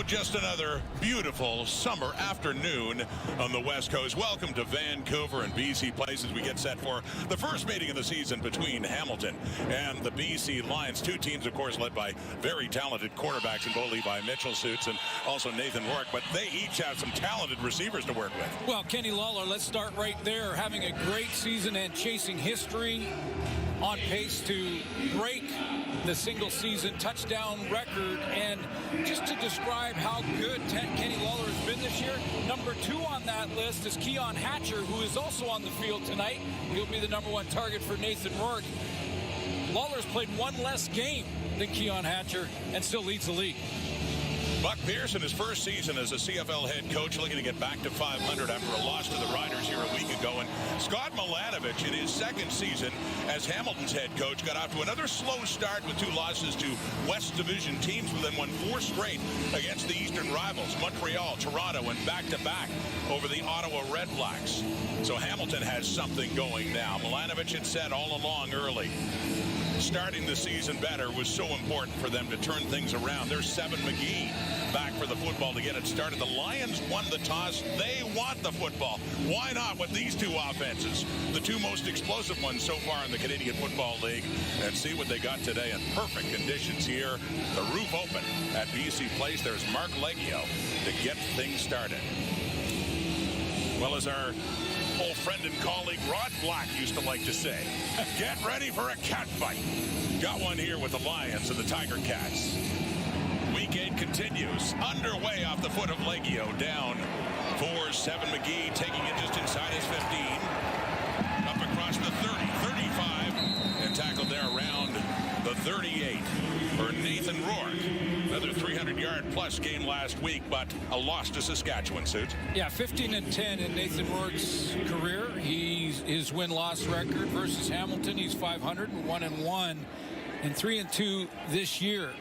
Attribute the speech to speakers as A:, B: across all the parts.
A: just another beautiful summer afternoon on the West Coast. Welcome to Vancouver and BC Place as we get set for the first meeting of the season between Hamilton and the BC Lions. Two teams, of course, led by very talented quarterbacks in Bo Levi Mitchell suits and also Nathan Rourke, but they each have some talented receivers to work with.
B: Well, Kenny Lawler, let's start right there, having a great season and chasing history, on pace to break the single-season touchdown record. And just to describe how good Kenny Lawler has been this year, number 2 on that list is Keon Hatcher, who is also on the field tonight. He'll be the number 1 target for Nathan Rourke. Lawler's played 1 less game than Keon Hatcher and still leads the league.
A: Buck Pearson, his first season as a CFL head coach, looking to get back to 500 after a loss to the Riders here a week ago. And Scott Milanovich, in his second season as Hamilton's head coach, got off to another slow start with 2 losses to West Division teams, but then won 4 straight against the Eastern rivals, Montreal, Toronto, and back-to-back over the Ottawa Red Blacks. So Hamilton has something going now. Milanovich had said all along early, starting the season better was so important for them to turn things around. There's Seven McGee back for the football to get it started. The Lions won the toss. They want the football. Why not with these 2 offenses? The 2 most explosive ones so far in the Canadian Football League. And see what they got today in perfect conditions here. The roof open at BC Place. There's Mark Leggio to get things started. Well, as our old friend and colleague Rod Black used to like to say, get ready for a cat fight. Got one here with the Lions and the Tiger Cats. Week 8 continues. Underway off the foot of Leggio. Down for Seven McGee, taking it just inside his 15. Up across the 30, 35, and tackled there around the 38 for Nathan Rourke. Another 300-yard-plus game last week, but a loss to Saskatchewan, Suits.
B: Yeah, 15-10 in Nathan Rourke's career. His win-loss record versus Hamilton, he's 500-1-1, and 3-2 this year.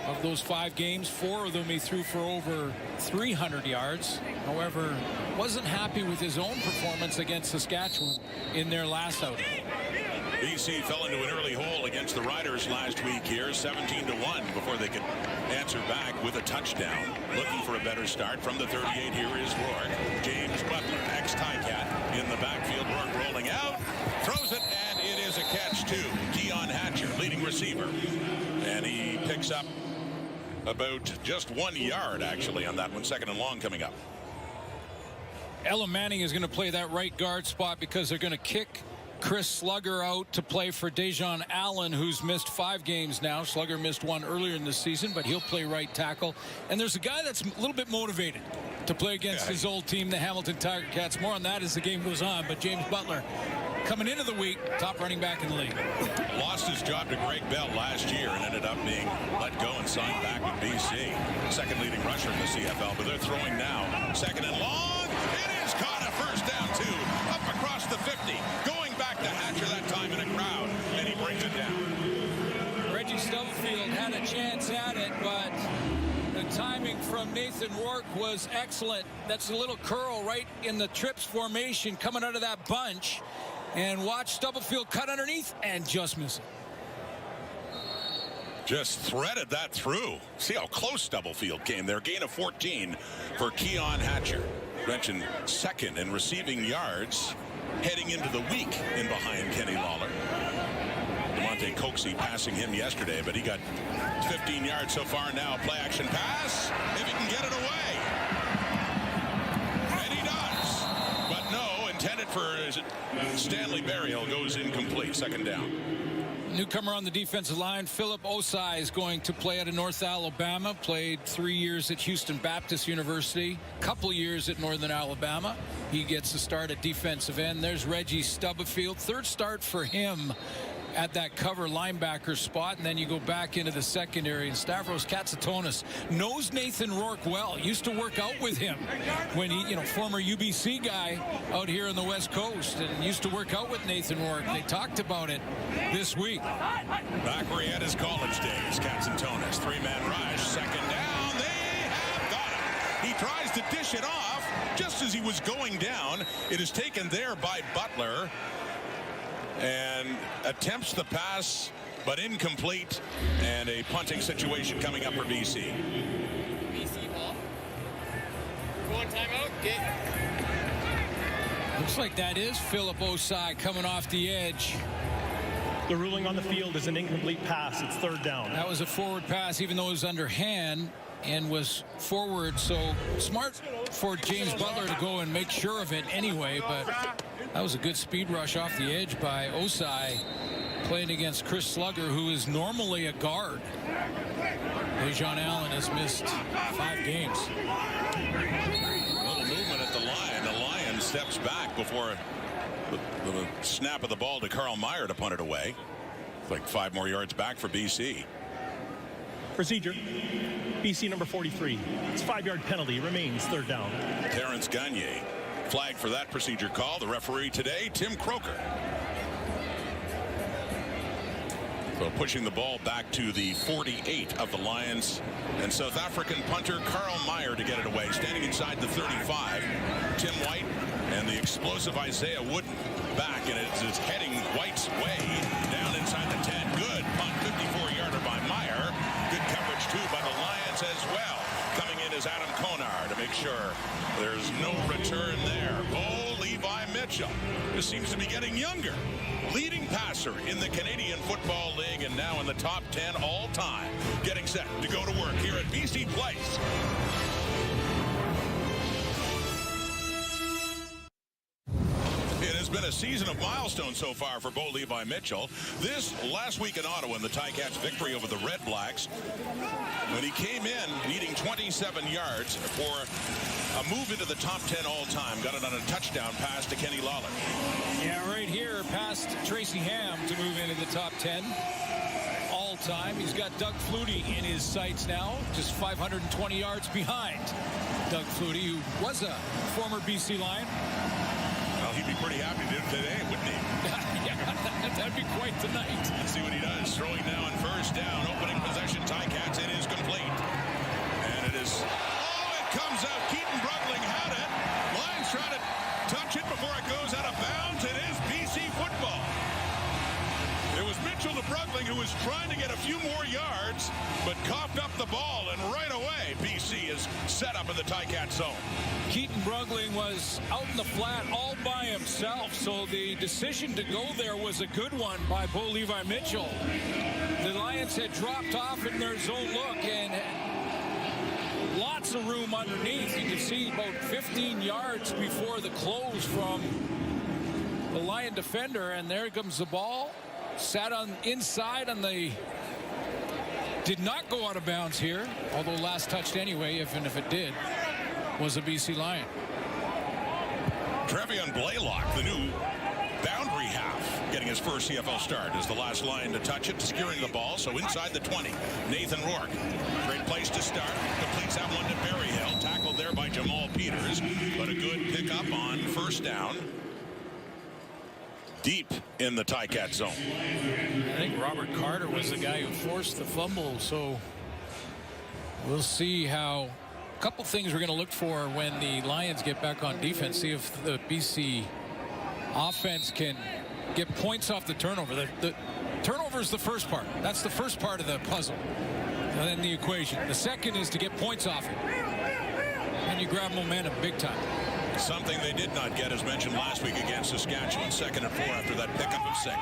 B: Of those 5 games, 4 of them he threw for over 300 yards. However, wasn't happy with his own performance against Saskatchewan in their last outing.
A: BC fell into an early hole against the Riders last week here, 17-1, before they could answer back with a touchdown. Looking for a better start from the 38. Here is Rourke. James Butler, ex-Ticat, in the backfield. Rourke rolling out, throws it, and it is a catch to Keon Hatcher, leading receiver. And he picks up about just 1 yard, actually, on that one. 2nd and long coming up.
B: Ella Manning is going to play that right guard spot because they're going to kick Chris Slugger out to play for Dejon Allen, who's missed 5 games now. Slugger missed 1 earlier in the season, but he'll play right tackle. And there's a guy that's a little bit motivated to play against his old team, the Hamilton Tiger Cats. More on that as the game goes on. But James Butler, coming into the week, top running back in the league.
A: Lost his job to Greg Bell last year and ended up being let go and signed back with BC. 2nd leading rusher in the CFL, but they're throwing now. 2nd and long. It is caught, a first down, 2. Up across the 50. Going back to Hatcher that time in a crowd, and he brings it down.
B: Reggie Stubblefield had a chance at it, but the timing from Nathan Rourke was excellent. That's a little curl right in the trips formation coming out of that bunch. And watch Stubblefield cut underneath and just miss it.
A: Just threaded that through. See how close Stubblefield came there. Gain of 14 for Keon Hatcher. Mentioned 2nd in receiving yards heading into the week in behind Kenny Lawler. DeMonte Coxie passing him yesterday, but he got 15 yards so far now. Play action pass, if he can get it away. And he does. But no, intended for Stanley Berryhill, goes incomplete. 2nd down.
B: Newcomer on the defensive line, Philip Osai, is going to play out of North Alabama. Played 3 years at Houston Baptist University, couple years at Northern Alabama. He gets the start at defensive end. There's Reggie Stubblefield, 3rd start for him at that cover linebacker spot, and then you go back into the secondary, and Stavros Katsatonis knows Nathan Rourke well. Used to work out with him when he, former UBC guy out here on the West Coast, and used to work out with Nathan Rourke. They talked about it this week.
A: Back where he had his college days, Katsatonis, 3-man rush, 2nd down. They have got him. He tries to dish it off just as he was going down. It is taken there by Butler, and attempts the pass, but incomplete, and a punting situation coming up for BC.
B: Looks like that is Philip Osai coming off the edge.
C: The ruling on the field is an incomplete pass. It's third down.
B: That was a forward pass, even though it was underhand and was forward. So smart for James Butler to go and make sure of it anyway. But that was a good speed rush off the edge by Osai, playing against Chris Slugger, who is normally a guard. Dejon Allen has missed 5 games.
A: A little movement at the line. The Lion steps back before the snap of the ball to Carl Meyer to punt it away. It's like 5 more yards back for BC.
C: Procedure. BC number 43. It's 5-yard penalty. Remains third down.
A: Terrence Gagne flagged for that procedure call. The referee today, Tim Croker. So pushing the ball back to the 48 of the Lions, and South African punter Carl Meyer to get it away, standing inside the 35. Tim White and the explosive Isaiah Wooden back, and it's heading White's way down inside the 10. Good punt, 54-yarder by Meyer. Good coverage too by the Lions as well. Coming in is Adam Konar to make sure there's no return there. Oh, Levi Mitchell. This seems to be getting younger. Leading passer in the Canadian Football League and now in the top 10 all time. Getting set to go to work here at BC Place. It has been a season of milestones so far for Bo Levi Mitchell. This last week in Ottawa in the Ticats' victory over the Red Blacks, when he came in needing 27 yards for a move into the top 10 all time. Got it on a touchdown pass to Kenny Lawler.
B: Yeah, right here past Tracy Ham to move into the top 10 all time. He's got Doug Flutie in his sights now, just 520 yards behind Doug Flutie, who was a former BC Lion.
A: Well, he'd be pretty happy to do it today, wouldn't he?
B: Yeah, that'd be quite the night.
A: Let's see what he does. Throwing now on first down. Opening possession, Ticats. It is complete. And it is... Oh, it comes out. Keaton Brugling had it. Lions trying to touch it before it goes out of bounds. It is BC football. It was Mitchell to Brugling, who was trying to get a few more yards, but coughed up the ball, and right away, BC is set up in the Ticat zone.
B: Keaton Brugling was out in the flat all by himself, so the decision to go there was a good one by Bo Levi Mitchell. The Lions had dropped off in their zone look, and lots of room underneath. You can see about 15 yards before the close from the Lion defender, and there comes the ball. Sat on inside on the... Did not go out of bounds here, although last touched anyway, even if it did, was a BC Lion.
A: Trevion Blaylock, the new boundary half, getting his first CFL start as the last Lion to touch it, securing the ball. So inside the 20, Nathan Rourke. Great place to start. Completes that one to Berryhill. Tackled there by Jamal Peters, but a good pickup on first down. Deep in the Ticat zone.
B: I think Robert Carter was the guy who forced the fumble, so we'll see how... A couple things we're going to look for when the Lions get back on defense. See if the BC offense can get points off the turnover. The turnover is the first part. That's the first part of the puzzle in the equation. The second is to get points off it. And you grab momentum big time.
A: Something they did not get, as mentioned last week against Saskatchewan. 2nd and 4 after that pickup of 6.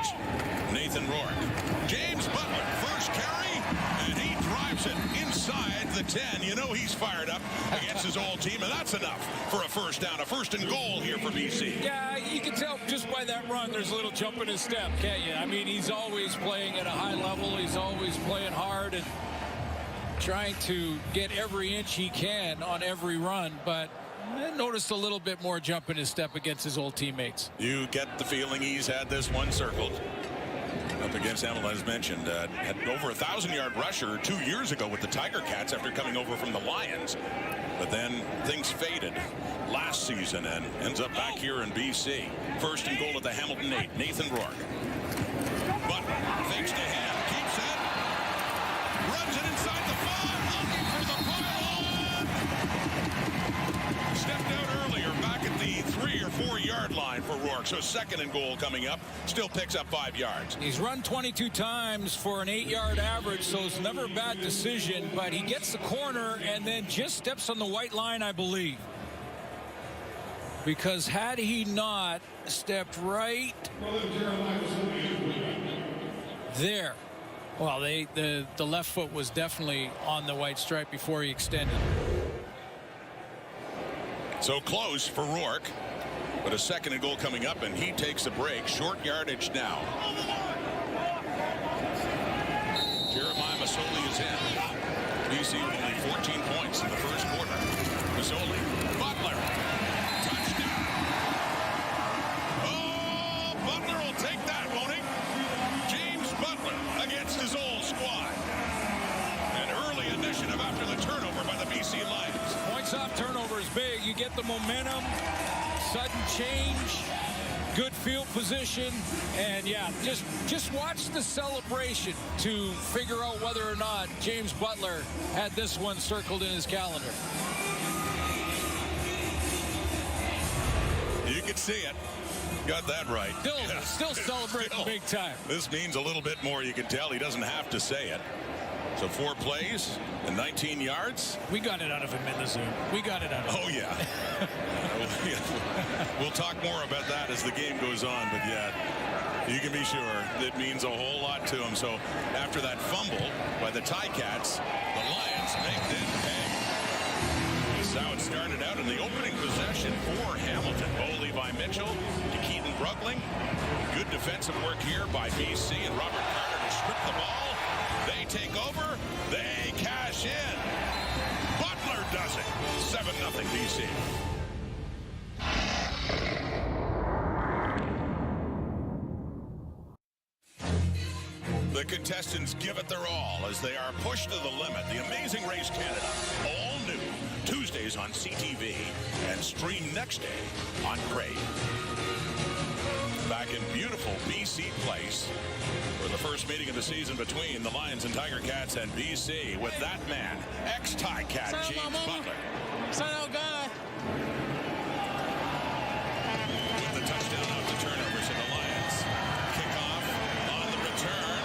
A: Nathan Rourke. James Butler, first carry, and he drives it inside the 10. You know he's fired up against his old team, and that's enough for a first down. A first and goal here for BC.
B: Yeah, you can tell just by that run there's a little jump in his step, can't you? I mean, he's always playing at a high level. He's always playing hard and trying to get every inch he can on every run, but I noticed a little bit more jump in his step against his old teammates.
A: You get the feeling he's had this one circled. Up against Hamilton, as mentioned, had over 1,000-yard rusher 2 years ago with the Tiger Cats after coming over from the Lions. But then things faded last season and ends up back here in BC. First and goal at the Hamilton 8, Nathan Rourke. Butler fakes to him, keeps it, runs it inside the 5, looking for the pylon. Stepped out earlier back at the 3 or 4 yard line for Rourke. So 2nd and goal coming up. Still picks up 5 yards.
B: He's run 22 times for an 8-yard average, so it's never a bad decision, but he gets the corner and then just steps on the white line, I believe. because had he not stepped right there, well, the left foot was definitely on the white stripe before he extended.
A: So close for Rourke, but a second and goal coming up, and he takes a break. Short yardage now. Jeremiah Masoli is in. BC with only 14 points in the first quarter. Masoli, Butler, touchdown. Oh, Butler will take that, won't he? James Butler against his old squad. An early initiative after the turnover by the BC Lions.
B: Points off turnover is big. You get the momentum, sudden change, good field position, and yeah, just watch the celebration to figure out whether or not James Butler had this one circled in his calendar.
A: You can see it. Got that right.
B: Still celebrating big time.
A: This means a little bit more. You can tell he doesn't have to say it. So 4 plays and 19 yards.
B: We got it out of him in the Zoom. We got it out of him.
A: Oh, yeah. We'll talk more about that as the game goes on. But, yeah, you can be sure it means a whole lot to him. So after that fumble by the Ticats, the Lions make them pay. That's how it started out in the opening possession for Hamilton. Bo Levi Mitchell to Keaton Brugling. Good defensive work here by BC and Robert Carter to strip the ball. They take over. They cash in. Butler does it. 7-0 BC. The contestants give it their all as they are pushed to the limit. The Amazing Race Canada, all new, Tuesdays on CTV and stream next day on Crave. Back in beautiful BC Place for the first meeting of the season between the Lions and Tiger Cats and BC with that man, ex-Ticat James Butler. With the touchdown off the turnover, so the Lions kick off on the return,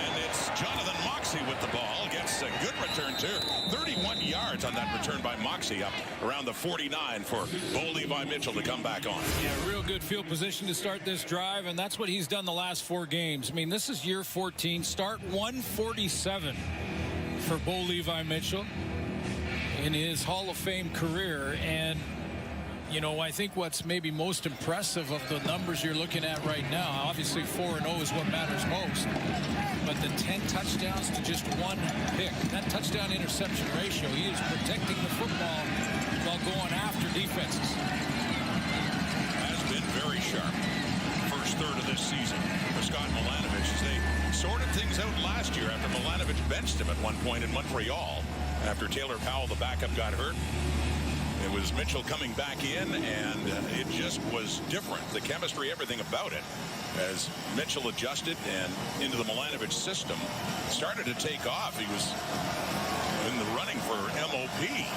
A: and it's Jonathan Moxey with the ball. Gets a good return too. 31 yards on that return by Moxey, up around the 49 for Bo Levi Mitchell to come back on.
B: Yeah, real good field position to start this drive, and that's what he's done the last 4 games. I mean, this is year 14. Start 147 for Bo Levi Mitchell in his Hall of Fame career. And, you know, I think what's maybe most impressive of the numbers you're looking at right now, obviously 4-0 is what matters most, but the 10 touchdowns to just 1 pick, that touchdown interception ratio, he is protecting the football while going after defenses.
A: Has been very sharp first third of this season for Scott Milanovich as they sorted things out last year after Milanovich benched him at one point in Montreal after Taylor Powell, the backup, got hurt. It was Mitchell coming back in, and it just was different. The chemistry, everything about it, as Mitchell adjusted and into the Milanovich system, started to take off. He was in the running for MOP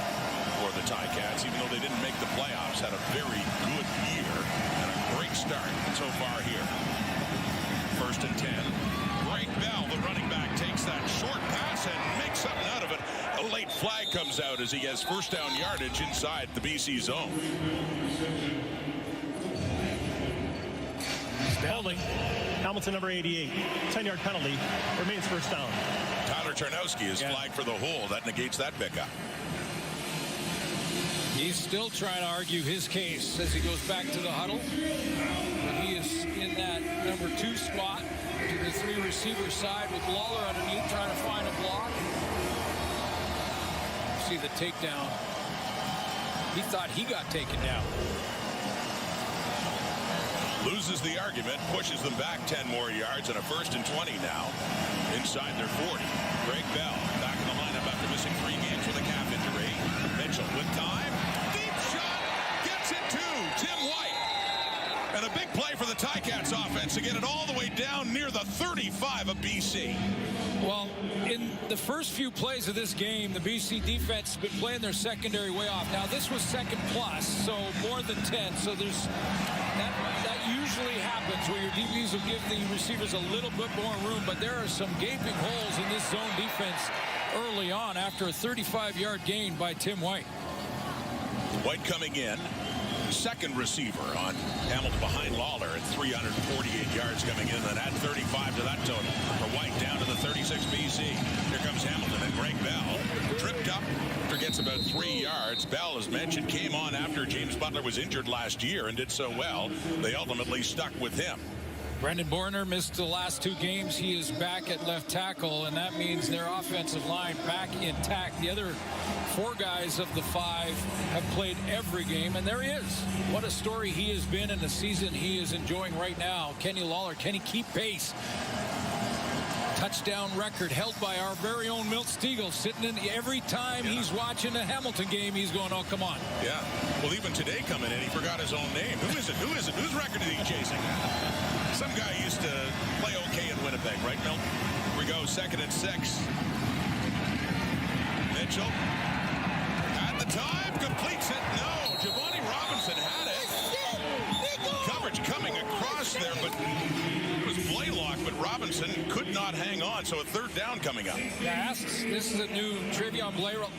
A: for the Ticats, even though they didn't make the playoffs. Had a very good year and a great start so far here. 1st and 10. Greg Bell, the running back, takes that short pass and makes something out of it. A late flag comes out as he has first down yardage inside the BC zone.
C: Holding. Hamilton number 88. 10-yard penalty. Remains first down.
A: Tyler Tarnowski is flagged for the hold. That negates that pickup.
B: He's still trying to argue his case as he goes back to the huddle. But he is in that number 2 spot to the 3 receiver side with Lawler underneath trying to find a block. See the takedown. He thought he got taken down.
A: Loses the argument, pushes them back 10 more yards, and a 1st and 20 now inside their 40. Greg Bell back in the lineup after missing 3 games with a calf injury. Mitchell with time. Deep shot. Gets it to Tim White. And a big play for the Ticats offense to get it all the way down near the 35 of BC.
B: Well, in the first few plays of this game, the BC defense has been playing their secondary way off. Now, this was second plus, so more than 10. So there's that usually happens where your DBs will give the receivers a little bit more room, but there are some gaping holes in this zone defense early on after a 35-yard gain by Tim White.
A: White coming in. second receiver on Hamilton behind Lawler at 348 yards coming in, and add 35 to that total for White down to the 36 BC. Here comes Hamilton, and Greg Bell tripped up, gets about 3 yards. Bell, as mentioned, came on after James Butler was injured last year and did so well. They ultimately stuck with him.
B: Brendan Borner missed the last 2 games. He is back at left tackle, and that means their offensive line back intact. The other 4 guys of the 5 have played every game, and there he is. What a story he has been in the season he is enjoying right now. Kenny Lawler, can he keep pace? Touchdown record held by our very own Milt Stegall, sitting in every time he's watching a Hamilton game, he's going, oh, come on.
A: Yeah. Well, even today coming in, he forgot his own name. Who is it? Who is it? Whose record is he chasing? Some guy used to play okay in Winnipeg, right, Milt? Here we go, 2nd and 6. Mitchell at the time completes it. No, Giovanni Robinson had it. Coverage coming across there, but it was Blaylock, but Robinson could not hang on, so a 3rd down coming up.
B: Yeah, this is a new trivia.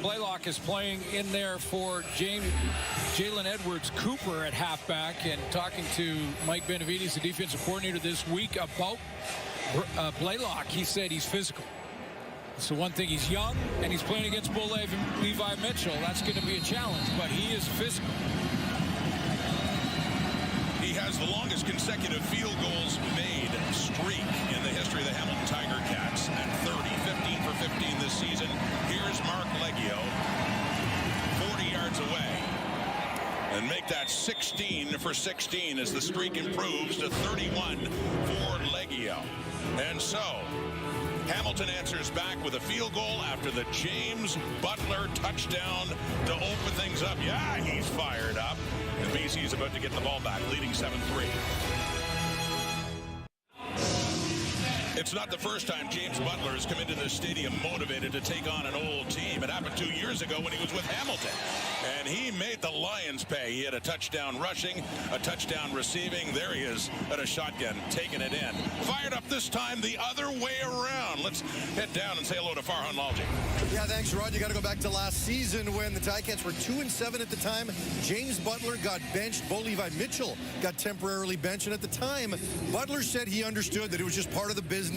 B: Blaylock is playing in there for Jalen Edwards Cooper at halfback, and talking to Mike Benavides, the defensive coordinator, this week about Blaylock. He said he's physical. So one thing, he's young, and he's playing against Bo Levi Mitchell. That's going to be a challenge, but he is physical.
A: He has the longest consecutive field goals made streak in the history of the Hamilton Tiger Cats at 30, 15 for 15 this season. Here's Mark Leggio, 40 yards away. And make that 16 for 16 as the streak improves to 31 for Leggio. And so, Hamilton answers back with a field goal after the James Butler touchdown to open things up. Yeah, he's fired up. And BC is about to get the ball back, leading 7-3. It's not the first time James Butler has come into this stadium motivated to take on an old team. It happened 2 years ago when he was with Hamilton. And he made the Lions pay. He had a touchdown rushing, a touchdown receiving. There he is at a shotgun, taking it in. Fired up this time the other way around. Let's head down and say hello to Farhan Lalji.
D: Yeah, thanks, Rod. You got to go back to last season when the Ticats were 2-7 at the time. James Butler got benched. Bo Levi Mitchell got temporarily benched. And at the time, Butler said he understood that it was just part of the business.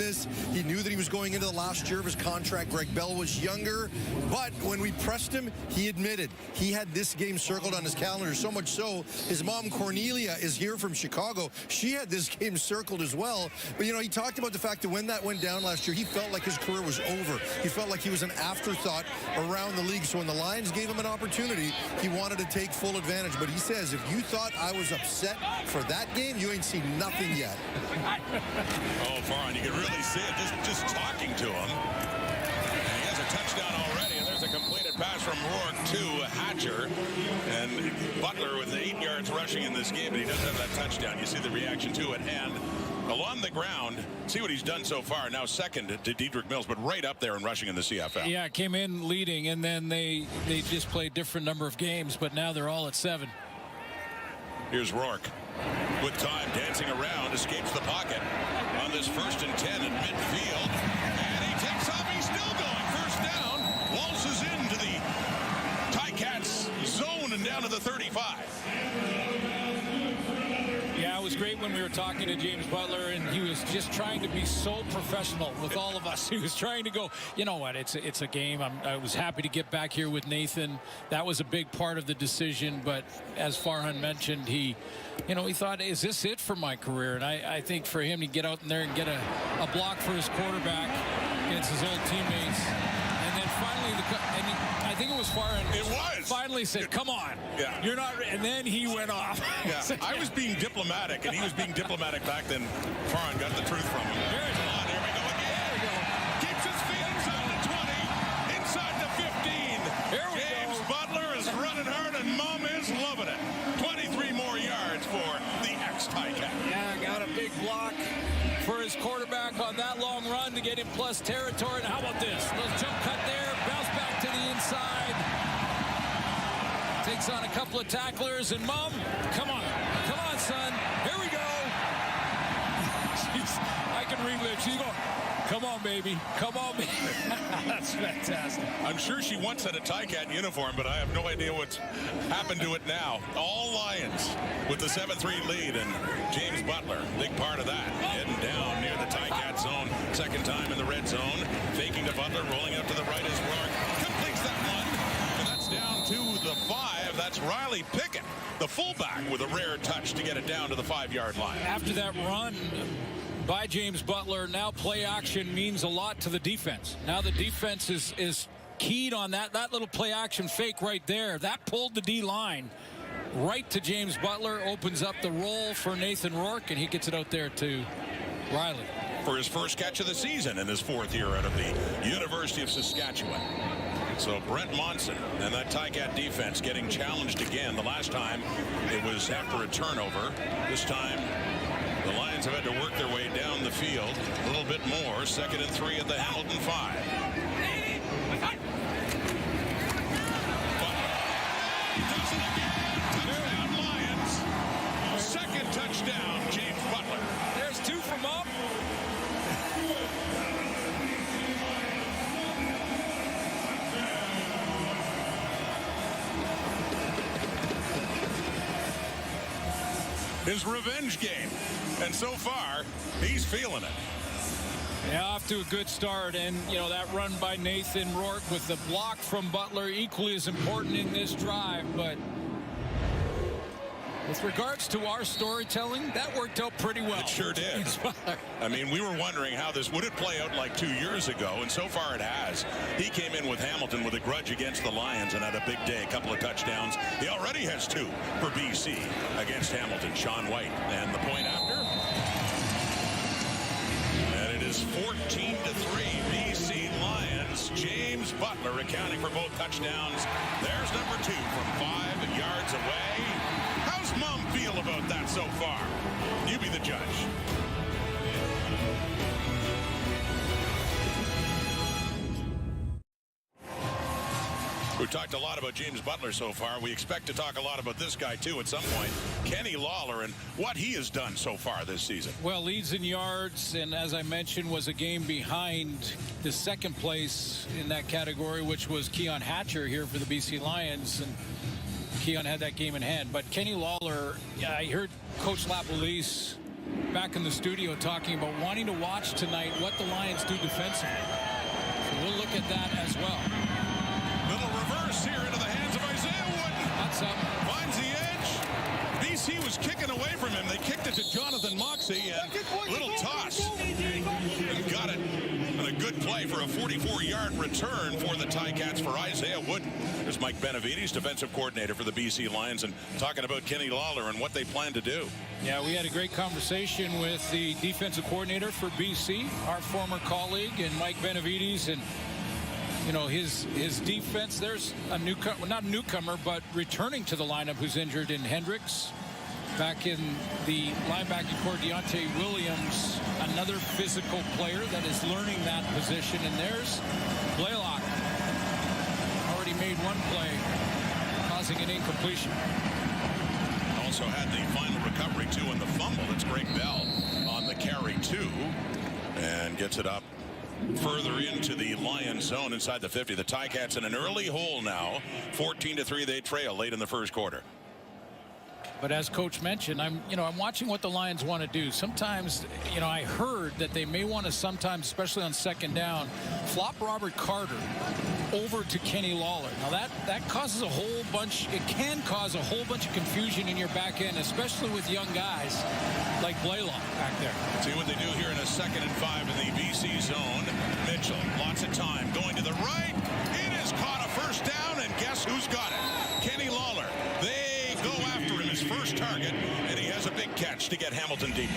D: He knew that he was going into the last year of his contract. Greg Bell was younger. But when we pressed him, he admitted he had this game circled on his calendar. So much so, his mom, Cornelia, is here from Chicago. She had this game circled as well. But, you know, he talked about the fact that when that went down last year, he felt like his career was over. He felt like he was an afterthought around the league. So when the Lions gave him an opportunity, he wanted to take full advantage. But he says, if you thought I was upset for that game, you ain't seen nothing yet.
A: Oh, Farhan, you can really see it just talking to him. And he has a touchdown already, and there's a completed pass from Rourke to Hatcher. And Butler with 8 yards rushing in this game, but he does have that touchdown. You see the reaction to it. And along the ground, see what he's done so far. Now second to Dedrick Mills, but right up there in rushing in the CFL.
B: Yeah, came in leading, and then they just played different number of games, but now they're all at 7.
A: Here's Rourke with time, dancing around, escapes the pocket on this 1st and 10 at midfield, and he takes off. He's still going. 1st down, waltzes into the Ticats zone and down to the 35.
B: Yeah, it was great when we were talking to James Butler, and he was just trying to be so professional with all of us. He was trying to go, you know what, it's a game. I was happy to get back here with Nathan. That was a big part of the decision, but as Farhan mentioned, he thought, is this it for my career? And I think for him to get out in there and get a block for his quarterback against his old teammates, and then finally, I think it was Farhan.
A: It was.
B: Finally said, come on.
A: Yeah.
B: You're not, and then he went off.
A: Yeah, I was being diplomatic, and he was being diplomatic back then. Farhan got the truth from him.
B: Here we go.
A: Here we go again.
B: There we go.
A: Keeps his feet inside the 20, inside the 15.
B: Here we
A: James
B: go.
A: Butler is running hard, and Mom is loving it. 23 more yards for the ex-Ticat.
B: Yeah, got a big block for his quarterback on that long run to get him plus territory. And how about this? Little jump cut there, bounce back to the inside. Takes on a couple of tacklers, and Mom, come on, son. Here we go. I can relive. She's going, come on, baby. Come on, baby. That's fantastic.
A: I'm sure she once had a Ticat uniform, but I have no idea what's happened to it now. All Lions with the 7-3 lead, and James Butler, big part of that. Heading down near the Ticat zone. Second time in the red zone. Faking to Butler, rolling out to the right as Rourke completes that one. And that's down to the 5. That's Riley Pickett, the fullback, with a rare touch to get it down to the 5-yard line.
B: After that run by James Butler, now play action means a lot to the defense. Now the defense is keyed on that little play action fake right there. That pulled the D-line right to James Butler, opens up the roll for Nathan Rourke, and he gets it out there to Riley.
A: For his first catch of the season in his 4th year out of the University of Saskatchewan. So Brent Monson and that Ticat defense getting challenged again. The last time it was after a turnover. This time the Lions have had to work their way down the field a little bit more. 2nd and 3 at the Hamilton 5. Does it again. Touchdown Lions. Second touchdown James Butler.
B: There's 2 from up.
A: His revenge game, and so far he's feeling it.
B: Yeah, off to a good start, and that run by Nathan Rourke with the block from Butler equally as important in this drive. But with regards to our storytelling, that worked out pretty well.
A: It sure did. I mean, we were wondering how this would it play out like 2 years ago, and so far it has. He came in with Hamilton with a grudge against the Lions and had a big day, a couple of touchdowns. He already has 2 for BC against Hamilton. Sean White, and the point after. And it is 14-3 BC Lions. James Butler accounting for both touchdowns. There's number 2 from 5 yards away. How's Mom feel about that so far? You be the judge. We've talked a lot about James Butler so far. We expect to talk a lot about this guy, too, at some point. Kenny Lawler and what he has done so far this season.
B: Well, leads in yards, and as I mentioned, was a game behind the second place in that category, which was Keon Hatcher here for the BC Lions. And Keon had that game in hand. But Kenny Lawler, I heard Coach Lapalisse back in the studio talking about wanting to watch tonight what the Lions do defensively. So we'll look at that as well.
A: Little reverse here into the hands of Isaiah Wooden.
B: That's up.
A: Finds the edge. BC was kicking away from him. They kicked it to Jonathan Moxey, and little toss. And got it. And a good play for a 44-yard return for the Ticats for Isaiah Wooden. There's Mike Benavides, defensive coordinator for the BC Lions, and talking about Kenny Lawler and what they plan to do.
B: Yeah, we had a great conversation with the defensive coordinator for BC, our former colleague, and Mike Benavides, and his defense. There's a newcomer, not a newcomer, but returning to the lineup who's injured in Hendricks. Back in the linebacking core, Deontay Williams, another physical player that is learning that position. And there's Blaylock. Already made one play, causing an incompletion.
A: Also had the final recovery, too, on the fumble. It's Greg Bell on the carry, too. And gets it up further into the Lions zone inside the 50. The Ticats in an early hole now. 14-3, they trail late in the first quarter.
B: But as Coach mentioned, I'm watching what the Lions want to do. Sometimes, I heard that they may want to sometimes, especially on second down, flop Robert Carter over to Kenny Lawler. Now that causes a whole bunch. It can cause a whole bunch of confusion in your back end, especially with young guys like Blaylock back there.
A: See what they do here in a 2nd and 5 in the BC zone. Mitchell, lots of time, going to the right. It is caught a first down, and guess who's got it? Kenny Lawler. They go after him, his first target, and he has a big catch to get Hamilton deeper.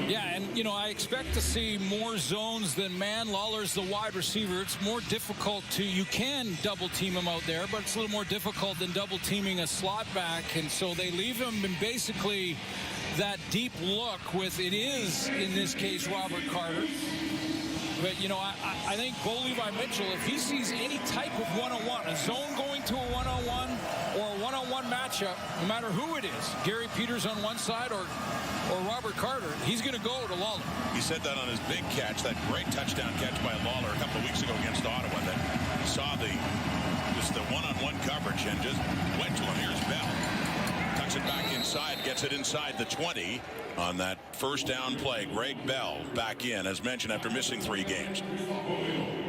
B: Yeah, and I expect to see more zones than man. Lawler's the wide receiver. It's more difficult you can double team him out there, but it's a little more difficult than double teaming a slot back. And so they leave him in basically that deep look with, it is, in this case, Robert Carter. But, I think Bo Levi Mitchell, if he sees any type of one-on-one, a zone going to a one-on-one or a one-on-one matchup, no matter who it is, Gary Peters on one side or Robert Carter, he's going to go to Lawler.
A: He said that on his big catch, that great touchdown catch by Lawler a couple of weeks ago against gets it inside the 20 on that first down play. Greg Bell back in, as mentioned, after missing 3 games.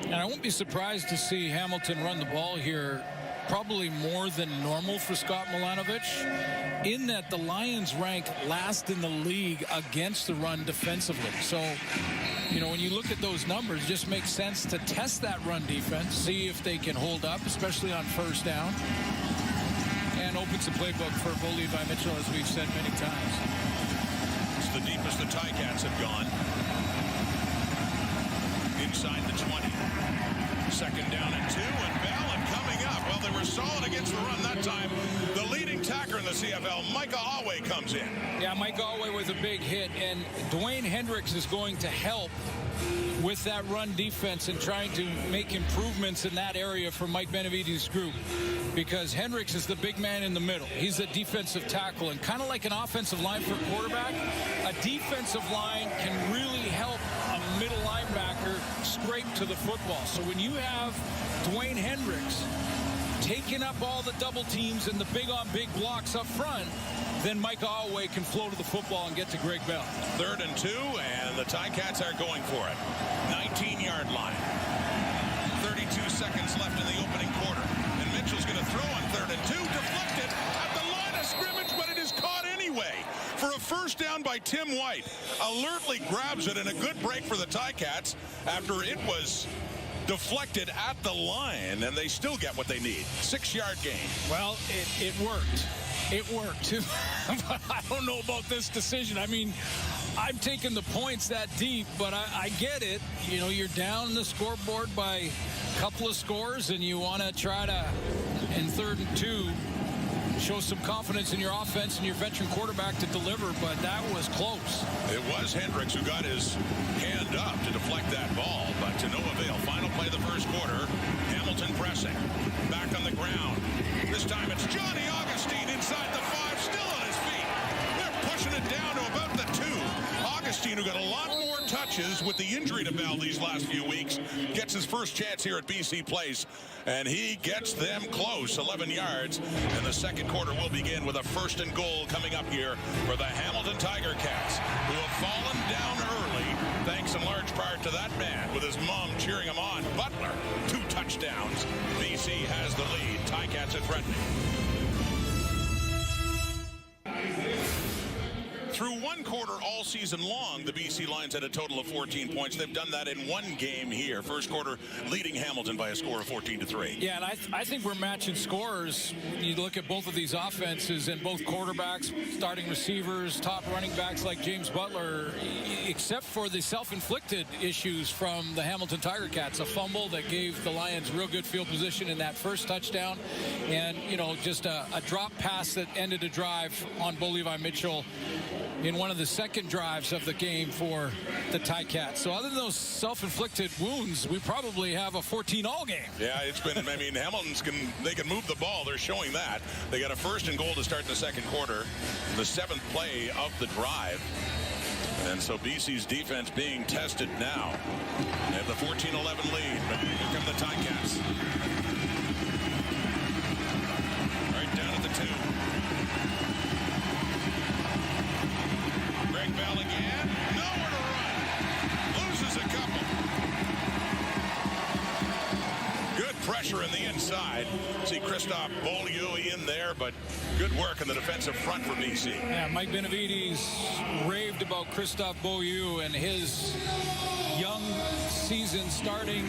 B: And I won't be surprised to see Hamilton run the ball here probably more than normal for Scott Milanovich, in that the Lions rank last in the league against the run defensively. So, you know, when you look at those numbers, it just makes sense to test that run defense, see if they can hold up, especially on first down, and opens the playbook for Bo Levi Mitchell, as we've said many times.
A: It's the deepest the Ticats have gone. Inside the 20. Second down and 2, and Bell and coming up. Well, they were solid against the run that time. The leading tackler in the CFL, Micah Alway, comes in.
B: Yeah, Micah Alway with a big hit, and Dwayne Hendricks is going to help with that run defense and trying to make improvements in that area for Mike Benevides' group, because Hendricks is the big man in the middle. He's a defensive tackle, and kind of like an offensive line for a quarterback, a defensive line can really help a middle linebacker scrape to the football. So when you have Dwayne Hendricks taking up all the double teams and the big-on-big blocks up front, then Micah Alway can flow to the football and get to Greg Bell.
A: 3rd and 2, and the Ticats are going for it. 19-yard line. 32 seconds left in the opening quarter. And Mitchell's going to throw on 3rd and 2. Deflected at the line of scrimmage, but it is caught anyway. For a first down by Tim White. Alertly grabs it, and a good break for the Ticats after it was deflected at the line, and they still get what they need. 6-yard gain.
B: Well, it worked. It worked. But I don't know about this decision. I mean, I'm taking the points that deep, but I get it. You know, you're down the scoreboard by a couple of scores, and you want to try to, in 3rd and 2, show some confidence in your offense and your veteran quarterback to deliver, but that was close.
A: It was Hendricks who got his hand up to deflect that ball, but to no avail. Final play of the first quarter. Hamilton pressing. Back on the ground. This time it's Johnny Augustine inside the 5, still on his feet. They're pushing it down to about the 2. Augustine, who got a lot more touches with the injury to Bell these last few weeks, gets his first chance here at BC Place, and he gets them close, 11 yards. And the second quarter will begin with a 1st and goal coming up here for the Hamilton Tiger Cats, who have fallen down early, thanks in large part to that man with his mom cheering him on. Butler, 2 touchdowns. BC has the lead. Ticats are threatening. Through one quarter all season long, the BC Lions had a total of 14 points. They've done that in one game here. First quarter leading Hamilton by a score of 14-3.
B: Yeah, and I think we're matching scores. You look at both of these offenses and both quarterbacks, starting receivers, top running backs like James Butler, except for the self-inflicted issues from the Hamilton Tiger Cats. A fumble that gave the Lions real good field position in that first touchdown, and, you know, just a drop pass that ended a drive on Bo Levi Mitchell in one of the second drives of the game for the Ticats. So other than those self-inflicted wounds, we probably have a 14-all game.
A: Yeah, it's been, I mean, Hamilton's they can move the ball. They're showing that. They got a 1st and goal to start the second quarter, the 7th play of the drive. And so BC's defense being tested now. They have the 14-11 lead, but here come the Ticats. Right down at the 2. Greg Bell again. Nowhere to run. Loses a couple. Good pressure in the inside. See Christophe Beaulieu in there, but good work in the defensive front for BC.
B: Yeah, Mike Benevides raved about Christophe Beaulieu and his young season starting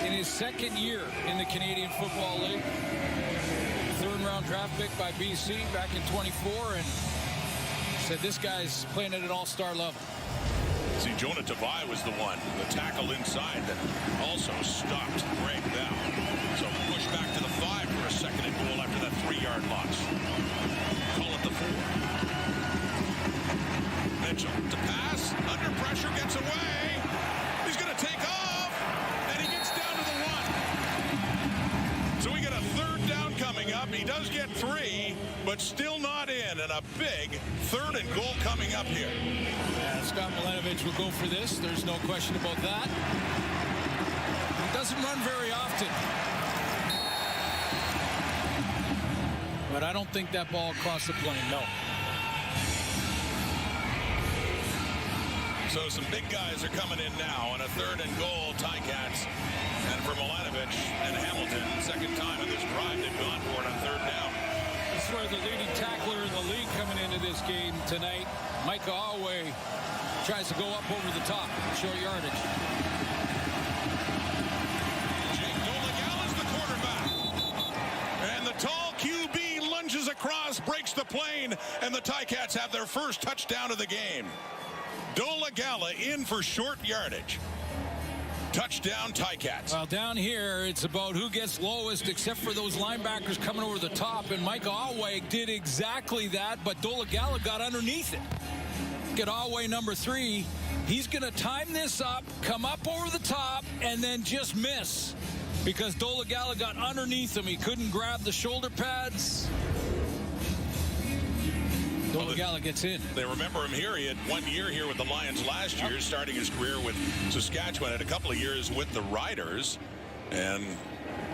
B: in his 2nd year in the Canadian Football League. 3rd round draft pick by BC back in 24, and said this guy's playing at an all-star level.
A: See, Jonah Tavai was the one, the tackle inside that also stopped Greg Bell. So push back to the 5 for a 2nd and goal after that 3-yard loss. Call it the 4. Mitchell to pass, under pressure, gets away. He's going to take off, and he gets down to the 1. So we get a 3rd down coming up. He does get 3, but still not in, and a big 3rd and goal coming up here.
B: Scott Milanovich will go for this. There's no question about that. He doesn't run very often. But I don't think that ball crossed the plane, no.
A: So some big guys are coming in now, and a 3rd and goal, Ticats. And for Milanovic and Hamilton, second time in this drive they've gone for it on 3rd down.
B: This is where the leading tackler in the league coming into this game tonight, Micah Alway, tries to go up over the top, short yardage.
A: Jake Dolegala's the quarterback. And the tall QB lunges across, breaks the plane, and the Ticats have their first touchdown of the game. Dolegala in for short yardage. Touchdown, Ticats.
B: Well, down here, it's about who gets lowest, except for those linebackers coming over the top. And Micah Alway did exactly that, but Dolegala got underneath it. Get Alway number 3. He's going to time this up, come up over the top, and then just miss. Because Dolegala got underneath him. He couldn't grab the shoulder pads. Dolegala gets in.
A: They remember him here. He had 1 year here with the Lions last year, starting his career with Saskatchewan, had a couple of years with the Riders, and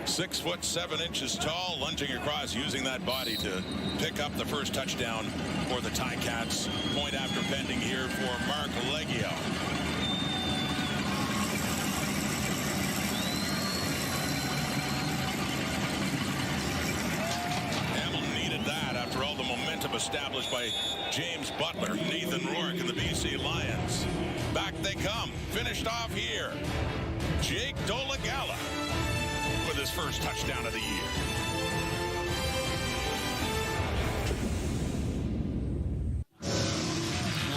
A: 6 foot 7 inches tall, lunging across, using that body to pick up the first touchdown for the Ticats. Point after pending here for Mark Leggio. After all the momentum established by James Butler, Nathan Rourke, and the BC Lions. Back they come. Finished off here. Jake Dolegala with his first touchdown of the year.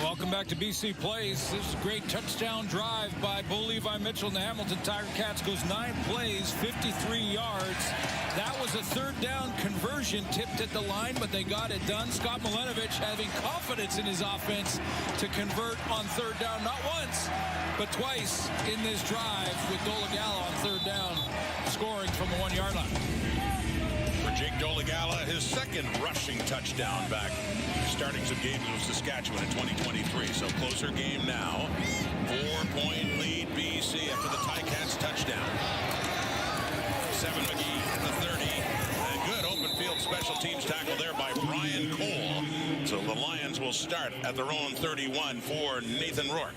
B: Welcome back to BC Plays. This is a great touchdown drive by Bo Levi Mitchell and the Hamilton Tiger Cats. Goes 9 plays, 53 yards. That was a 3rd down conversion, tipped at the line, but they got it done. Scott Milanovic having confidence in his offense to convert on 3rd down, not once, but twice in this drive with Dolegala on 3rd down, scoring from the 1-yard line.
A: For Jake Dolegala, his second rushing touchdown back, starting some games with Saskatchewan in 2023. So closer game now. 4-point lead BC after the Ticats touchdown. 7 McGee at the 30. And good open field special teams tackle there by Brian Cole. So the Lions will start at their own 31 for Nathan Rourke.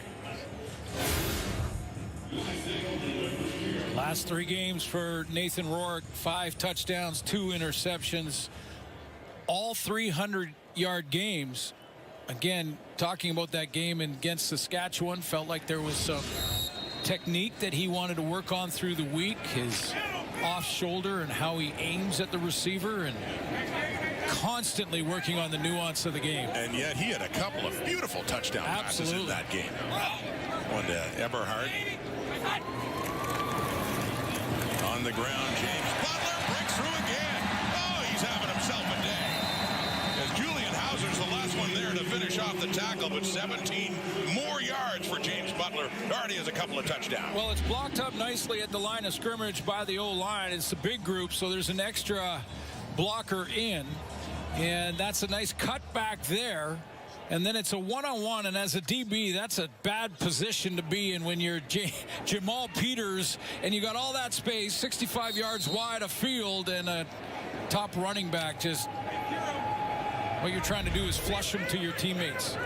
B: Last 3 games for Nathan Rourke, 5 touchdowns, 2 interceptions, all 300-yard games. Again, talking about that game against Saskatchewan, felt like there was some technique that he wanted to work on through the week. His off shoulder and how he aims at the receiver, and constantly working on the nuance of the game.
A: And yet he had a couple of beautiful touchdown passes in that game. One to Eberhardt. On the ground, James Butler breaks through again. Oh, he's having himself a day. As Julian Hauser's the last one there to finish off the tackle, but 17 more yards for James Butler. Already has a couple of touchdowns.
B: Well, it's blocked up nicely at the line of scrimmage by the O-line. It's a big group, so there's an extra blocker in. And that's a nice cutback there. And then it's a one-on-one, and as a DB, that's a bad position to be in when you're Jamal Peters, and you got all that space, 65 yards wide of field, and a top running back. Just what you're trying to do is flush them to your teammates.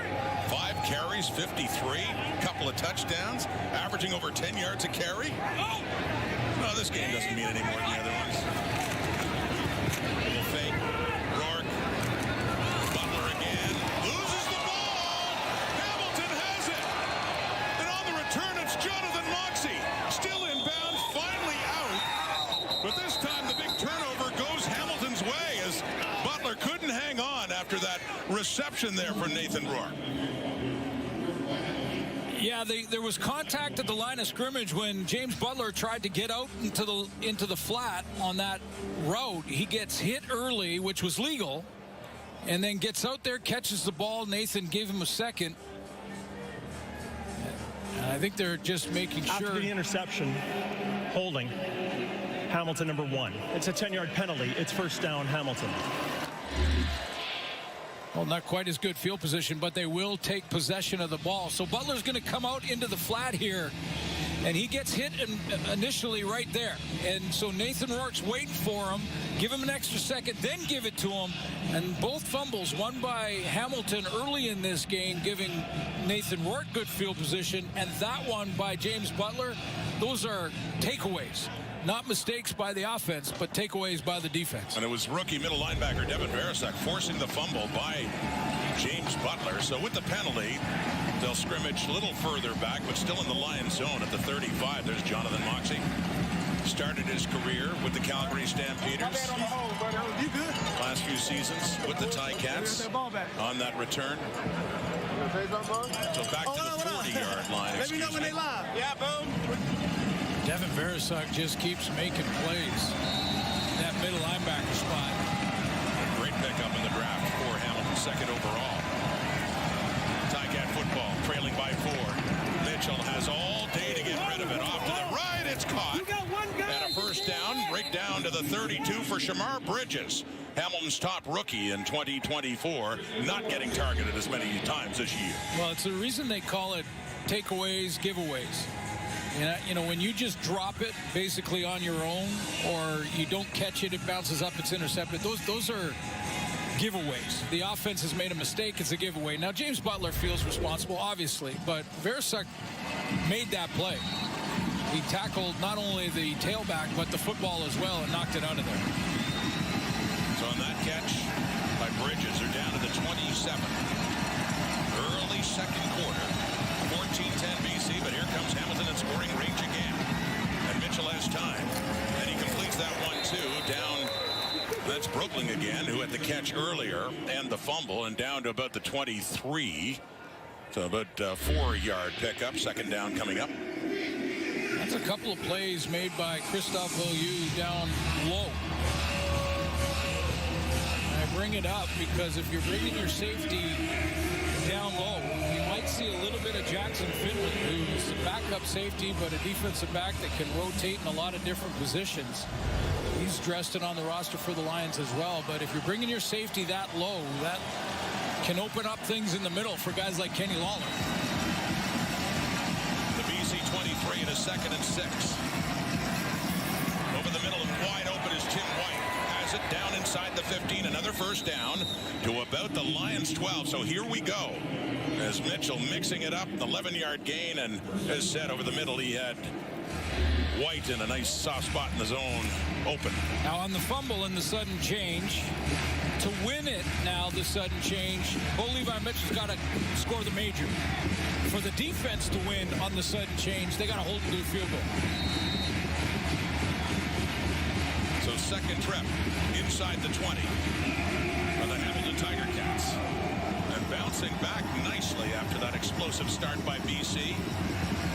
A: 5 carries, 53, couple of touchdowns, averaging over 10 yards a carry. No, this game doesn't mean any more than the other ones. A little fake. Rourke. Butler again. Loses the ball. Hamilton has it. And on the return, it's Jonathan Moxey. Still inbound, finally out. But this time, the big turnover goes Hamilton's way as Butler couldn't hang on after that reception there for Nathan Rourke.
B: Yeah, there was contact at the line of scrimmage when James Butler tried to get out into the flat on that route. He gets hit early, which was legal, and then gets out there, catches the ball. Nathan gave him a second. And I think they're just making sure.
C: After the interception, holding, Hamilton number 1. It's a 10-yard penalty. It's first down, Hamilton.
B: Well, not quite as good field position, but they will take possession of the ball. So Butler's going to come out into the flat here. and he gets hit initially right there. And so Nathan Rourke's waiting for him, give him an extra second, then give it to him. And both fumbles, one by Hamilton early in this game, giving Nathan Rourke good field position, and that one by James Butler, those are takeaways. Not mistakes by the offense, but takeaways by the defense.
A: And it was rookie middle linebacker Devin Verisak forcing the fumble by James Butler. So with the penalty, they'll scrimmage a little further back, but still in the Lions zone at the 35. There's Jonathan Moxey. Started his career with the Calgary Stampeders.
E: You good?
A: Last few seasons with the Ticats on that return. So back to the 40-yard line.
E: Let me know when they live. Yeah, boom.
B: Devin Verisak just keeps making plays. That middle linebacker spot.
A: Great pickup in the draft for Hamilton, second overall. Ticat football, trailing by 4. Mitchell has all day to get rid of it. Off to the right, it's caught. And a first down, right down to the 32 for Shamar Bridges. Hamilton's top rookie in 2024, not getting targeted as many times this year.
B: Well, it's the reason they call it takeaways, giveaways. You know, when you just drop it basically on your own, or you don't catch it, it bounces up, it's intercepted. Those are giveaways. The offense has made a mistake, it's a giveaway. Now, James Butler feels responsible, obviously, but Verisak made that play. He tackled not only the tailback, but the football as well, and knocked it out of there.
A: So on that catch by Bridges, they're down to the 27. Early second quarter. 14-10 BC, but here comes Hamilton in scoring range again. And Mitchell has time. And he completes that one, too. Down, that's Brooklyn again, who had the catch earlier and the fumble, and down to about the 23. So about a 4-yard pickup. Second down coming up.
B: That's a couple of plays made by Christophe Beaulieu down low. I bring it up because if you're bringing your safety down low, you might see a little bit of Jackson Finley, who's a backup safety, but a defensive back that can rotate in a lot of different positions. He's dressed it on the roster for the Lions as well. But if you're bringing your safety that low, that can open up things in the middle for guys like Kenny Lawler.
A: The BC 23 and a 2nd and 6. Over the middle and wide open is Tim White. Has it down inside the 15. Another first down to about the Lions 12. So here we go. As Mitchell mixing it up, an 11-yard gain, and as said, over the middle he had White in a nice soft spot in the zone open.
B: Now on the fumble and the sudden change, to win it now, the sudden change, Bo Levi Mitchell's got to score the major. For the defense to win on the sudden change, they got to hold and do a field goal.
A: So second trip inside the 20 for the Hamilton Tiger Cats. And bouncing back nicely after that explosive start by BC.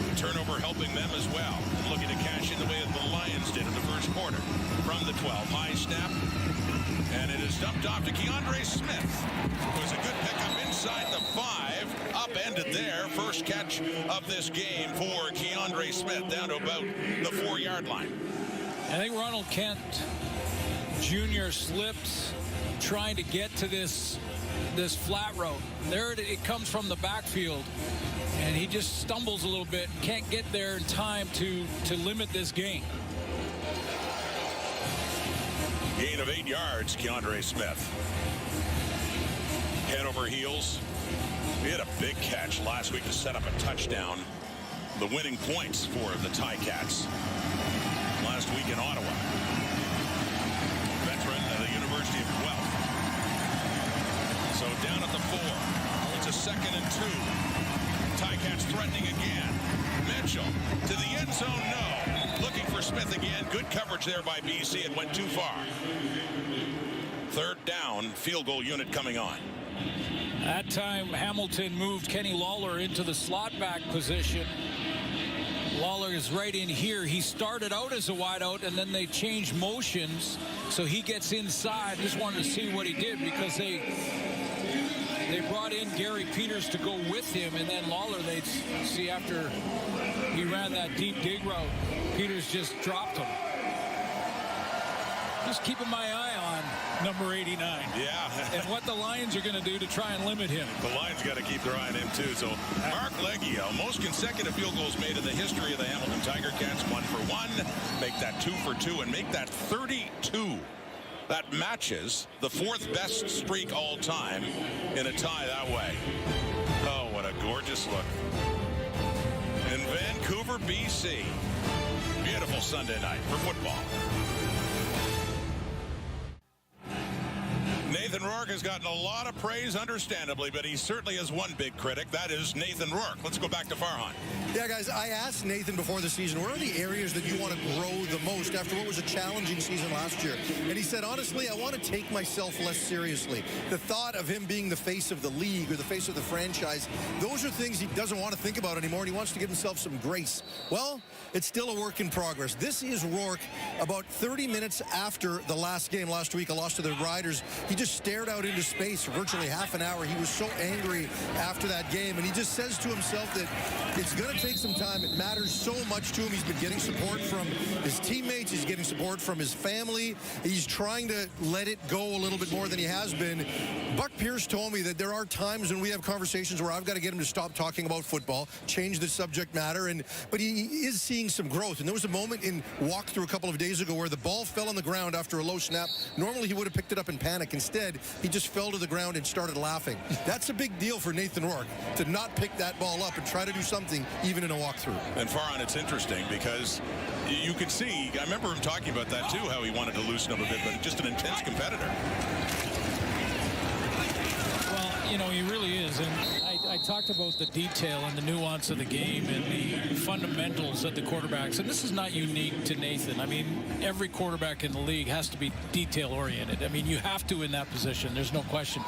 A: The turnover helping them as well. And looking to cash in the way that the Lions did in the first quarter. From the 12, high snap. And it is dumped off to Keandre Smith. It was a good pickup inside the 5. Upended there. First catch of this game for Keandre Smith down to about the 4-yard line.
B: I think Ronald Kent Jr. slipped trying to get to this flat route. There it comes from the backfield, and he just stumbles a little bit, can't get there in time to limit this gain.
A: Gain of 8 yards, Keandre Smith. Head over heels. He had a big catch last week to set up a touchdown. The winning points for the Ticats last week in Ottawa. Veteran of the University of Guelph. So down at the 4. It's a 2nd and 2. Ticats threatening again. Mitchell to the end zone, no. Looking for Smith again. Good coverage there by BC. It went too far. Third down, field goal unit coming on.
B: That time, Hamilton moved Kenny Lawler into the slot back position. Lawler is right in here. He started out as a wideout, and then they changed motions, so he gets inside. Just wanted to see what he did because they brought in Gary Peters to go with him, and then Lawler, they'd see after he ran that deep dig route, Peters just dropped him. Just keeping my eye on number 89.
A: Yeah.
B: And what the Lions are going to do to try and limit him.
A: The Lions got to keep their eye on him, too. So, Mark Leggio, most consecutive field goals made in the history of the Hamilton Tiger Cats. 1 for 1. Make that 2 for 2 and make that 32. That matches the 4th best streak all time in a tie that way. Oh, what a gorgeous look. In Vancouver, BC. Beautiful Sunday night for football. Nathan Rourke has gotten a lot of praise, understandably, but he certainly has one big critic. That is Nathan Rourke. Let's go back to Farhan.
D: Yeah, guys, I asked Nathan before the season, where are the areas that you want to grow the most after what was a challenging season last year? And he said, honestly, I want to take myself less seriously. The thought of him being the face of the league or the face of the franchise, those are things he doesn't want to think about anymore, and he wants to give himself some grace. Well, it's still a work in progress. This is Rourke about 30 minutes after the last game last week, a loss to the Riders. He just stared out into space for virtually half an hour. He was so angry after that game, and he just says to himself that it's going to take some time. It matters so much to him. He's been getting support from his teammates. He's getting support from his family. He's trying to let it go a little bit more than he has been. Buck Pierce told me that there are times when we have conversations where I've got to get him to stop talking about football, change the subject matter, but he is seeing some growth. And there was a moment in walkthrough a couple of days ago where the ball fell on the ground after a low snap. Normally he would have picked it up in panic. Instead, he just fell to the ground and started laughing. That's a big deal for Nathan Rourke, to not pick that ball up and try to do something even in a walkthrough.
A: And Farhan, it's interesting because you could see, I remember him talking about that too, how he wanted to loosen up a bit, but just an intense competitor.
B: Well, you know, he really is. And I talked about the detail and the nuance of the game and the fundamentals of the quarterbacks. And this is not unique to Nathan. I mean, every quarterback in the league has to be detail-oriented. I mean, you have to in that position. There's no question.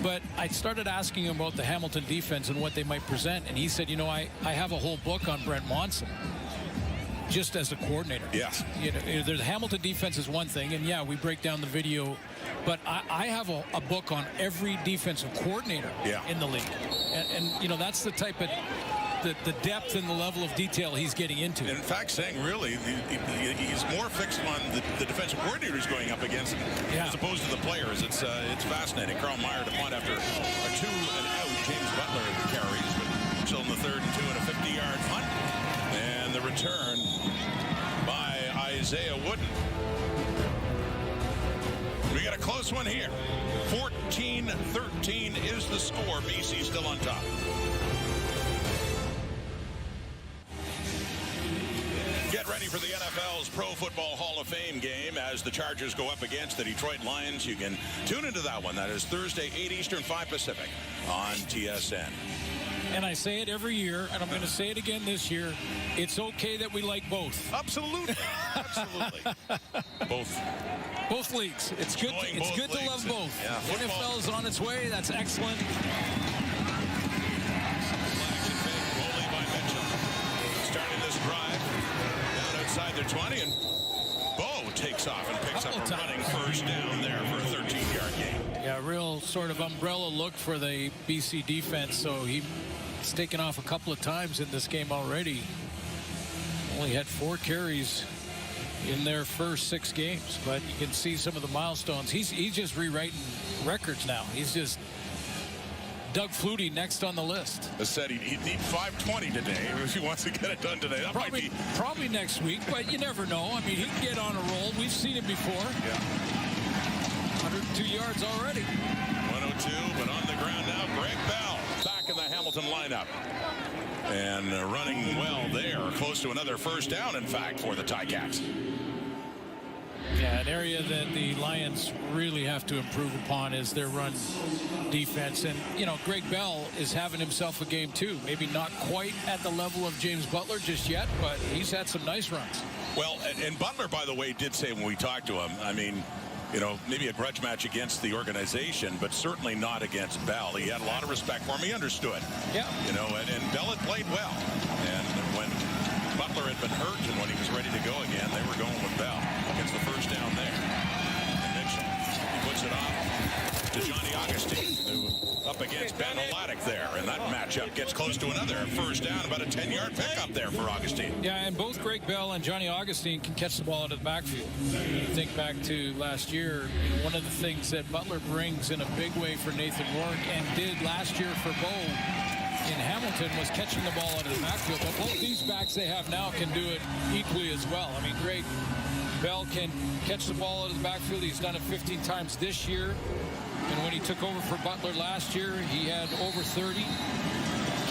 B: But I started asking him about the Hamilton defense and what they might present. And he said, you know, I have a whole book on Brent Monson, just as a coordinator.
A: Yes.
B: You know, the Hamilton defense is one thing, and yeah, we break down the video, but I have a book on every defensive coordinator in the league. And you know, that's the type of the depth and the level of detail he's getting into.
A: In fact, saying really, he's more fixed on the defensive coordinators going up against him as opposed to the players. It's fascinating. Carl Meyer to punt after a 2-and-out. James Butler carries, but still in the 3rd and 2 and a 50-yard punt. And the return by Isaiah Wooden. We got a close one here. 14-13 is the score. BC still on top. Get ready for the NFL's Pro Football Hall of Fame game as the Chargers go up against the Detroit Lions. You can tune into that one. That is Thursday, 8 Eastern, 5 Pacific on TSN.
B: And I say it every year, and I'm going to say it again this year. It's okay that we like both.
A: Absolutely. Absolutely.
B: Both leagues. It's good. It's good to love both.
A: Yeah,
B: NFL is on its way. That's excellent.
A: Goalie by Mitchell. Starting this drive down outside their 20, and Bo takes off and picks up a running first down there for a 13-yard gain.
B: Yeah, real sort of umbrella look for the BC defense. So he's taken off a couple of times in this game already. Only had 4 carries in their first 6 games, but you can see some of the milestones. He's just rewriting records now. He's just Doug Flutie next on the list.
A: I said he'd need 520 today if he wants to get it done today. That
B: probably next week, but you never know. I mean, he can get on a roll. We've seen it before.
A: Yeah.
B: 102 yards already.
A: 102, but on the ground now, Greg Bell back in the Hamilton lineup. And running well there, close to another first down, in fact, for the Ticats.
B: Yeah, an area that the Lions really have to improve upon is their run defense. And, you know, Greg Bell is having himself a game, too. Maybe not quite at the level of James Butler just yet, but he's had some nice runs.
A: Well, and Butler, by the way, did say when we talked to him, I mean, you know, maybe a grudge match against the organization, but certainly not against Bell. He had a lot of respect for him. He understood. Yeah. You know, and Bell had played well. And when Butler had been hurt and when he was ready to go again, they were going with Bell. Gets the first down there. And Mitchell, he puts it off to Johnny Augustine, who up against Ben Vladeck there, and that matchup gets close to another first down, about a 10-yard pickup there for Augustine.
B: Yeah, and both Greg Bell and Johnny Augustine can catch the ball out of the backfield. You think back to last year, one of the things that Butler brings in a big way for Nathan Rourke and did last year for Bo in Hamilton was catching the ball out of the backfield. But both these backs they have now can do it equally as well. I mean, Greg Bell can catch the ball out of the backfield. He's done it 15 times this year. And when he took over for Butler last year, he had over 30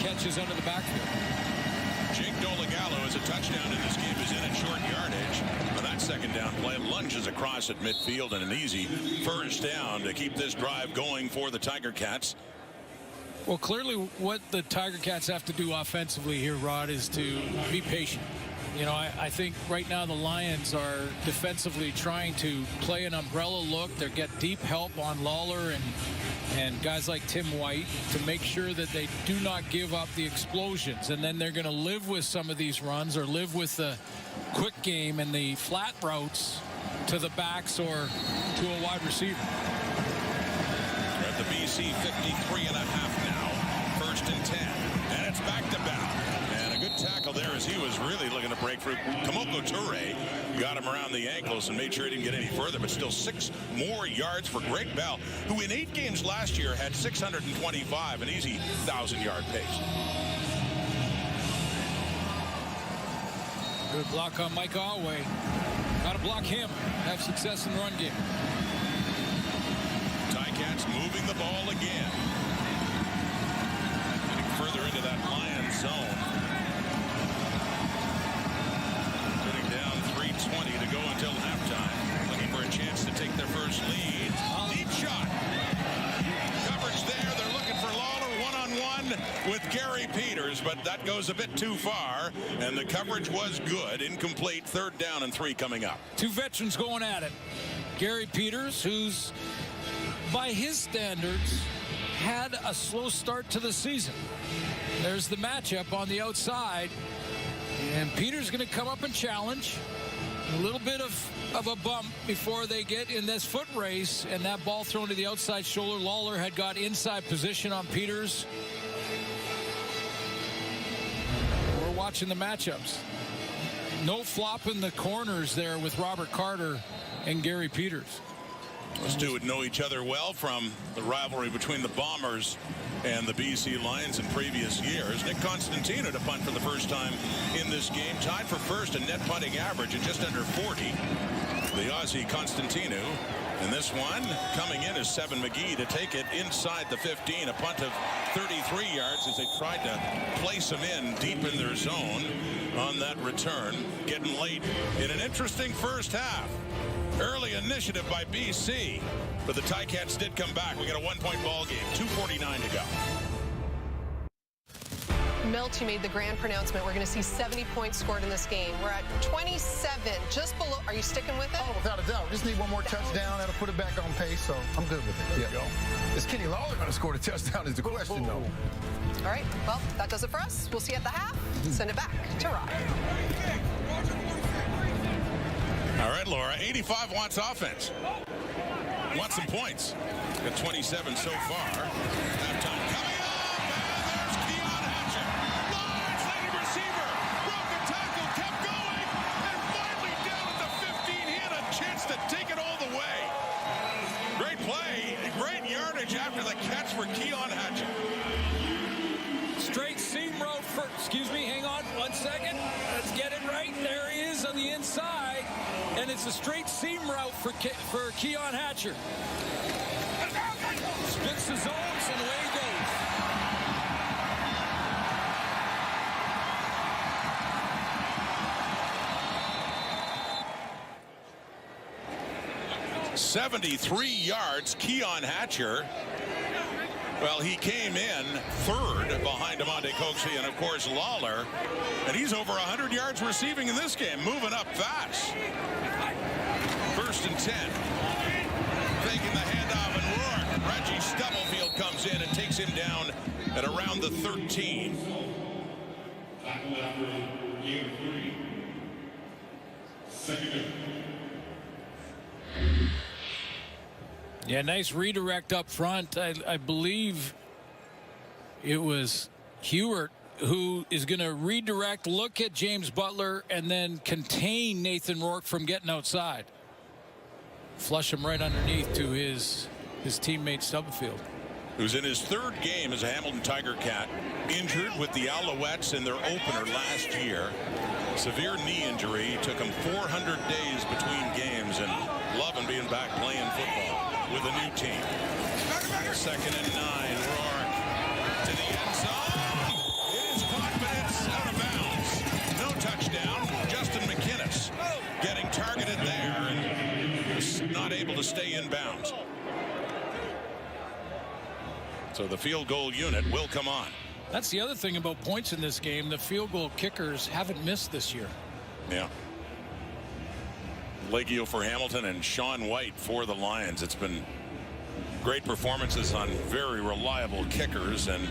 B: catches under the backfield.
A: Jake Dolagallo has a touchdown in this game, is in at short yardage. On that second down play, lunges across at midfield and an easy first down to keep this drive going for the Tiger Cats.
B: Well, clearly what the Tiger Cats have to do offensively here, Rod, is to be patient. You know, I think right now the Lions are defensively trying to play an umbrella look. They get deep help on Lawler and guys like Tim White to make sure that they do not give up the explosions. And then they're going to live with some of these runs or live with the quick game and the flat routes to the backs or to a wide receiver.
A: We're at the BC 53.5 now. First and 10. And it's back to back. And a good tackle there as he was really looking to break through. Kamoko Toure got him around the ankles and made sure he didn't get any further, but still 6 more yards for Greg Bell, who in 8 games last year had 625, an easy 1,000-yard pace.
B: Good block on Mike Alway. Got to block him. Have success in the run game.
A: Ticats moving the ball again. Getting further into that Lions zone. Getting down 3:20 to go until halftime. Looking for a chance to take their first lead. Deep shot. Coverage there. They're looking for Lawler one-on-one with Gary Peters, but that goes a bit too far, and the coverage was good. Incomplete. 3rd down and 3 coming up.
B: Two veterans going at it. Gary Peters, who's by his standards had a slow start to the season. There's the matchup on the outside, and Peters going to come up and challenge. A little bit of a bump before they get in this foot race, and that ball thrown to the outside shoulder. Lawler had got inside position on Peters. We're watching the matchups. No flop in the corners there with Robert Carter and Gary Peters.
A: Those two would know each other well from the rivalry between the Bombers and the BC Lions in previous years. Nick Constantino to punt for the first time in this game, tied for first in net punting average at just under 40. The Aussie Constantino. And this one coming in is Seven McGee to take it inside the 15, a punt of 33 yards as they tried to place him in deep in their zone on that return. Getting late in an interesting first half. Early initiative by BC, but the Ticats did come back. We got a 1-point ball game, 2:49 to go.
F: Milt, you made the grand pronouncement. We're going to see 70 points scored in this game. We're at 27, just below. Are you sticking with it?
G: Oh, without a doubt. Just need one more touchdown. That'll put it back on pace, so I'm good with it. Yeah. Is Kenny Lawler going to score the touchdown is the question, though.
F: All right, well, that does it for us. We'll see you at the half. Send it back to Rod.
A: All right, Laura, 85 wants offense. Wants some points. Got 27 so far. Halftime coming up, and there's Keon Hatcher. Lions leading receiver. Broke the tackle, kept going, and finally down at the 15. He had a chance to take it all the way. Great play, great yardage after the catch for Keon Hatcher.
B: Straight seam route for, excuse me, hang on 1 second. Let's get it right. There he is on the inside. And it's a straight seam route for Keon Hatcher. Splits the zones and away he
A: goes. 73 yards, Keon Hatcher. Well, he came in 3rd behind Amonte Coxie and, of course, Lawler. And he's over 100 yards receiving in this game, moving up fast. 1st and 10. Taking the handoff, and Rourke. Reggie Stubblefield comes in and takes him down at around the 13.
B: Yeah, nice redirect up front. I believe It was Hewart who is going to redirect, look at James Butler, and then contain Nathan Rourke from getting outside. Flush him right underneath to his teammate Stubblefield,
A: who's in his third game as a Hamilton Tiger Cat, injured with the Alouettes in their opener last year. Severe knee injury. Took him 400 days between games, and loving being back playing football with a new team. 2nd and 9. Rourke to the end zone. It is caught, but it's out of bounds. No touchdown. Justin McInnes getting targeted there and not able to stay in bounds. So the field goal unit will come on.
B: That's the other thing about points in this game. The field goal kickers haven't missed this year.
A: Yeah. Leggio for Hamilton and Sean White for the Lions. It's been great performances on very reliable kickers, and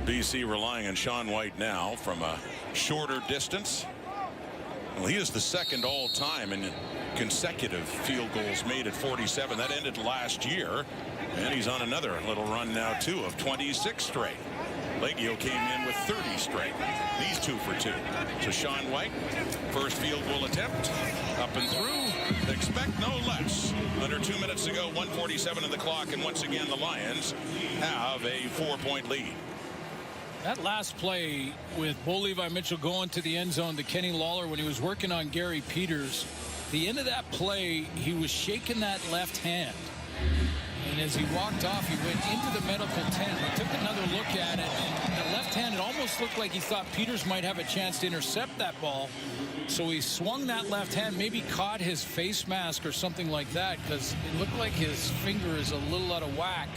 A: BC relying on Sean White now from a shorter distance. Well, he is the second all-time in consecutive field goals made at 47. That ended last year, and he's on another little run now too of 26 straight. Leggio came in with 30 straight. These 2 for 2. So Sean White, first field goal attempt, up and through. Expect no less. Under 2 minutes to go, 1:47 on the clock, and once again the Lions have a 4-point lead.
B: That last play with Bo Levi Mitchell going to the end zone to Kenny Lawler when he was working on Gary Peters, the end of that play, he was shaking that left hand. And as he walked off, he went into the medical tent. He took another look at it, and the left hand, it almost looked like he thought Peters might have a chance to intercept that ball. So he swung that left hand, maybe caught his face mask or something like that, because it looked like his finger is a little out of whack.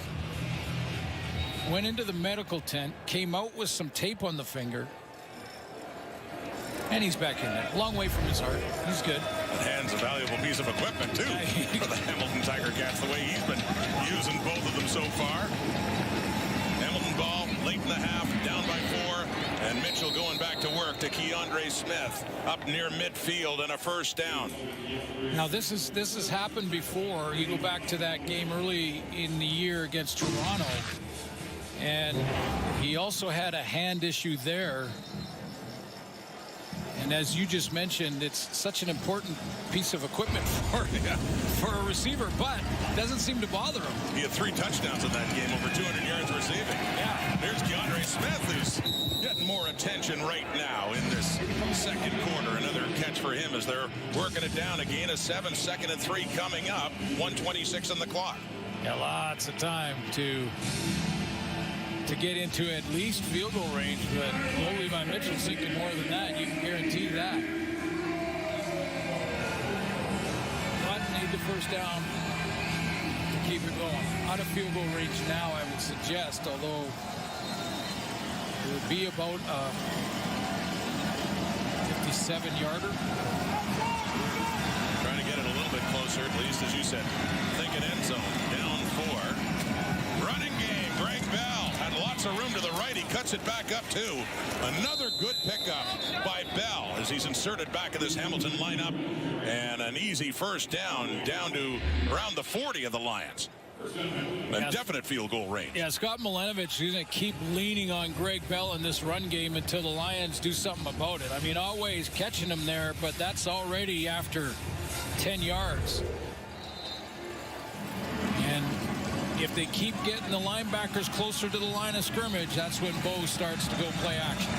B: Went into the medical tent, came out with some tape on the finger, and he's back in there. Long way from his heart. He's good.
A: And hand's a valuable piece of equipment, too, for the Hamilton Tiger Cats, the way he's been using both of them so far. Hamilton ball, late in the half, down by 4, and Mitchell going back to work to Keandre Smith up near midfield and a first down.
B: Now, this has happened before. You go back to that game early in the year against Toronto, and he also had a hand issue there. And as you just mentioned, it's such an important piece of equipment for a receiver, but doesn't seem to bother him.
A: He had 3 touchdowns in that game, over 200 yards receiving.
B: Yeah.
A: There's Keandre Smith, who's getting more attention right now in this second quarter. Another catch for him as they're working it down. A gain of 7, 2nd and 3 coming up. 1:26 on the clock.
B: Yeah, lots of time to get into at least field goal range, but Bo Levi Mitchell's thinking more than that. You can guarantee that. But need the first down to keep it going. Out of field goal range now, I would suggest, although it would be about a 57-yarder.
A: Trying to get it a little bit closer, at least, as you said. Thinking end zone, down 4. Running game, Greg Bell. Lots of room to the right. He cuts it back up too. Another good pickup by Bell as he's inserted back in this Hamilton lineup, and an easy first down to around the 40 of the Lions. A definite field goal range.
B: Yeah, Scott Milanovich is going to keep leaning on Greg Bell in this run game until the Lions do something about it. I mean, always catching him there, but that's already after 10 yards. And if they keep getting the linebackers closer to the line of scrimmage, that's when Bo starts to go play action.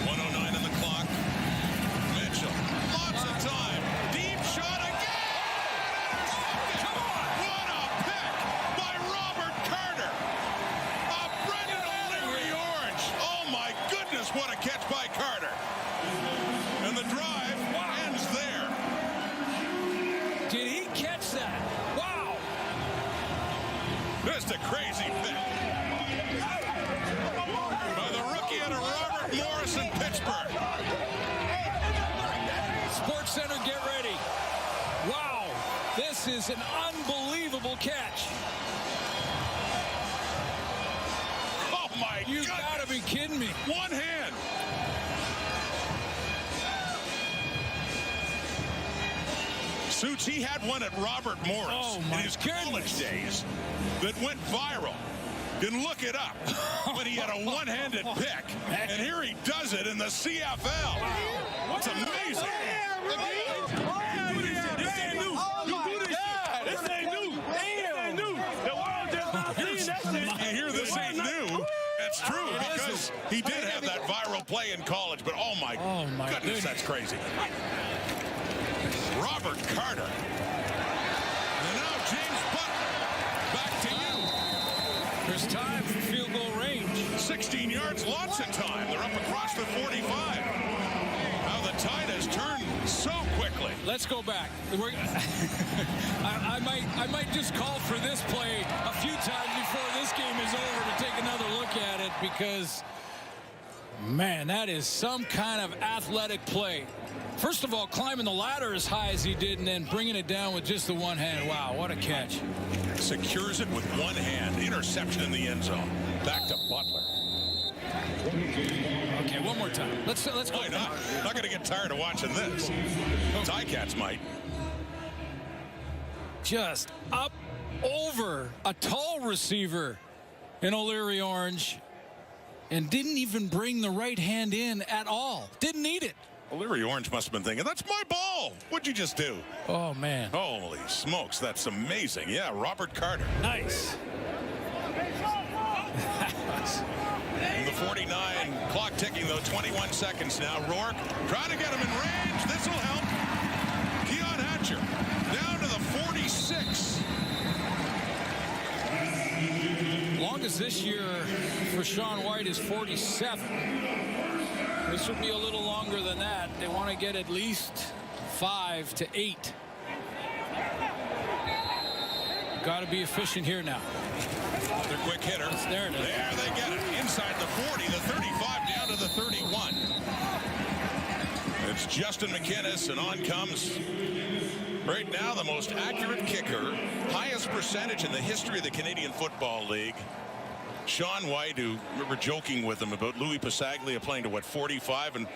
A: 1:09 on the clock. Mitchell, lots of time. Deep shot again. Come on. What a pick by Robert Carter. A Brendan O'Leary orange. Oh my goodness, what a catch by Carter. And the drive ends there.
B: Did he catch that? Wow.
A: Just a crazy pick by the rookie out of Robert Morris in Pittsburgh.
B: Sports Center, get ready. Wow. This is an unbelievable catch.
A: Oh my
B: You
A: goodness.
B: gotta be kidding me.
A: One hand. Suits, he had one at Robert Morris
B: Oh,
A: in
B: my
A: his college
B: goodness.
A: days that went viral. can look it up when he had a one-handed pick. And here he does it in the CFL. What's amazing.
E: This ain't new. You do this shit. This ain't new. This ain't new. The world just not seen that shit.
A: You hear this ain't new. That's true because he did have that viral play in college, but oh my goodness, that's crazy. Robert Carter. And now James Butler. Back to you.
B: There's time for field goal range.
A: 16 yards, lots of time. They're up across the 45. Now the tide has turned so quickly.
B: Let's go back. I might just call for this play a few times before this game is over to take another look at it because, man, that is some kind of athletic play. First of all, climbing the ladder as high as he did and then bringing it down with just the one hand. Wow, what a catch.
A: Secures it with one hand. Interception in the end zone. Back to Butler.
B: Okay, one more time. Let's go.
A: Why not? Not going to get tired of watching this. Ticats might.
B: Just up over a tall receiver in O'Leary Orange and didn't even bring the right hand in at all. Didn't need it.
A: O'Leary Orange must have been thinking, that's my ball. What'd you just do?
B: Oh, man.
A: Holy smokes, that's amazing. Yeah, Robert Carter.
B: Nice.
A: The 49 clock ticking, though, 21 seconds now. Rourke trying to get him in range. This will help. Keon Hatcher down to the 46.
B: Longest this year for Sean White is 47. This would be a little longer than that. They want to get at least 5 to 8. Got to be efficient here now.
A: Another quick hitter.
B: There it is.
A: There they get it. Inside the 40, the 35 down to the 31. It's Justin McInnes, and on comes right now the most accurate kicker, highest percentage in the history of the Canadian Football League. Sean White, who remember joking with him about Louis Pasaglia playing to 45, and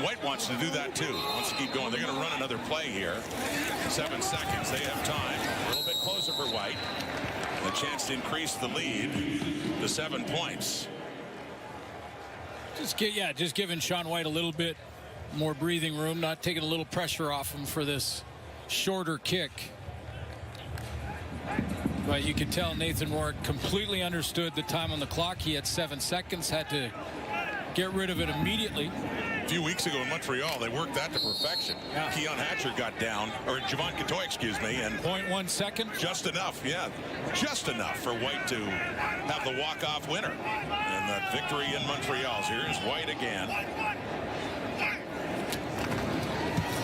A: White wants to do that too. Wants to keep going. They're going to run another play here. 7 seconds. They have time. A little bit closer for White. A chance to increase the lead to 7 points.
B: Just giving Sean White a little bit more breathing room, not taking a little pressure off him for this shorter kick. But you can tell Nathan Rourke completely understood the time on the clock. He had 7 seconds, had to get rid of it immediately.
A: A few weeks ago in Montreal, they worked that to perfection.
B: Yeah.
A: Keon Hatcher got down, or Javon Catoy, excuse me, and
B: 0.1 second.
A: just enough, yeah, just enough for White to have the walk-off winner. And that victory in Montreal. Here's White again.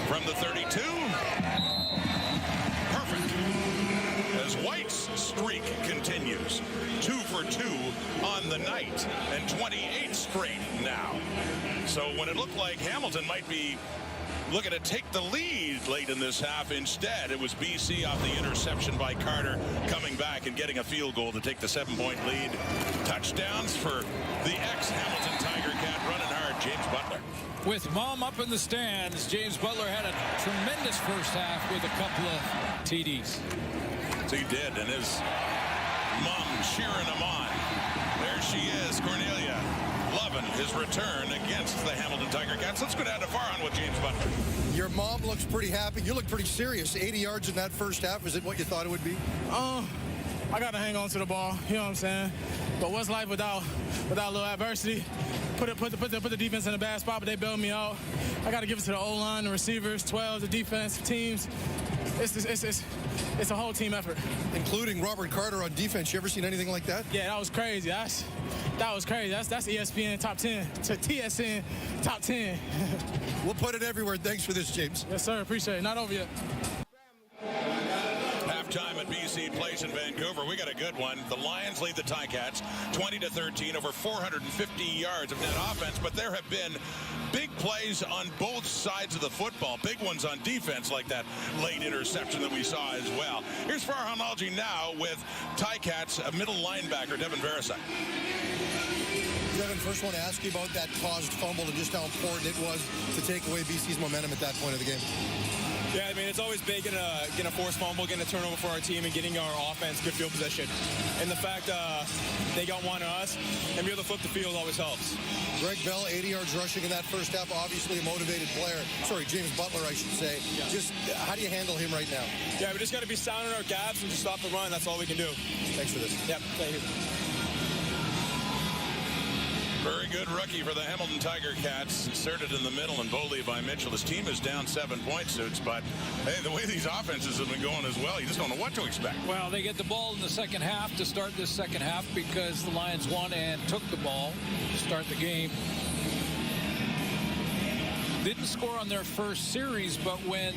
A: From the 32. Perfect. As White's streak continues. 2 for 2 on the night and 28 straight now. So when it looked like Hamilton might be looking to take the lead late in this half, instead it was BC off the interception by Carter coming back and getting a field goal to take the 7-point lead. Touchdowns for the ex-Hamilton Tiger Cat running hard, James Butler.
B: With Mom up in the stands, James Butler had a tremendous first half with a couple of TDs.
A: So he did, and his mom cheering him on. There she is, Cornelia, loving his return against the Hamilton Tiger Cats. Let's go down to Farhan with James Butler.
D: Your mom looks pretty happy. You look pretty serious. 80 yards in that first half. Is it what you thought it would be?
E: I got to hang on to the ball. You know what I'm saying? But what's life without a little adversity? Put the defense in a bad spot, but they bailed me out. I got to give it to the O-line, the receivers, 12, the defense, teams. It's a whole team effort.
D: Including Robert Carter on defense. You ever seen anything like that?
E: Yeah, that was crazy. That was crazy. That's ESPN top 10 to TSN top 10.
D: We'll put it everywhere. Thanks for this, James.
E: Yes, sir. Appreciate it. Not over yet.
A: Halftime at BC Place in Vancouver. We got a good one. The Lions lead the Ticats 20-13, over 450 yards of net offense, but there have been big plays on both sides of the football. Big ones on defense, like that late interception that we saw as well. Here's Farhan Alji now with Ticats middle linebacker Devin Verisak.
D: Devin, first want to ask you about that caused fumble and just how important it was to take away BC's momentum at that point of the game.
E: Yeah, I mean, it's always big getting a forced fumble, getting a turnover for our team, and getting our offense good field position. And the fact they got one on us, and being able to flip the field always helps.
D: Greg Bell, 80 yards rushing in that first half. Obviously a motivated player. Sorry, James Butler, I should say.
E: Yeah.
D: Just how do you handle him right now?
E: Yeah, we just got to be sound in our gaps and just stop the run. That's all we can do.
D: Thanks for this.
E: Yep, thank you.
A: Very good rookie for the Hamilton Tiger Cats. Inserted in the middle, and Bo Levi Mitchell. His team is down 7 point, Suits, but hey, the way these offenses have been going as well, you just don't know what to expect.
B: Well, they get the ball in the second half to start this second half because the Lions won and took the ball to start the game. Didn't score on their first series, but when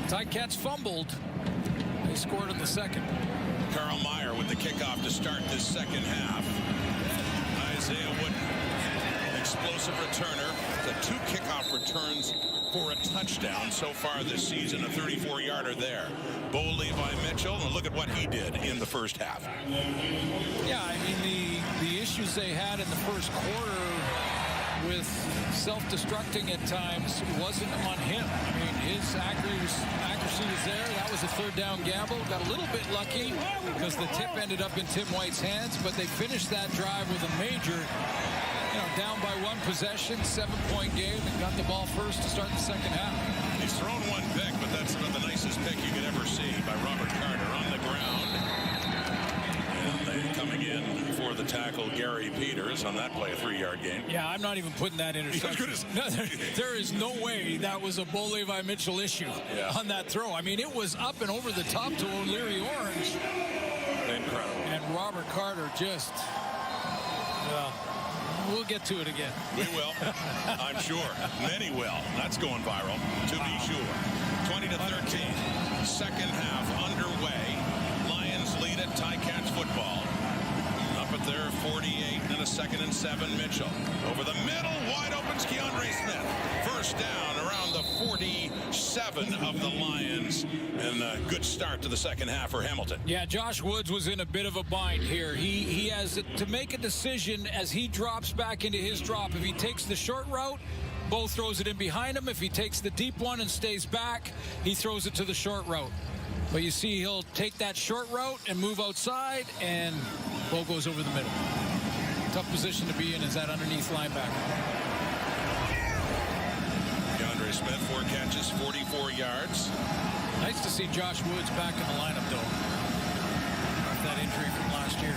B: Ticats fumbled, they scored in the second.
A: Carl Meyer with the kickoff to start this second half. Isaiah Wooden, explosive returner. The 2 kickoff returns for a touchdown so far this season. A 34-yarder there. Bo Levi Mitchell, and look at what he did in the first half.
B: Yeah, I mean, the issues they had in the first quarter with self-destructing at times wasn't on him. I mean, his accuracy was there. That was a third down gamble. Got a little bit lucky because the tip ended up in Tim White's hands, but they finished that drive with a major, down by 1 possession, 7-point game, and got the ball first to start the second half.
A: He's thrown 1 pick, but that's about the nicest pick you could ever see by Robert Carter on the ground. And they coming in for the tackle, Gary Peters, on that play, a 3-yard gain.
B: Yeah, I'm not even putting that interception. No, there is no way that was a Bo Levi Mitchell issue on that throw. I mean, it was up and over the top to O'Leary Orange.
A: Incredible.
B: And Robert Carter just, well, we'll get to it again.
A: We will. I'm sure. Many will. That's going viral, to be sure. 20-13. Second half underway. Lions lead at Ticats football. Up at their 48 and a 2nd and 7. Mitchell over the middle, wide open's Keandre Smith. First down around the 47 of the Lions, and a good start to the second half for Hamilton.
B: Yeah, Josh Woods was in a bit of a bind here. He has to make a decision as he drops back into his drop. If he takes the short route, Bo throws it in behind him. If he takes the deep one and stays back, he throws it to the short route. But you see he'll take that short route and move outside, and Bo goes over the middle. Tough position to be in is that underneath linebacker.
A: Keandre Smith, 4 catches, 44 yards.
B: Nice to see Josh Woods back in the lineup, though. Off that injury from last year.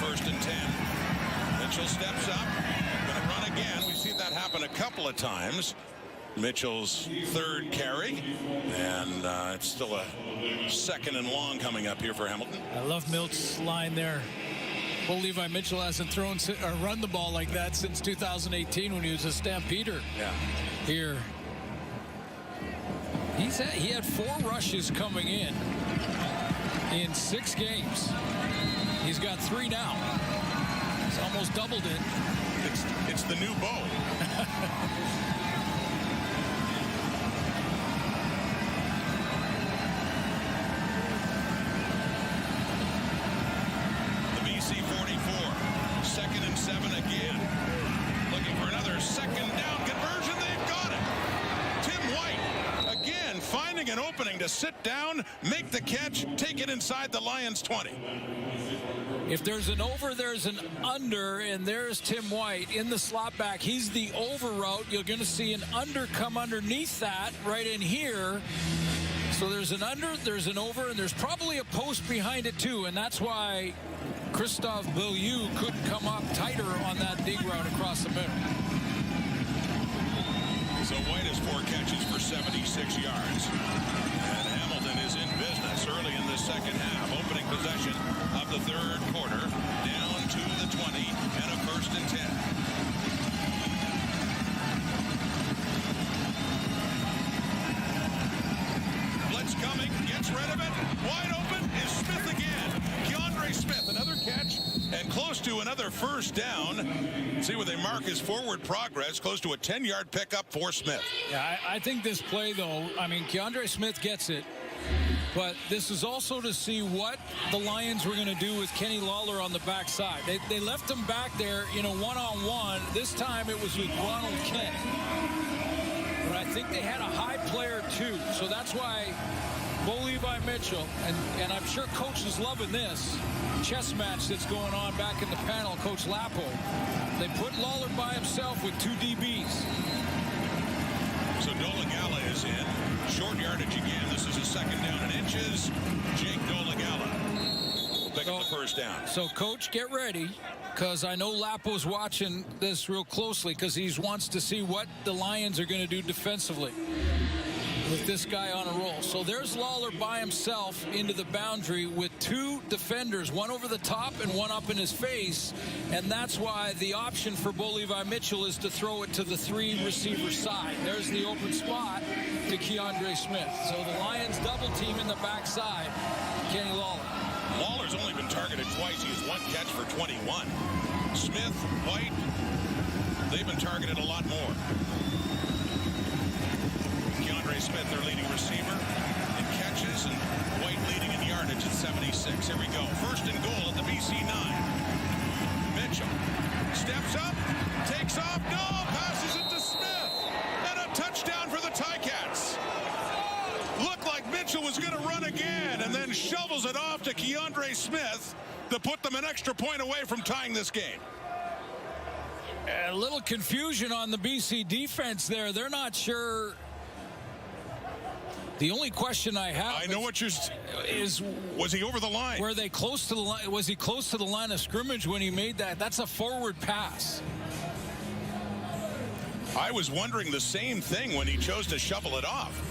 A: 1st and 10. Mitchell steps up. Going to run again. We've seen that happen a couple of times. Mitchell's 3rd carry, and it's still a 2nd and long coming up here for Hamilton.
B: I love Milt's line there. Bo Levi Mitchell hasn't thrown or run the ball like that since 2018 when he was a Stampeder.
A: Yeah.
B: Here. He had 4 rushes coming in 6 games. He's got 3 now. He's almost doubled it.
A: It's the new Bo. BC 44, 2nd and 7 again. Looking for another 2nd down conversion. They've got it. Tim White again finding an opening to sit down, make the catch, take it inside the Lions 20.
B: If there's an over, there's an under, and there's Tim White in the slot back. He's the over route. You're going to see an under come underneath that right in here. So there's an under, there's an over, and there's probably a post behind it too, and that's why Christophe Beaulieu couldn't come up tighter on that dig route across the middle.
A: So White has 4 catches for 76 yards. And Hamilton is in business early in the second half. Opening possession of the 3rd quarter. Down to the 20 and a 1st and 10. Blitz coming, gets rid of it. Wide open is Smith again. Keandre Smith, another catch and close to another 1st down. See where they mark his forward progress, close to a 10-yard pickup for Smith.
B: Yeah, I think this play, though, I mean, Keandre Smith gets it, but this is also to see what the Lions were going to do with Kenny Lawler on the backside. They left him back there, one-on-one. This time it was with Ronald Kent. But I think they had a high player too. So that's why Bo Levi Mitchell, and I'm sure Coach is loving this chess match that's going on back in the panel, Coach Lapo. They put Lawler by himself with 2 DBs.
A: So Dolegala is in. Short yardage again. This is a 2nd down and inches. Jake Dolegala pick up the first down.
B: So, Coach, get ready, because I know Lapo's watching this real closely because he wants to see what the Lions are going to do defensively with this guy on a roll. So there's Lawler by himself into the boundary with 2 defenders, one over the top and one up in his face. And that's why the option for Bo Levi Mitchell is to throw it to the 3 receiver side. There's the open spot to Keandre Smith. So the Lions double team in the backside. Kenny Lawler.
A: Lawler's only been targeted twice. He has 1 catch for 21. Smith, White, they've been targeted a lot more. Keandre Smith, their leading receiver in catches, and White leading in yardage at 76. Here we go. 1st and goal at the BC 9. Mitchell steps up, takes off, no, passes it to Smith, and a touchdown for the Ticats. Looked like Mitchell was going to run again, and then shovels it off to Keandre Smith to put them an extra point away from tying this game.
B: A little confusion on the BC defense there. They're not sure. The only question I have is
A: was he over the line?
B: Were they close to the line? Was he close to the line of scrimmage when he made that? That's a forward pass.
A: I was wondering the same thing when he chose to shovel it off.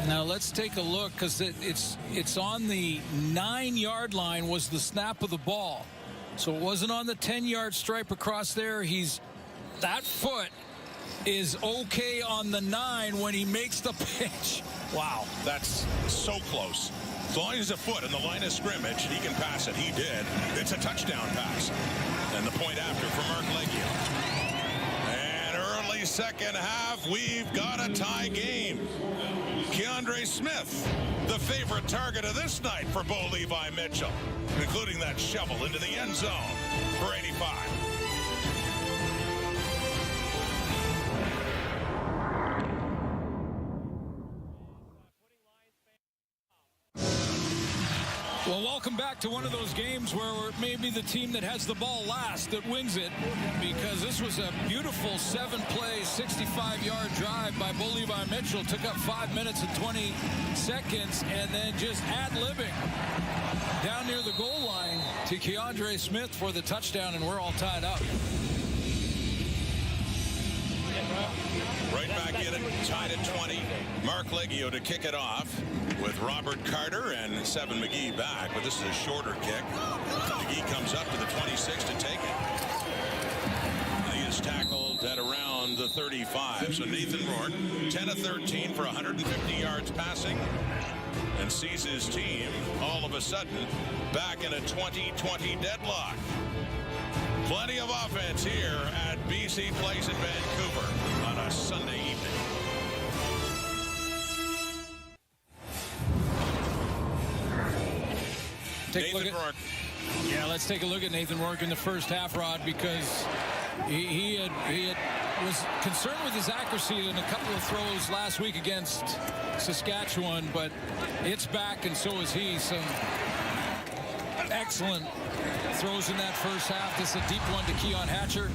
B: Now let's take a look, because it's on the 9-yard line was the snap of the ball. So it wasn't on the 10-yard stripe across there. That foot is okay on the 9 when he makes the pitch. Wow.
A: That's so close. As long as he's a foot in the line of scrimmage, he can pass it. He did. It's a touchdown pass. And the point after for Mark Leggio. And early second half, we've got a tie game. Keandre Smith, the favorite target of this night for Bo Levi Mitchell, including that shovel into the end zone for 85.
B: Well, welcome back to one of those games where maybe the team that has the ball last that wins it, because this was a beautiful 7-play, 65-yard drive by Bo Levi Mitchell. Took up 5 minutes and 20 seconds, and then just ad-libbing down near the goal line to Keandre Smith for the touchdown, and we're all tied up.
A: Right back in it, tied at 20. Mark Leggio to kick it off with Robert Carter and Seven McGee back, but this is a shorter kick. McGee comes up to the 26 to take it. And he is tackled at around the 35. So Nathan Rourke, 10 of 13 for 150 yards passing, and sees his team all of a sudden back in a 2020 deadlock. Plenty of offense here at BC Place in Vancouver on a Sunday evening. Nathan Rourke.
B: Yeah, let's take a look at Nathan Rourke in the first half, Rod, because he was concerned with his accuracy in a couple of throws last week against Saskatchewan, but it's back, and so is he. Some excellent throws in that first half. This is a deep one to Keon Hatcher.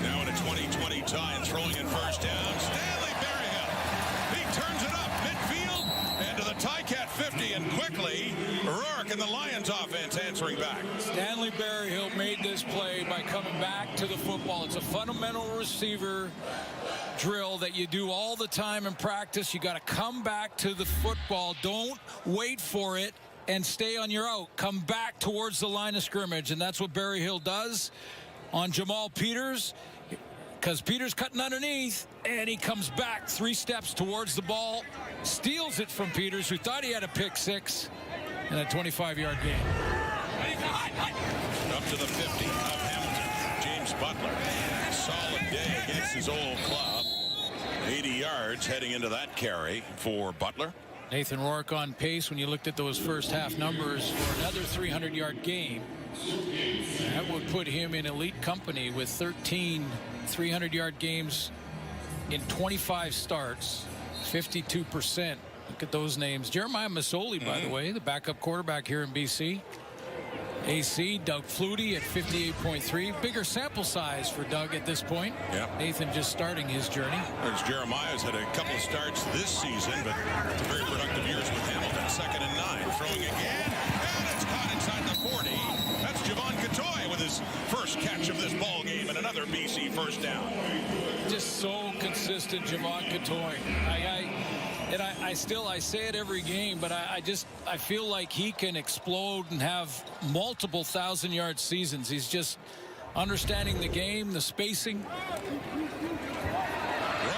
A: Now in a 2020 tie and throwing in first down, Stanley Berryhill. He turns it up midfield and to the Ticat 50, and quickly Rourke and the Lions offense answering back.
B: Stanley Berryhill made this play by coming back to the football. It's a fundamental receiver drill that you do all the time in practice. You got to come back to the football. Don't wait for it and stay on your out. Come back towards the line of scrimmage, and that's what Berryhill does on Jamal Peters, because Peters cutting underneath, and he comes back 3 steps towards the ball, steals it from Peters, who thought he had a pick 6, and a 25-yard gain.
A: Up to the 50 of Hamilton. James Butler, solid day against his old club. 80 yards heading into that carry for Butler.
B: Nathan Rourke on pace when you looked at those first half numbers for another 300-yard game. That would put him in elite company with 13 300-yard games in 25 starts, 52%. Look at those names. Jeremiah Masoli, by the way, the backup quarterback here in BC. AC, Doug Flutie at 58.3. Bigger sample size for Doug at this point.
A: Yep.
B: Nathan just starting his journey.
A: There's Jeremiah's had a couple of starts this season, but it's a very productive years with Hamilton. 2nd and 9. Throwing again, and it's caught inside the 40. That's Javon Catoy with his first catch of this ball game and another BC first down.
B: Just so consistent, Javon Catoy. I say it every game, but I feel like he can explode and have multiple 1,000-yard seasons. He's just understanding the game, the spacing.
A: Rourke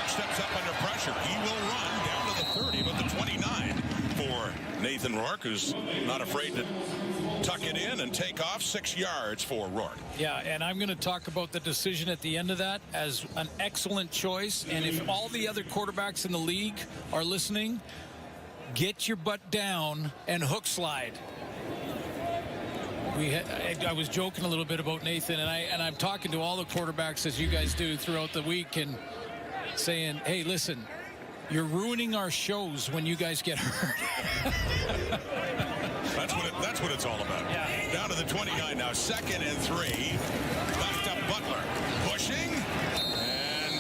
A: steps up under pressure. He will run down to the 30, but the 29 for Nathan Rourke, who's not afraid to tuck it in and take off. 6 yards for Rourke.
B: Yeah, and I'm going to talk about the decision at the end of that as an excellent choice. And if all the other quarterbacks in the league are listening, get your butt down and hook slide. I was joking a little bit about Nathan, and I'm talking to all the quarterbacks as you guys do throughout the week and saying, hey, listen, you're ruining our shows when you guys get hurt.
A: That's what it's all about.
B: Yeah.
A: Down to the 29 now. 2nd and 3. Backed up Butler.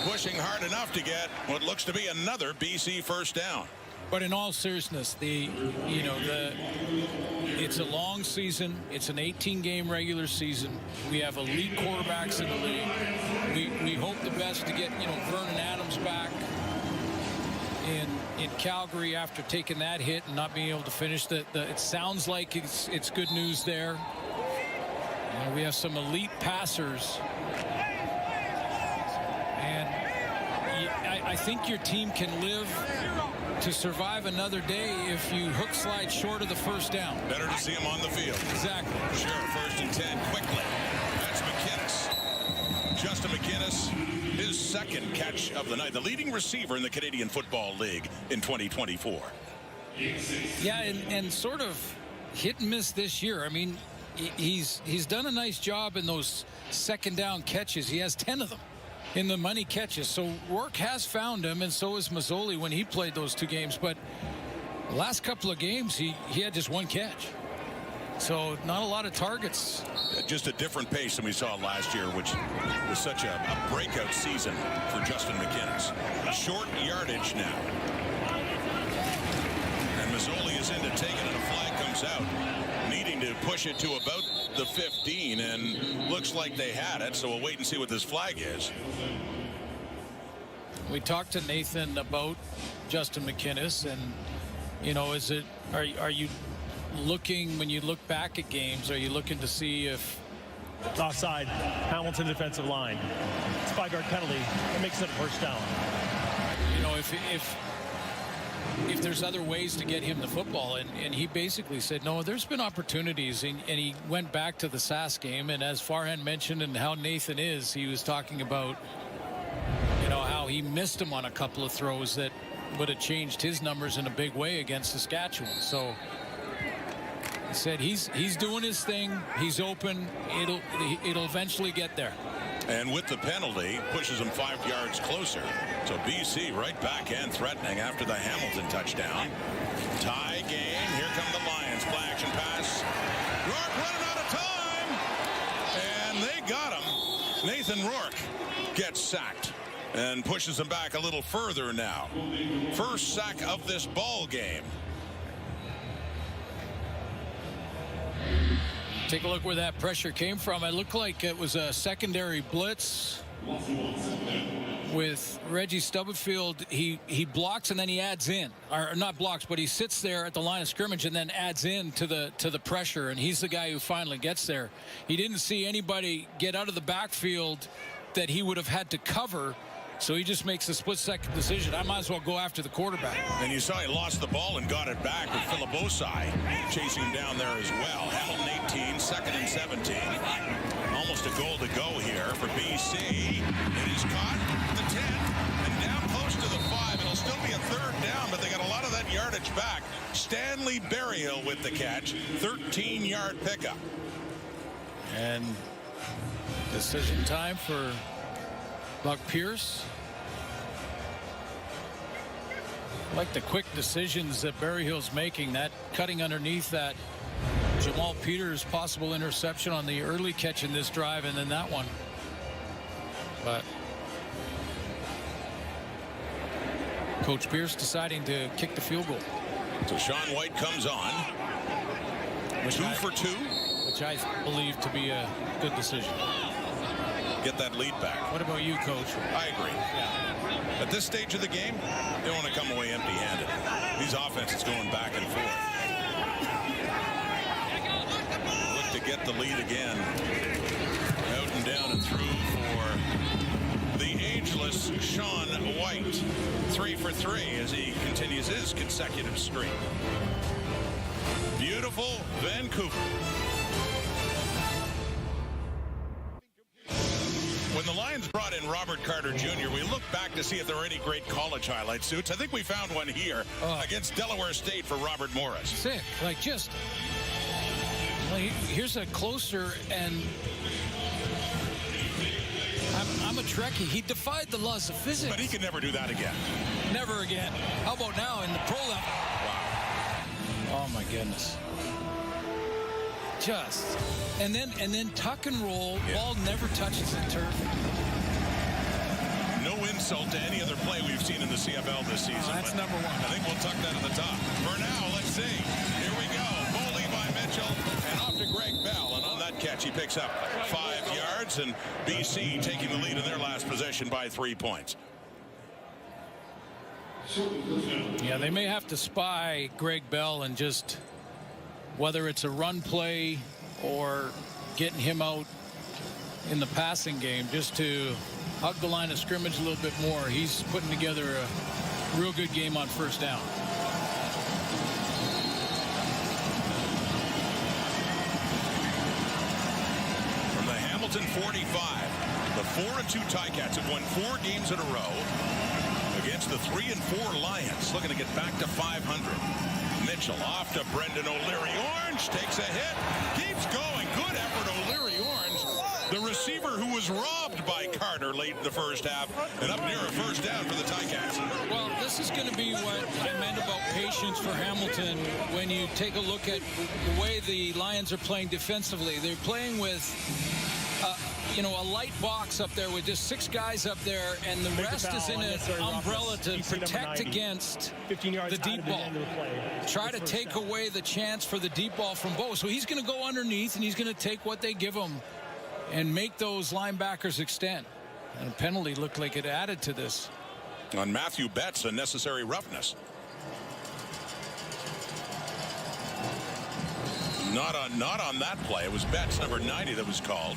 A: Pushing hard enough to get what looks to be another BC first down.
B: But in all seriousness, it's a long season. It's an 18-game regular season. We have elite quarterbacks in the league. We hope the best to get Vernon Adams back in Calgary after taking that hit and not being able to finish. It sounds like it's good news there. We have some elite passers, and I think your team can live to survive another day if you hook slide short of the first down.
A: Better to see him on the field.
B: Exactly.
A: Sure, 1st and 10 quickly. That's McInnes. Justin McInnes, his 2nd catch of the night. The leading receiver in the Canadian Football League in 2024.
B: Yeah, and sort of hit and miss this year. I mean, he's done a nice job in those 2nd down catches. He has 10 of them in the money catches. So Rourke has found him, and so has Masoli when he played those 2 games. But the last couple of games, he had just 1 catch. So not a lot of targets.
A: Just a different pace than we saw last year, which was such a breakout season for Justin McInnes. Short yardage now. And Masoli is into taking it. A flag comes out, needing to push it to about the 15, and looks like they had it. So we'll wait and see what this flag is.
B: We talked to Nathan about Justin McInnes, and are you looking, when you look back at games, are you looking to see if
C: Offside, Hamilton defensive line. It's a 5-yard penalty. It makes it a first down.
B: If there's other ways to get him the football, and he basically said no, there's been opportunities, and he went back to the SAS game, and as Farhan mentioned and how Nathan is, he was talking about how he missed him on a couple of throws that would have changed his numbers in a big way against Saskatchewan. So he said he's doing his thing, he's open, it'll eventually get there.
A: And with the penalty, pushes them 5 yards closer. So BC right back and threatening after the Hamilton touchdown. Tie game. Here come the Lions. Play action pass. Rourke running out of time. And they got him. Nathan Rourke gets sacked and pushes him back a little further now. First sack of this ball game.
B: Take a look where that pressure came from. It looked like it was a secondary blitz with Reggie Stubblefield. He blocks and then he adds in, or not blocks, but he sits there at the line of scrimmage and then adds in to the pressure, and he's the guy who finally gets there. He didn't see anybody get out of the backfield that he would have had to cover, so he just makes a split-second decision. I might as well go after the quarterback.
A: And you saw he lost the ball and got it back with Philip Osai chasing him down there as well. Hamilton 18, 2nd and 17. Almost a goal to go here for BC. It is caught at the 10 and down close to the 5. It'll still be a 3rd down, but they got a lot of that yardage back. Stanley Berryhill with the catch. 13-yard pickup.
B: And decision time for Buck Pierce. I like the quick decisions that Berryhill's making. That cutting underneath that Jamal Peters possible interception on the early catch in this drive, and then that one. But Coach Pierce deciding to kick the field goal.
A: So Sean White comes on. 2 for 2.
B: Which I believe to be a good decision.
A: Get that lead back.
B: What about you, Coach?
A: I agree. Yeah. At this stage of the game, they want to come away empty-handed. These offenses going back and forth. Look to get the lead again. Out and down and through for the ageless Sean White. 3 for 3 as he continues his consecutive streak. Beautiful Vancouver. When the Lions brought in Robert Carter Jr., we looked back to see if there were any great college highlight suits. I think we found one here against Delaware State for Robert Morris.
B: Sick. Like, just... Well, here's a closer, and... I'm a Trekkie. He defied the laws of physics.
A: But he can never do that again.
B: Never again. How about now in the pro level?
A: Wow.
B: Oh, my goodness. Just. And then tuck and roll. Yeah. Ball never touches the turf.
A: No insult to any other play we've seen in the CFL this season.
B: That's number one.
A: I think we'll tuck that at the top. For now, let's see. Here we go. Bo Levi Mitchell and off to Greg Bell. And on that catch, he picks up 5 yards. And BC taking the lead in their last possession by 3 points.
B: Yeah, they may have to spy Greg Bell and just, whether it's a run play or getting him out in the passing game, just to hug the line of scrimmage a little bit more. He's putting together a real good game on first down.
A: From the Hamilton 45, the 4-2 Ticats have won 4 games in a row against the 3-4 Lions, looking to get back to 500. Mitchell off to Brendan O'Leary. Orange takes a hit, keeps going. Good effort, O'Leary Orange, the receiver who was robbed by Carter late in the first half, and up near a first down for the Ticats.
B: Well, this is going to be what I meant about patience for Hamilton. When you take a look at the way the Lions are playing defensively, they're playing with a light box up there with just 6 guys up there, and the rest is in an umbrella to protect against the deep ball. Try to take away the chance for the deep ball from Bo. So he's going to go underneath, and he's going to take what they give him and make those linebackers extend. And a penalty looked like it added to this.
A: On Matthew Betts, unnecessary roughness. Not on that play. It was Betts, number 90, that was called.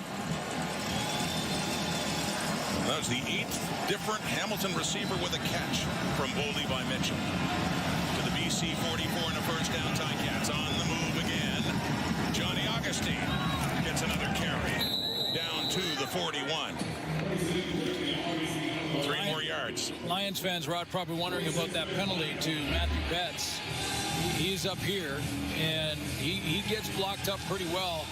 A: That was the 8th different Hamilton receiver with a catch from Bo Levi Mitchell. To the BC 44 and a first down. Ticats on the move again. Johnny Augustine gets another carry down to the 41. 3 more yards.
B: Lions fans, Rod, probably wondering about that penalty to Matthew Betts. He's up here, and he gets blocked up pretty well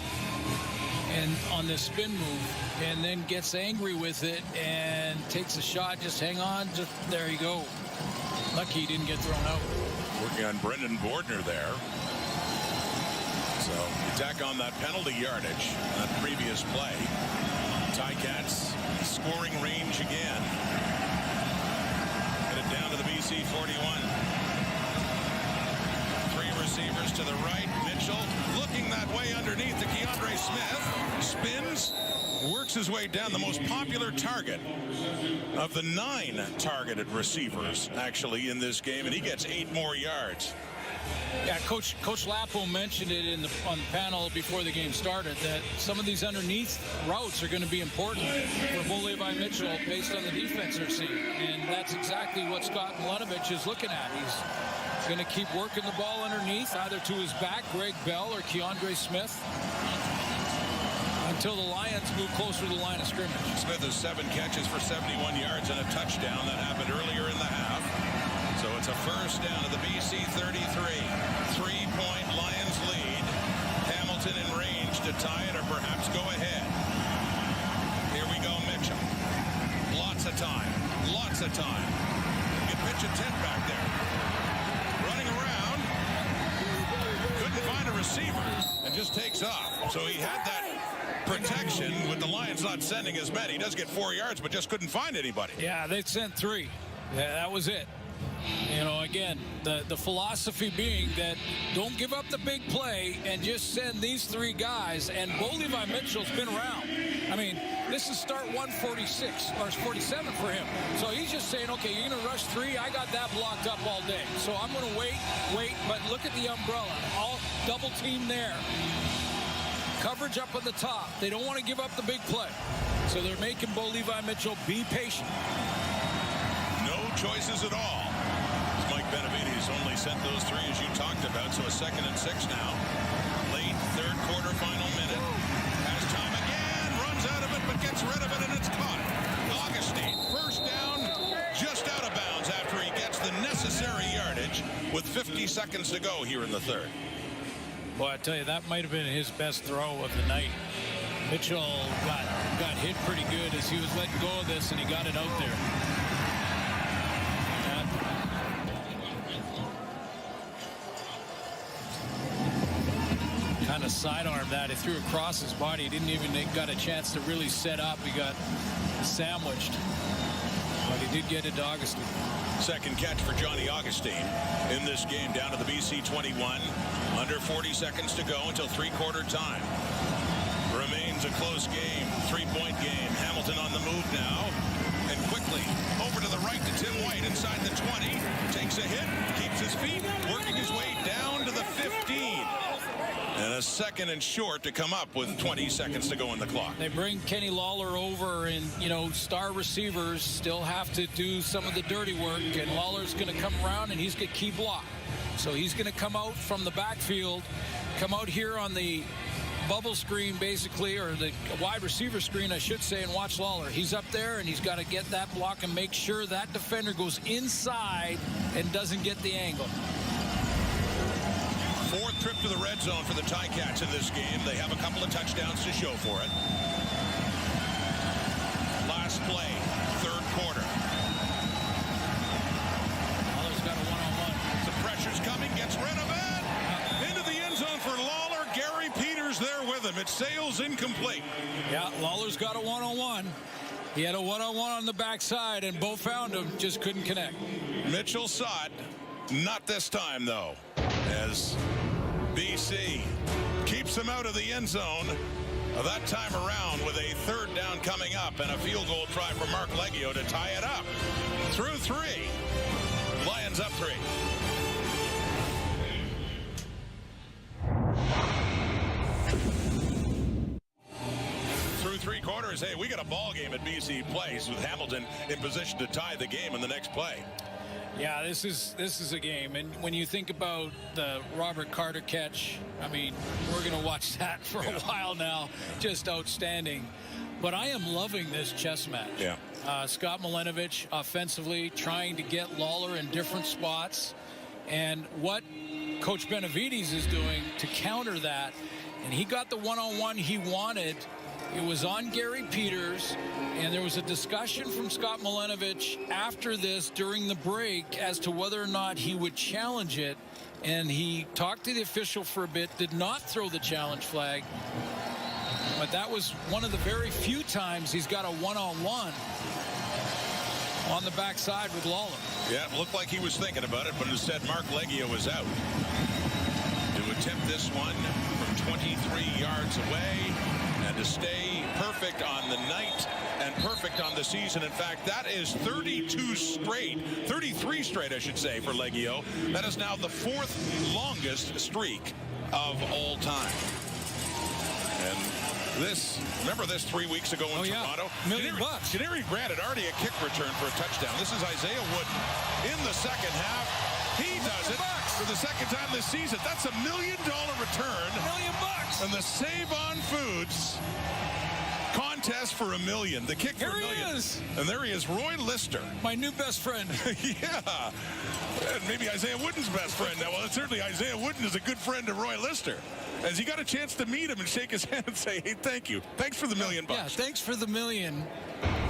B: and on this spin move, and then gets angry with it and takes a shot. Just hang on. Just there you go. Lucky he didn't get thrown out.
A: Working on Brendan Bordner there. So you tack on that penalty yardage on that previous play. Ticats scoring range again. Get it down to the BC 41. 3 receivers to the right. Mitchell looking that way underneath to Keandre Smith. Spins, works his way down. The most popular target of the 9 targeted receivers actually in this game, and he gets 8 more yards.
B: Yeah, Coach Lapo mentioned it on the panel before the game started that some of these underneath routes are going to be important for Bo Levi Mitchell based on the defense they're seeing. And that's exactly what Scott Mladenovich is looking at. He's going to keep working the ball underneath, either to his back, Greg Bell, or Keandre Smith, until the Lions move closer to the line of scrimmage.
A: Smith has 7 catches for 71 yards and a touchdown. That happened earlier in the half. So it's a first down to the BC 33. 3-point Lions lead. Hamilton Hamilton in range to tie it or perhaps go ahead. Here we go, Mitchell. Lots of time. Lots of time. Get Mitch a 10 back there. Running around. Couldn't find a receiver and just takes off. So he had that protection with the Lions not sending as many. He does get 4 yards, but just couldn't find anybody.
B: Yeah, they sent 3. Yeah, that was it. You know, again, the philosophy being that don't give up the big play and just send these 3 guys. And Bo Levi Mitchell's been around. I mean, this is start 146 or 47 for him. So he's just saying, okay, you're going to rush 3. I got that blocked up all day. So I'm going to wait. But look at the umbrella. All double team there. Coverage up on the top. They don't want to give up the big play. So they're making Bo Levi Mitchell be patient.
A: No choices at all. Mike Benavides only sent those 3 as you talked about. So a 2nd and 6 now. Late third quarter, final minute. Has time again. Runs out of it, but gets rid of it, and it's caught. Augustine, first down, just out of bounds after he gets the necessary yardage with 50 seconds to go here in the third.
B: Well, I tell you, that might have been his best throw of the night. Mitchell got hit pretty good as he was letting go of this, and he got it out there. Kind of sidearm that. He threw across his body. He didn't even got a chance to really set up. He got sandwiched. But he did get it to Augustine.
A: Second catch for Johnny Augustine in this game down to the BC 21. Under 40 seconds to go until three-quarter time. Remains a close game, 3-point game. Hamilton on the move now. And quickly over to the right to Tim White inside the 20. Takes a hit, keeps his feet, working his way down to the 15. And a 2nd and short to come up with 20 seconds to go in the clock.
B: They bring Kenny Lawler over, and, you know, star receivers still have to do some of the dirty work. And Lawler's going to come around, and he's going to key block. So he's going to come out from the backfield, come out here on the bubble screen, basically, or the wide receiver screen, I should say, and watch Lawler. He's up there, and he's got to get that block and make sure that defender goes inside and doesn't get the angle.
A: 4th trip to the red zone for the Ticats in this game. They have a couple of touchdowns to show for it. Last play, third quarter.
B: Lawler's got a one-on-one.
A: The pressure's coming, gets rid of it. Into the end zone for Lawler. Gary Peters there with him. It sails incomplete.
B: Yeah, Lawler's got a one-on-one. He had a one-on-one on the backside, and Bo found him, just couldn't connect.
A: Mitchell saw it. Not this time, though, as BC keeps him out of the end zone. That time around with a 3rd down coming up and a field goal try for Mark Leggio to tie it up. Through 3. Lions up 3. Through 3 quarters, hey, we got a ball game at BC Place with Hamilton in position to tie the game in the next play.
B: Yeah, this is a game, and when you think about the Robert Carter catch, I mean, we're going to watch that for a while now. Just outstanding. But I am loving this chess match.
A: Yeah.
B: Scott Milenovich offensively trying to get Lawler in different spots, and what Coach Benavides is doing to counter that, and he got the one-on-one he wanted. It was on Gary Peters, and there was a discussion from Scott Milenovich after this during the break as to whether or not he would challenge it, and he talked to the official for a bit, did not throw the challenge flag, but that was one of the very few times he's got a one-on-one on the backside with Lawler.
A: Yeah, it looked like he was thinking about it, but instead Mark Leggio was out to attempt this one from 23 yards away. And to stay perfect on the night and perfect on the season. In fact, that is 33 straight, I should say, for Leggio. That is now the 4th longest streak of all time. And this, remember this 3 weeks ago in Toronto?
B: $1 million.
A: Janari Grant had already a kick return for a touchdown. This is Isaiah Wooden in the second half. He does it for the second time this season. That's $1 million return.
B: $1 million.
A: And the Save On Foods contest for $1 million. The kick for
B: Here
A: $1 million.
B: he is.
A: And there he is, Roy Lister.
B: My new best friend.
A: Yeah. And maybe Isaiah Wooden's best friend now. Well, certainly Isaiah Wooden is a good friend to Roy Lister. As he got a chance to meet him and shake his hand and say, hey, thank you. Thanks for the $1 million.
B: Yeah, thanks for the $1 million.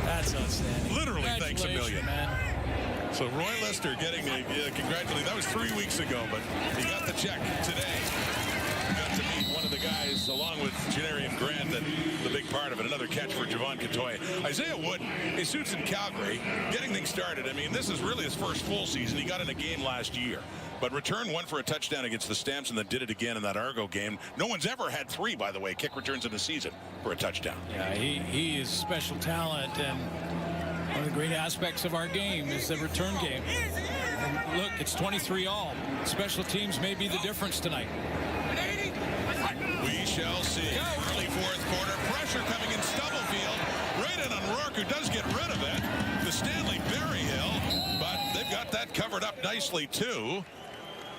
B: That's outstanding.
A: Literally, thanks $1 million.
B: Man.
A: So Roy Lister getting a congratulations. That was 3 weeks ago, but he got the check today. He got to meet one of the guys along with Janarian Grant, and the big part of it. Another catch for Javon Catoy. Isaiah Wooden, he suits in Calgary, getting things started. I mean, this is really his first full season. He got in a game last year. But returned one for a touchdown against the Stamps and then did it again in that Argo game. No one's ever had 3, by the way, kick returns in a season for a touchdown.
B: Yeah, he is special talent, and one of the great aspects of our game is the return game. And look, it's 23-all. Special teams may be the difference tonight.
A: We shall see. Early fourth quarter, pressure coming in Stubblefield. Right in on Rourke, who does get rid of it. The Stanley Berryhill, but they've got that covered up nicely, too.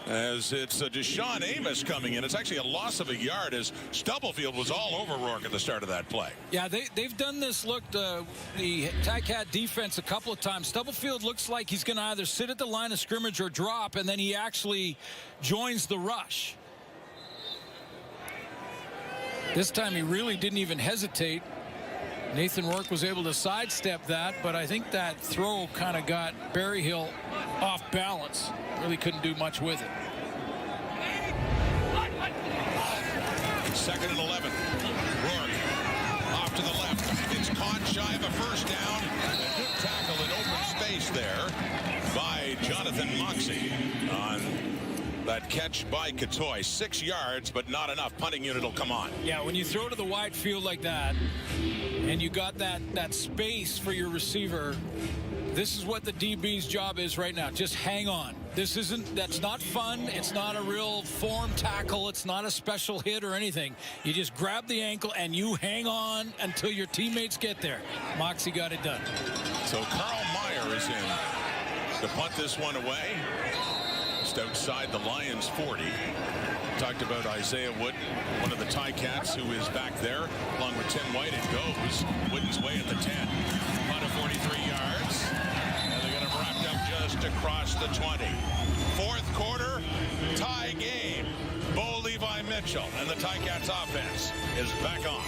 A: As it's Deshaun Amos coming in. It's actually a loss of a yard as Stubblefield was all over Rourke at the start of that play.
B: Yeah, they've done this look, the Ticat defense a couple of times. Stubblefield looks like he's going to either sit at the line of scrimmage or drop, and then he actually joins the rush. This time he really didn't even hesitate. Nathan Rourke was able to sidestep that, but I think that throw kind of got Berryhill off balance. Really couldn't do much with it.
A: 2nd and 11. Rourke off to the left. It's caught shy of a first down. A good tackle in open space there by Jonathan Moxey on that catch by Catoy. 6 yards, but not enough. Punting unit will come on.
B: Yeah, when you throw to the wide field like that, and you got that space for your receiver, this is what the DB's job is right now. Just hang on. That's not fun. It's not a real form tackle. It's not a special hit or anything. You just grab the ankle and you hang on until your teammates get there. Moxey got it done.
A: So Carl Meyer is in to punt this one away. Just outside the Lions 40. Talked about Isaiah Wooden, one of the Ticats who is back there. Along with Tim White, it goes. Wooden's way at the 10. Punt of 43 yards. And they're going to wrap up just across the 20. Fourth quarter, tie game. Bo Levi Mitchell and the Ticats offense is back on.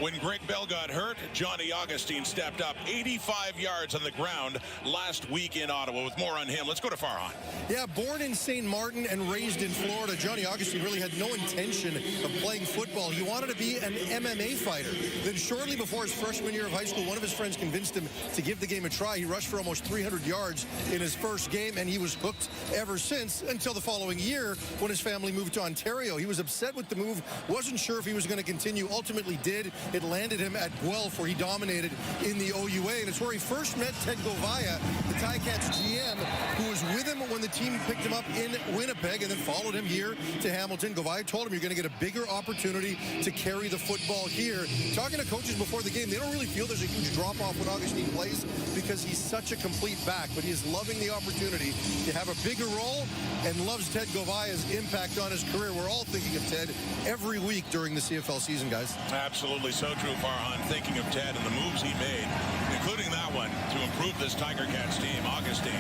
A: When Greg Bell got hurt, Johnny Augustine stepped up 85 yards on the ground last week in Ottawa. With more on him, let's go to Farhan.
D: Yeah, born in St. Martin and raised in Florida, Johnny Augustine really had no intention of playing football. He wanted to be an MMA fighter. Then shortly before his freshman year of high school, one of his friends convinced him to give the game a try. He rushed for almost 300 yards in his first game, and he was hooked ever since until the following year when his family moved to Ontario. He was upset with the move, wasn't sure if he was going to continue, ultimately did. It landed him at Guelph, where he dominated in the OUA, and it's where he first met Ted Govaya, the Ticats GM, who was with him when the team picked him up in Winnipeg and then followed him here to Hamilton. Govaya told him, you're going to get a bigger opportunity to carry the football here. Talking to coaches before the game, they don't really feel there's a huge drop-off when Augustine plays because he's such a complete back, but he is loving the opportunity to have a bigger role and loves Ted Govaya's impact on his career. We're all thinking of Ted every week during the CFL season, guys.
A: Absolutely so true, Farhan. Thinking of Ted and the moves he made, including that one to improve this Tiger Cats team. Augustine,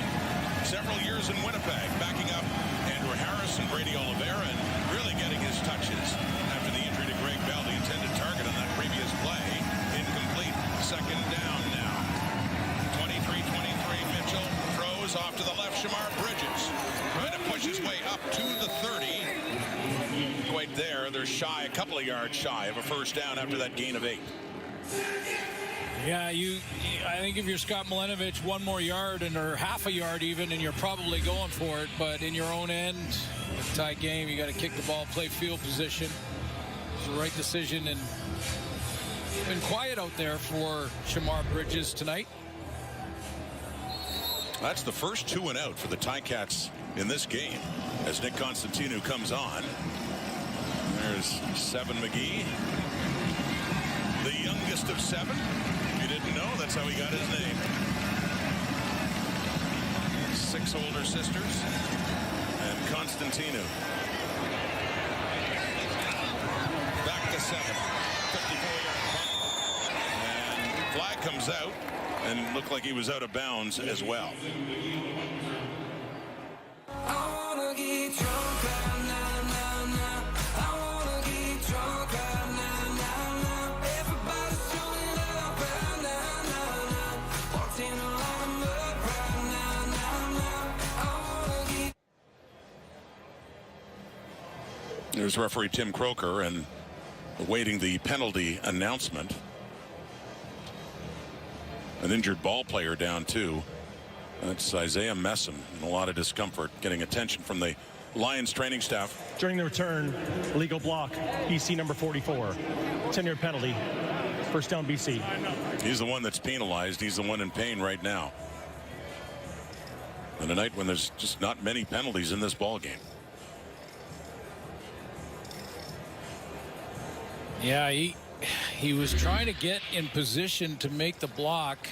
A: several years in Winnipeg, backing up Andrew Harris and Brady Oliveira and really getting his touches after the injury to Greg Bell, the intended target on that previous play. Incomplete. Second down now. 23-23. Mitchell throws off to the left. Shamar Bridges trying to push his way up to the 30. Quite there. They're shy, a couple of yards shy of a first down after that gain of 8.
B: Yeah, I think if you're Scott Milenovich, one more yard or half a yard even, and you're probably going for it. But in your own end, a tight game, you got to kick the ball, play field position. It's the right decision, and been quiet out there for Shamar Bridges tonight.
A: That's the first 2 and out for the Ticats in this game as Nick Constantino comes on. There's Seven McGee, the youngest of 7. If you didn't know, that's how he got his name. 6 older sisters and Constantino. comes out and looked like he was out of bounds as well. There's referee Tim Croker and awaiting the penalty announcement. An injured ball player down too. That's Isaiah Messam in a lot of discomfort, getting attention from the Lions training staff.
C: During the return, legal block, BC number 44. 10-yard penalty. First down, BC.
A: He's the one that's penalized. He's the one in pain right now. On a night when there's just not many penalties in this ball game.
B: Yeah, he was trying to get in position to make the block.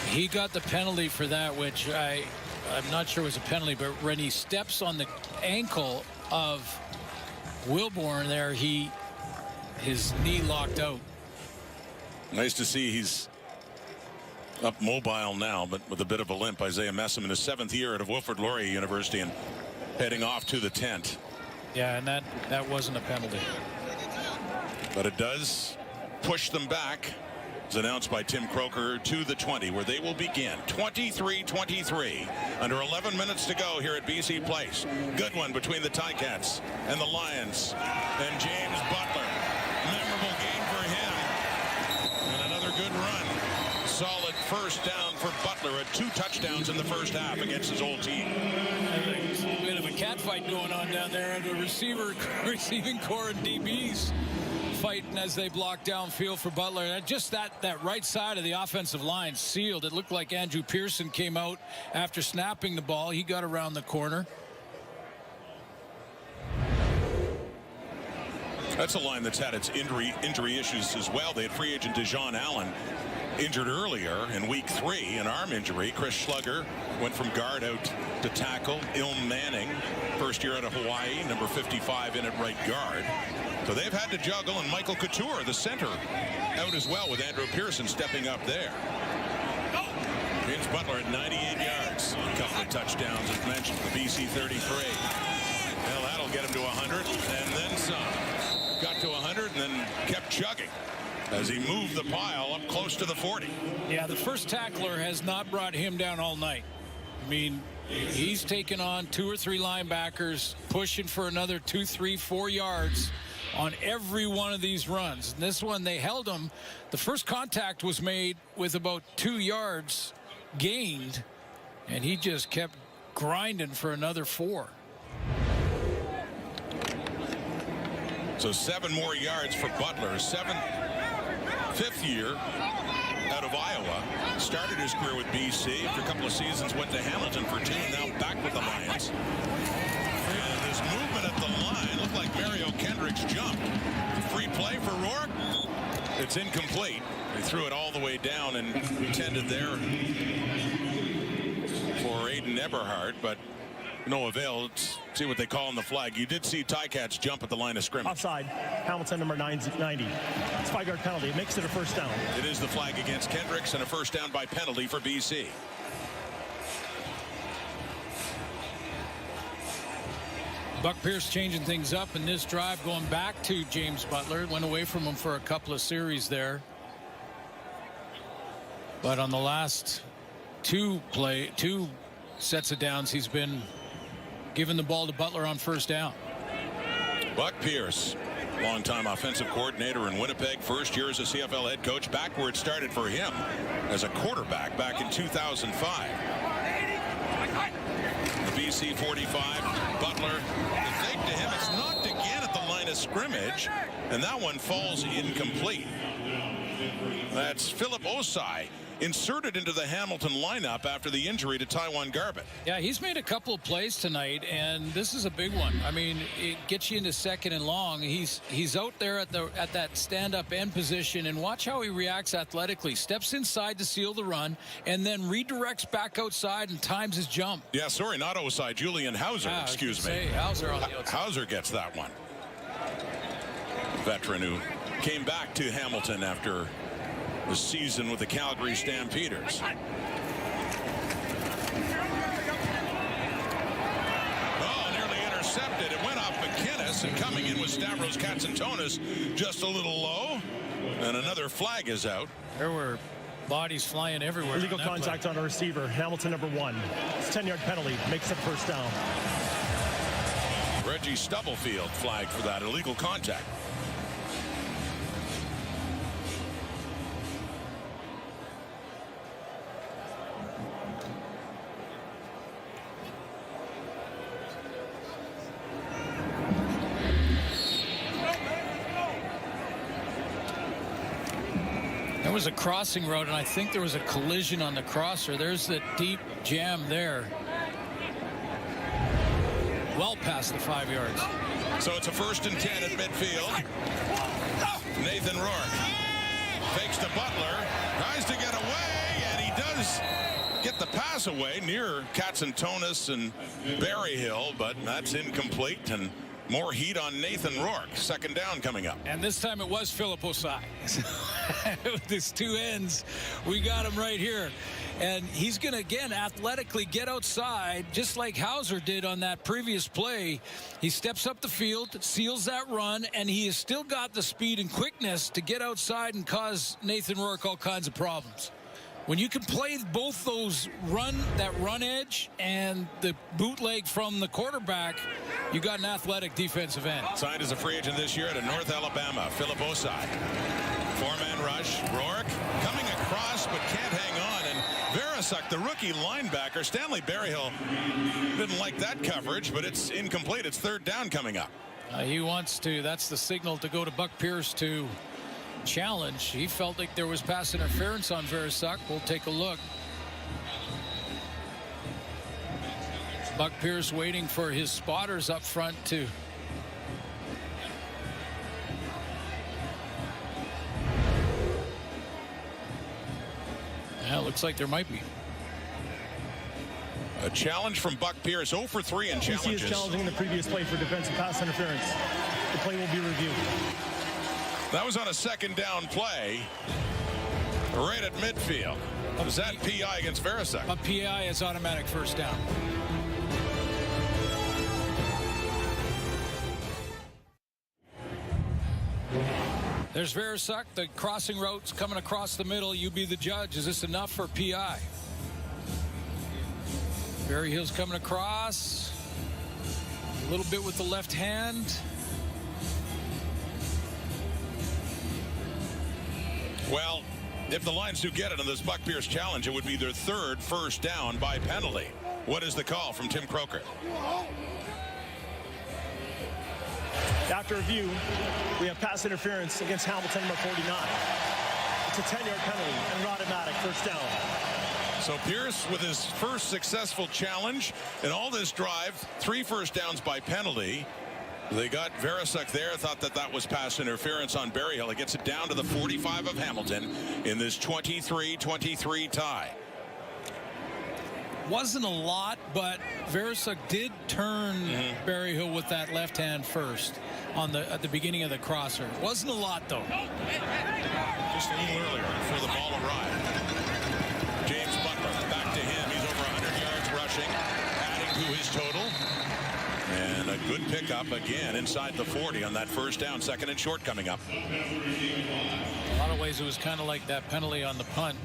B: He got the penalty for that, which I'm not sure was a penalty, but when he steps on the ankle of Wilborn there, his knee locked out.
A: Nice to see he's up mobile now, but with a bit of a limp. Isaiah Messam in his 7th year at Wilfrid Laurier University and heading off to the tent.
B: Yeah, and that wasn't a penalty.
A: But it does push them back, as announced by Tim Croker, to the 20, where they will begin. 23-23. Under 11 minutes to go here at BC Place. Good one between the Ticats and the Lions. And James Butler. Memorable game for him. And another good run. Solid first down for Butler at 2 touchdowns in the first half against his old team.
B: A bit of a catfight going on down there, and the receiving core and DBs fighting as they block downfield for Butler. And just that right side of the offensive line sealed. It looked like Andrew Pearson came out after snapping the ball. He got around the corner.
A: That's a line that's had its injury issues as well. They had free agent Dejon Allen injured earlier in week 3, an arm injury. Chris Schlugger went from guard out to tackle. Ilm Manning, first year out of Hawaii, number 55 in at right guard. So they've had to juggle, and Michael Couture, the center, out as well, with Andrew Pearson stepping up there. James Butler at 98 yards. A couple of touchdowns, as mentioned, the BC 33. Well, that'll get him to 100, and then some. Got to 100 and then kept chugging as he moved the pile up close to the 40.
B: Yeah, the first tackler has not brought him down all night. I mean, he's taken on 2 or 3 linebackers, pushing for another 2, 3, 4 yards on every one of these runs. And this one, they held him. The first contact was made with about 2 yards gained, and he just kept grinding for another 4.
A: So 7 more yards for Butler. 5th year out of Iowa. Started his career with BC. After a couple of seasons, went to Hamilton for 2, and now back with the Lions. And this movement at the line looked like Mario Kendricks jumped. Free play for Rourke. It's incomplete. They threw it all the way down and intended there for Aiden Eberhardt, but no avail. Let's see what they call on the flag. You did see Ticats jump at the line of scrimmage.
C: Offside. Hamilton number 90. It's 5-yard penalty. It makes it a first down.
A: It is the flag against Kendricks and a first down by penalty for BC.
B: Buck Pierce changing things up in this drive, going back to James Butler. Went away from him for a couple of series there. But on the last 2 sets of downs, he's been giving the ball to Butler on first down.
A: Buck Pierce, longtime offensive coordinator in Winnipeg, first year as a CFL head coach, back where it started for him as a quarterback back in 2005. The BC 45, Butler, the fake to him, it's knocked again at the line of scrimmage, and that one falls incomplete. That's Philip Osai, inserted into the Hamilton lineup after the injury to Taiwan Garbett.
B: Yeah, he's made a couple of plays tonight, and this is a big one. I mean, it gets you into 2nd and long. He's out there at that stand-up end position, and watch how he reacts athletically. Steps inside to seal the run, and then redirects back outside and times his jump.
A: Yeah, sorry, not Osai, Julian Hauser, excuse me.
B: Hauser on the outside.
A: Hauser gets that one. veteran who came back to Hamilton after the season with the Calgary Stampeders. Oh, nearly intercepted. It went off McInnes, and coming in with Stavros Katsantonis just a little low. And another flag is out.
B: There were bodies flying everywhere.
C: Illegal contact on a receiver. Hamilton number 1. It's a 10-yard penalty. Makes it first down.
A: Reggie Stubblefield flagged for that illegal contact.
B: There was a crossing road, and I think there was a collision on the crosser. There's the deep jam there. Well past the 5 yards.
A: So it's a 1st and 10 at midfield. Nathan Rourke fakes to Butler, tries to get away, and he does get the pass away near Katsantonis and Berryhill, but that's incomplete, and more heat on Nathan Rourke. 2nd down coming up.
B: And this time it was Philip Osai. With his 2 ends, we got him right here. And he's going to, again, athletically get outside, just like Hauser did on that previous play. He steps up the field, seals that run, and he has still got the speed and quickness to get outside and cause Nathan Rourke all kinds of problems. When you can play both those that run edge and the bootleg from the quarterback, you got an athletic defensive end.
A: Signed as a free agent this year to North Alabama, Philip Osai. 4-man rush. Rourke coming across but can't hang on. And Verasuk, the rookie linebacker, Stanley Berryhill didn't like that coverage, but it's incomplete. It's 3rd down coming up.
B: He wants to. That's the signal to go to Buck Pierce to challenge. He felt like there was pass interference on Verasuk. We'll take a look. Buck Pierce waiting for his spotters up front to yeah, looks like there might be
A: a challenge from Buck Pierce. 0 for 3 in challenges.
C: He is challenging the previous play for defensive pass interference. The play will be reviewed.
A: That was on a 2nd down play right at midfield. Was that PI against Verasuk?
B: A PI is automatic 1st down. There's Verasuk. The crossing routes coming across the middle. You be the judge. Is this enough for PI? Berryhill's coming across. A little bit with the left hand.
A: Well, if the Lions do get it on this Buck Pierce challenge, it would be their 3rd first down by penalty. What is the call from Tim Croker?
C: After review, we have pass interference against Hamilton number 49. It's a 10-yard penalty and automatic 1st down.
A: So Pierce with his first successful challenge in all this drive, 3 first downs by penalty. They got Verasuk there, thought that was pass interference on Berryhill. It gets it down to the 45 of Hamilton in this 23-23 tie.
B: Wasn't a lot, but Verasuk did turn Berryhill with that left hand first at the beginning of the crosser. Wasn't a lot, though.
A: Just a little earlier before the ball arrived. James Butler back to him. He's over 100 yards rushing, adding to his total. And a good pickup again inside the 40 on that 1st down. 2nd and short coming up.
B: A lot of ways it was kind of like that penalty on the punt.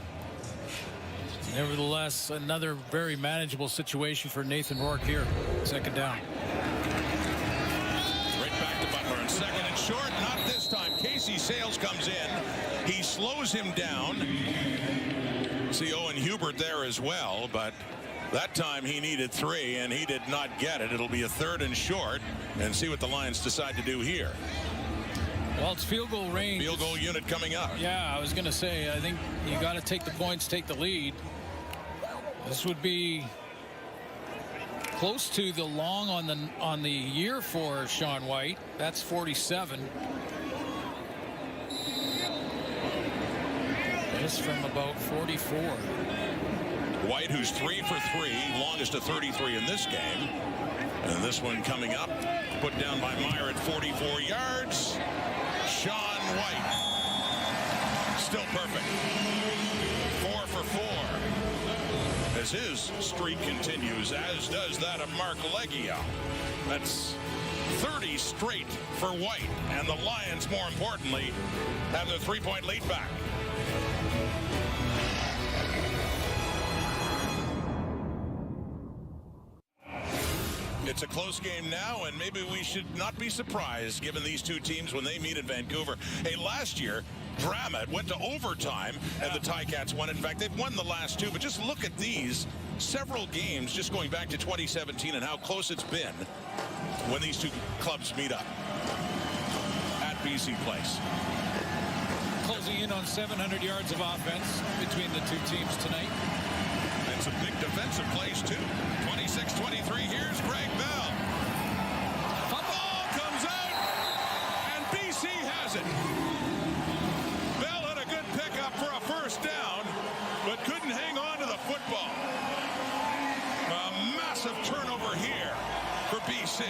B: Nevertheless, another very manageable situation for Nathan Rourke here. 2nd down.
A: Right back to Butler and 2nd and short. Not this time. Casey Sales comes in. He slows him down. See Owen Hubert there as well, but that time he needed 3 and he did not get it. It'll be a 3rd and short, and see what the Lions decide to do here.
B: Well, it's field goal range.
A: Field goal unit coming up.
B: Yeah, I was going to say, I think you got to take the points, take the lead. This would be close to the long on the year for Sean White. That's 47. This from about 44.
A: White, who's 3 for 3, longest of 33 in this game. And this one coming up, put down by Meyer at 44 yards. Sean White. Still perfect. 4 for 4. As his streak continues, as does that of Mark Legia. That's 30 straight for White. And the Lions, more importantly, have their 3-point lead back. It's a close game now, and maybe we should not be surprised given these two teams when they meet in Vancouver. Hey, last year, drama. It went to overtime, and the Ticats won. In fact, they've won the last two, but just look at these several games just going back to 2017 and how close it's been when these two clubs meet up at BC Place.
B: Closing in on 700 yards of offense between the two teams tonight.
A: And some big defensive plays, too. 26-23, here's Greg Bell. Ball comes out, and BC has it. Bell had a good pickup for a first down, but couldn't hang on to the football. A massive turnover here for BC.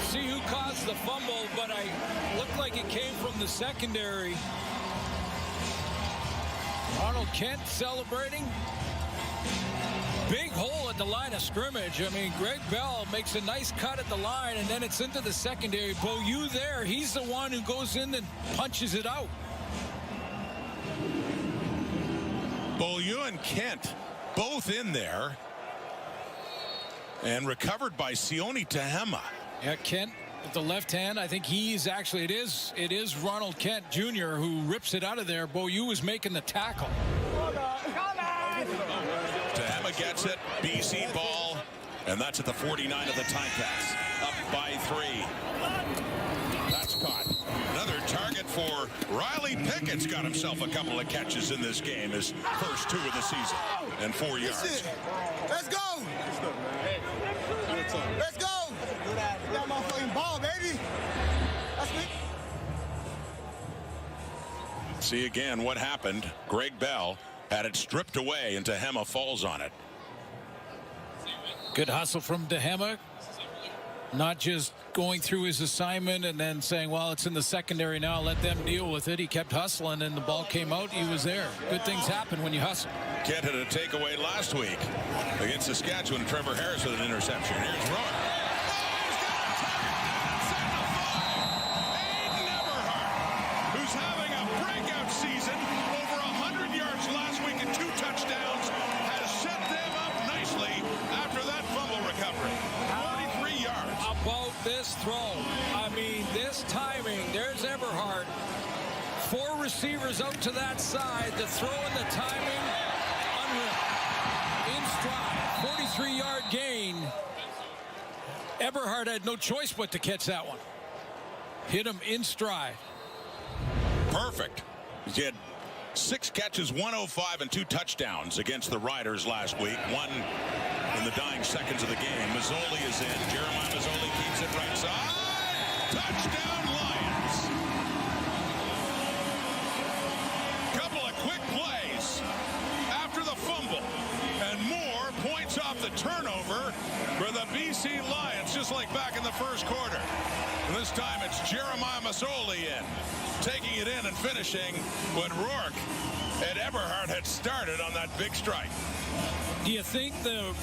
B: See who caused the fumble, but I looked like it came from the secondary. Arnold Kent celebrating. Big hole at the line of scrimmage. I mean, Greg Bell makes a nice cut at the line, and then it's into the secondary. Beaulieu there, he's the one who goes in and punches it out.
A: Beaulieu and Kent both in there, and recovered by Sione Tehema.
B: Yeah, Kent with the left hand. I think he's actually, it is Ronald Kent Jr. who rips it out of there. Beaulieu was making the tackle.
A: Tehema gets it. BC ball. And that's at the 49 of the Ticats. Up by 3. That's caught. Another target for Riley Pickett's got himself a couple of catches in this game. His first 2 of the season. And 4 yards.
H: Let's go. Let's go. That motherfucking ball, baby. That's me.
A: See again what happened. Greg Bell had it stripped away, and Tehema falls on it.
B: Good hustle from Tehema. Not just going through his assignment and then saying, well, it's in the secondary now, let them deal with it. He kept hustling, and the ball came out. He was there. Good things happen when you hustle.
A: Kent had a takeaway last week against Saskatchewan. Trevor Harris with an interception. Here's Rourke. Aiden Eberhardt, who's having a breakout season, over 100 yards last week and 2 touchdowns, has set them up nicely after that fumble recovery. 43 yards.
B: About this throw, I mean, this timing, there's Eberhardt. 4 receivers out to that side. The throw and the timing, unreal. In stride, 43-yard gain. Eberhardt had no choice but to catch that one. Hit him in stride.
A: Perfect. He had 6 catches, 105, and 2 touchdowns against the Riders last week. 1 in the dying seconds of the game. Mazzoli is in. Jeremiah Mazzoli keeps it right side. Touchdown, Lions. Couple of quick plays after the fumble. And more points off the turnover for the BC Lions, just like back in the first quarter. And this time it's Jeremiah Mazzoli in, taking it in and finishing what Rourke and Eberhardt had started on that big strike.
B: Do you think the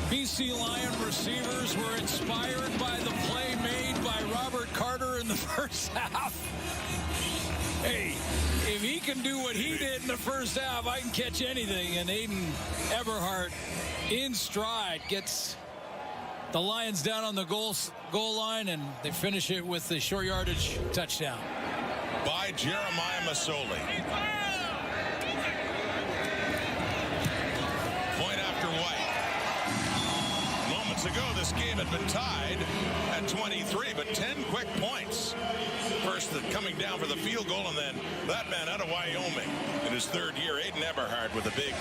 B: BC Lion receivers were inspired by the play made by Robert Carter in the first half? Hey, if he can do what he did in the first half, I can catch anything. And Aiden Eberhardt in stride gets the Lions down on the goal line, and they finish it with the short yardage touchdown.
A: By Jeremiah Mazzoli. Point after White. Moments ago, this game had been tied at 23, but 10 quick points. First coming down for the field goal, and then that man out of Wyoming in his 3rd year, Aiden Eberhardt, with a big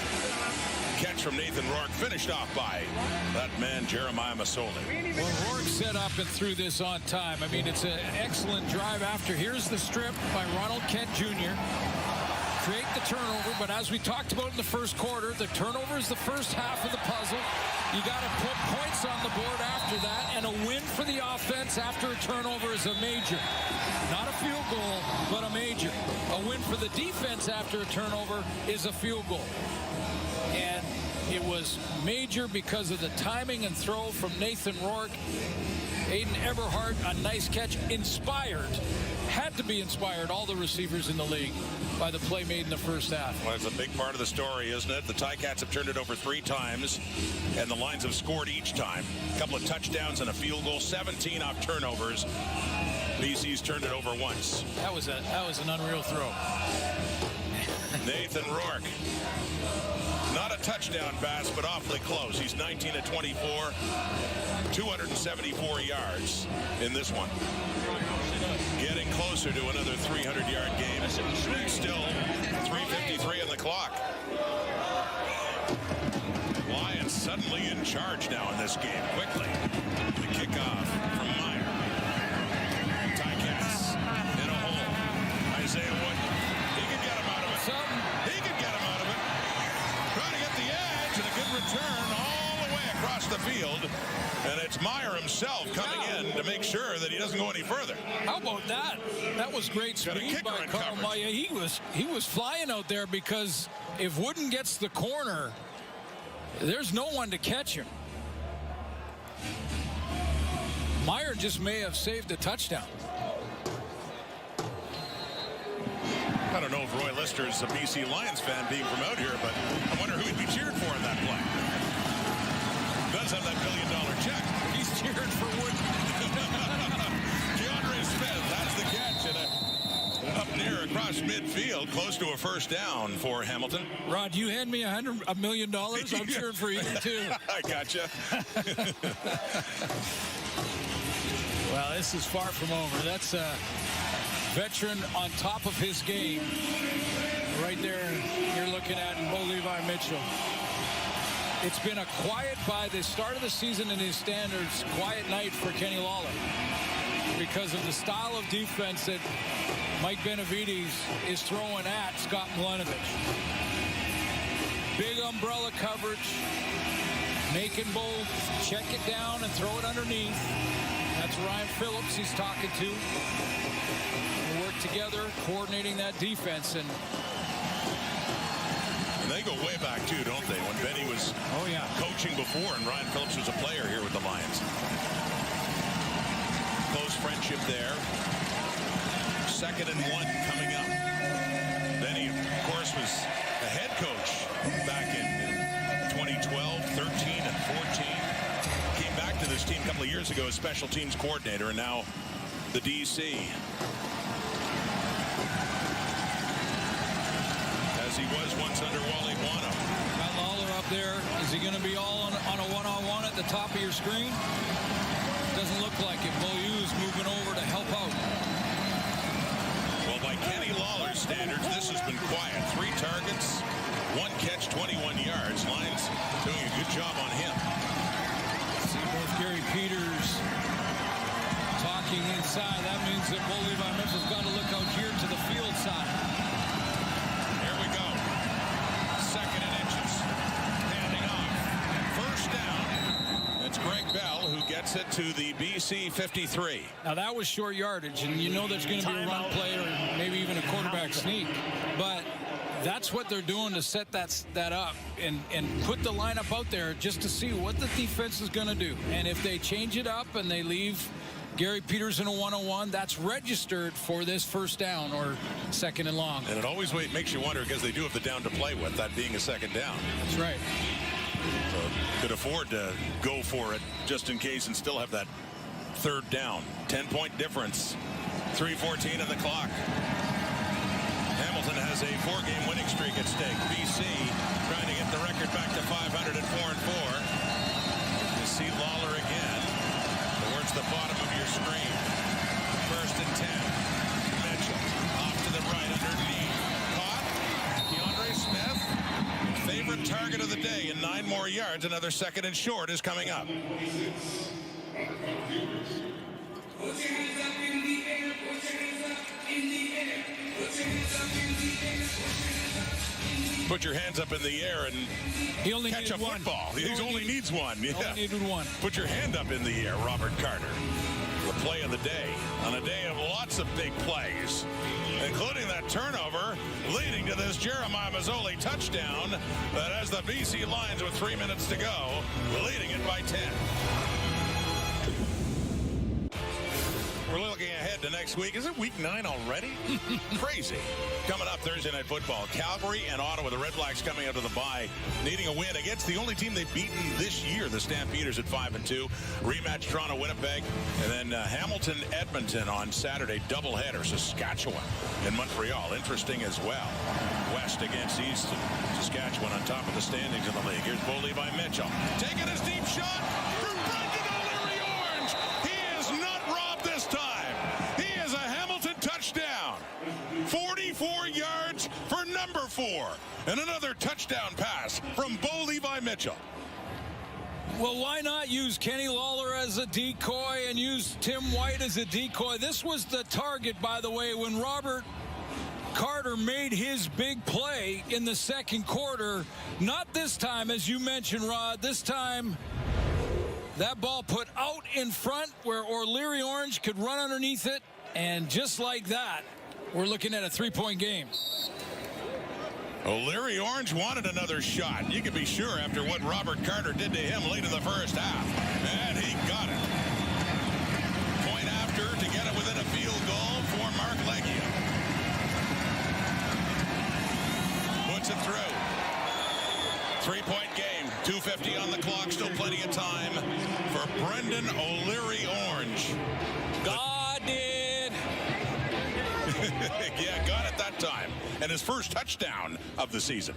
A: catch from Nathan Rourke, finished off by that man, Jeremiah Mazzoli.
B: Well, Rourke set up and threw this on time. I mean, it's an excellent drive after. Here's the strip by Ronald Kent Jr. create the turnover, but as we talked about in the first quarter, the turnover is the first half of the puzzle. You got to put points on the board after that, and a win for the offense after a turnover is a major. Not a field goal, but a major. A win for the defense after a turnover is a field goal. And it was major because of the timing and throw from Nathan Rourke. Aiden Eberhardt, a nice catch, inspired, had to be inspired, all the receivers in the league, by the play made in the first half.
A: Well, it's a big part of the story, isn't it? The Ticats have turned it over 3 times, and the Lions have scored each time. A couple of touchdowns and a field goal, 17 off turnovers. BC's turned it over once.
B: That was an unreal throw.
A: Nathan Rourke. Not a touchdown pass, but awfully close. He's 19 of 24, 274 yards in this one. Getting closer to another 300-yard game. Still 3:53 on the clock. Lions suddenly in charge now in this game. Quickly, the kickoff from Meyer. Ticats in a hole. Isaiah Wood. He can get him out of it. He can get him out of it. Trying to get the edge, and a good return all the way across the field. And it's Meyer himself coming in to make sure that he doesn't go any further.
B: How about that? That was great speed by Carl Meyer. He was flying out there, because if Wooden gets the corner, there's no one to catch him. Meyer just may have saved a touchdown.
A: I don't know if Roy Lister is a BC Lions fan being from out here, but I wonder who he'd be cheered for in that play. Does have that $1 billion check.
B: He's cheering for Wood.
A: DeAndre Smith, that's the catch. And up near across midfield, close to a first down for Hamilton.
B: Rod, you hand me $1 million, I'm cheering for you too.
A: I gotcha.
B: Well, this is far from over. That's a veteran on top of his game. Right there, you're looking at Bo Levi Mitchell. It's been a quiet, by the start of the season in his standards, quiet night for Kenny Lawler because of the style of defense that Mike Benavides is throwing at Scott Milanovic. Big umbrella coverage, making Bo check it down and throw it underneath. That's Ryan Phillips he's talking to. They work together, coordinating that defense, and
A: they go way back too, don't they? When Benny was coaching before, and Ryan Phillips was a player here with the Lions. Close friendship there. 2nd and 1 coming up. Benny, of course, was a head coach back in 2012, 13, and 14. Came back to this team a couple of years ago as special teams coordinator, and now the DC. As he was once under Wally Guano.
B: Got Lawler up there. Is he going to be all on a one-on-one at the top of your screen? Doesn't look like it. Beaulieu is moving over to help out.
A: Well, by Kenny Lawler's standards, this has been quiet. 3 targets, 1 catch, 21 yards. Lions doing a good job on him.
B: See both Gary Peters talking inside. That means that Bo Levi Mitchell's got to look out here to the field side.
A: Here we go. 2nd and inches. Handing off. First down. It's Greg Bell who gets it to the BC 53.
B: Now that was short yardage, and you know there's going to be a run play or maybe even a quarterback sneak. But that's what they're doing to set that up and put the lineup out there just to see what the defense is going to do. And if they change it up and they leave Gary Peters in a one-on-one, that's registered for this first down or 2nd and long.
A: And it always makes you wonder, because they do have the down to play with, that being a 2nd down.
B: That's right.
A: So could afford to go for it just in case and still have that 3rd down. 10-point difference. 3:14 on the clock. Hamilton has a 4-game winning streak at stake. BC trying to get the record back to 500 at 4-4. You see Lawler again towards the bottom of your screen. 1st and 10. Mitchell off to the right underneath. Caught. DeAndre Smith, favorite target of the day, and 9 more yards. Another 2nd and short is coming up. put your hands up in the air and
B: He only
A: catch a
B: needed one.
A: football. He only needs one.
B: He only needed one.
A: Put your hand up in the air, Robert Carter. The play of the day on a day of lots of big plays, including that turnover leading to this Jeremiah Masoli touchdown that has the BC Lions with 3 minutes to go, leading it by 10. We're looking ahead to next week. Is it week 9 already? Crazy. Coming up Thursday Night Football. Calgary and Ottawa, the Red Blacks coming out of the bye, needing a win against the only team they've beaten this year, the Stampeders at 5-2. Rematch Toronto-Winnipeg. And then Hamilton-Edmonton on Saturday. Doubleheader. Saskatchewan and Montreal. Interesting as well. West against East. Saskatchewan on top of the standings in the league. Here's Bo Levi Mitchell. Taking his deep shot for Brendan O'Leary Orange. He is not robbed this time. He is a Hamilton touchdown. 44 yards for number 4. And another touchdown pass from Bo Levi Mitchell.
B: Well, why not use Kenny Lawler as a decoy and use Tim White as a decoy? This was the target, by the way, when Robert Carter made his big play in the second quarter. Not this time, as you mentioned, Rod. This time, that ball put out in front where O'Leary Orange could run underneath it. And just like that, we're looking at a 3-point game.
A: O'Leary Orange wanted another shot. You can be sure after what Robert Carter did to him late in the first half. And he got it. Point after to get it within a field goal for Mark Leggio. Puts it through. 3-point game. 2:50 on the clock. Still plenty of time for Brendan O'Leary Orange.
B: God did.
A: Yeah, got it that time. And his first touchdown of the season.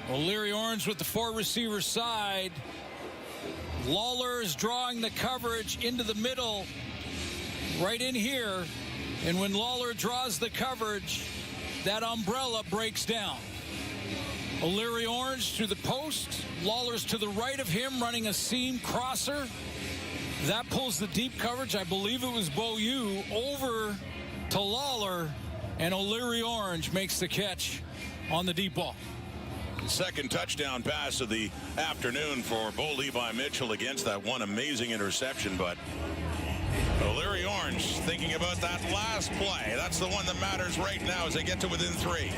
B: O'Leary Orange with the 4-receiver side. Lawler is drawing the coverage into the middle, right in here. And when Lawler draws the coverage, that umbrella breaks down. O'Leary Orange through the post. Lawler's to the right of him running a seam crosser. That pulls the deep coverage. I believe it was Beaulieu over to Lawler. And O'Leary Orange makes the catch on the deep ball.
A: Second touchdown pass of the afternoon for Bo Levi Mitchell against that one amazing interception. But O'Leary Orange thinking about that last play. That's the one that matters right now as they get to within 3.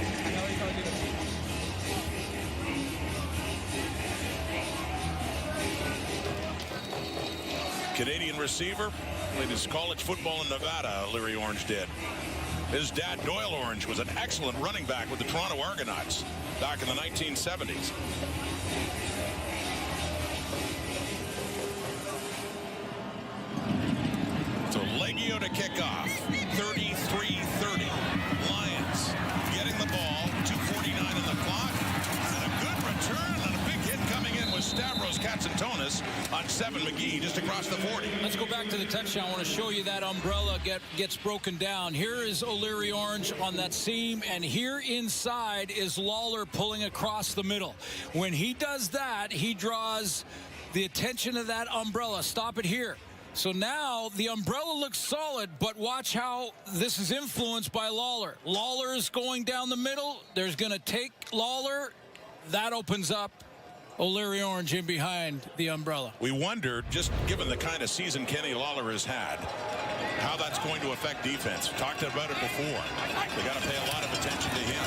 A: Canadian receiver. Played his college football in Nevada, O'Leary Orange did. His dad, Doyle Orange, was an excellent running back with the Toronto Argonauts back in the 1970s. So Leggio to kick off. 33-30. Lions getting the ball. 2:49 on the clock. And a good return and a big hit coming in with Stavros Katsantonis on 7 McGee just across the 40.
B: Let's go back to the touchdown. I want to show you that umbrella gets broken down. Here is O'Leary Orange on that seam, and here inside is Lawler pulling across the middle. When he does that, he draws the attention of that umbrella. Stop it here. So now the umbrella looks solid, but watch how this is influenced by Lawler. Lawler is going down the middle. There's going to take Lawler. That opens up O'Leary Orange in behind the umbrella.
A: We wonder, just given the kind of season Kenny Lawler has had, how that's going to affect defense. We talked about it before. They got to pay a lot of attention to him.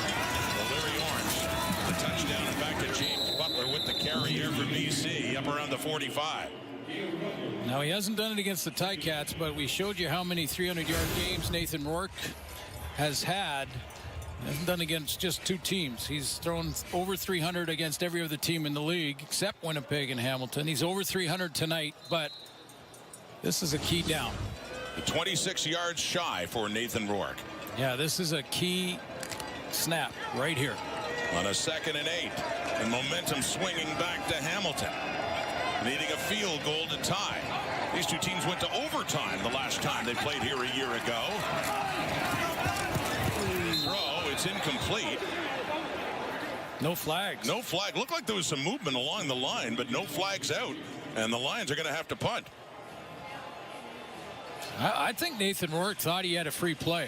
A: O'Leary Orange, the touchdown, and back to James Butler with the carry here for BC, up around the 45.
B: Now, he hasn't done it against the Ticats, but we showed you how many 300-yard games Nathan Rourke has had. He hasn't done against just 2 teams. He's thrown over 300 against every other team in the league, except Winnipeg and Hamilton. He's over 300 tonight, but this is a key down.
A: 26 yards shy for Nathan Rourke.
B: Yeah, this is a key snap right here.
A: On a 2nd and 8, and momentum swinging back to Hamilton. Needing a field goal to tie. These 2 teams went to overtime the last time they played here a year ago. Throw, it's incomplete.
B: No flags.
A: No flag. Looked like there was some movement along the line, but no flags out. And the Lions are going to have to punt.
B: I think Nathan Rourke thought he had a free play.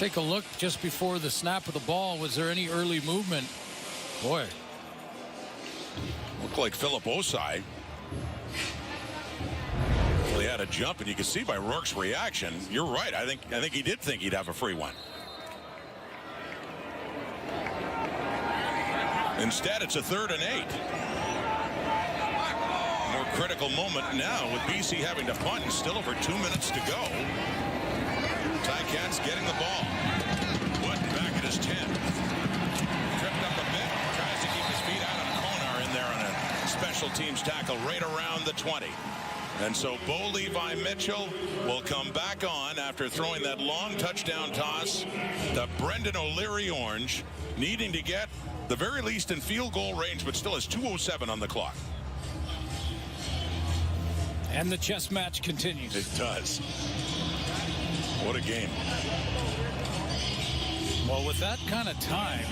B: Take a look just before the snap of the ball. Was there any early movement? Boy.
A: Looked like Philip Osai. Well, he had a jump, and you can see by Rourke's reaction. You're right. I think he did think he'd have a free one. Instead, it's a 3rd and 8. More critical moment now with BC having to punt and still over 2 minutes to go. Ticats getting the ball. Wood back at his 10. Tripped up a bit. Tries to keep his feet out, and Konar in there on a special teams tackle right around the 20. And so Bo Levi Mitchell will come back on after throwing that long touchdown toss to Brendan O'Leary-Orange, needing to get the very least in field goal range, but still has 2:07 on the clock.
B: And the chess match continues.
A: It does. What a game.
B: Well, with that kind of time,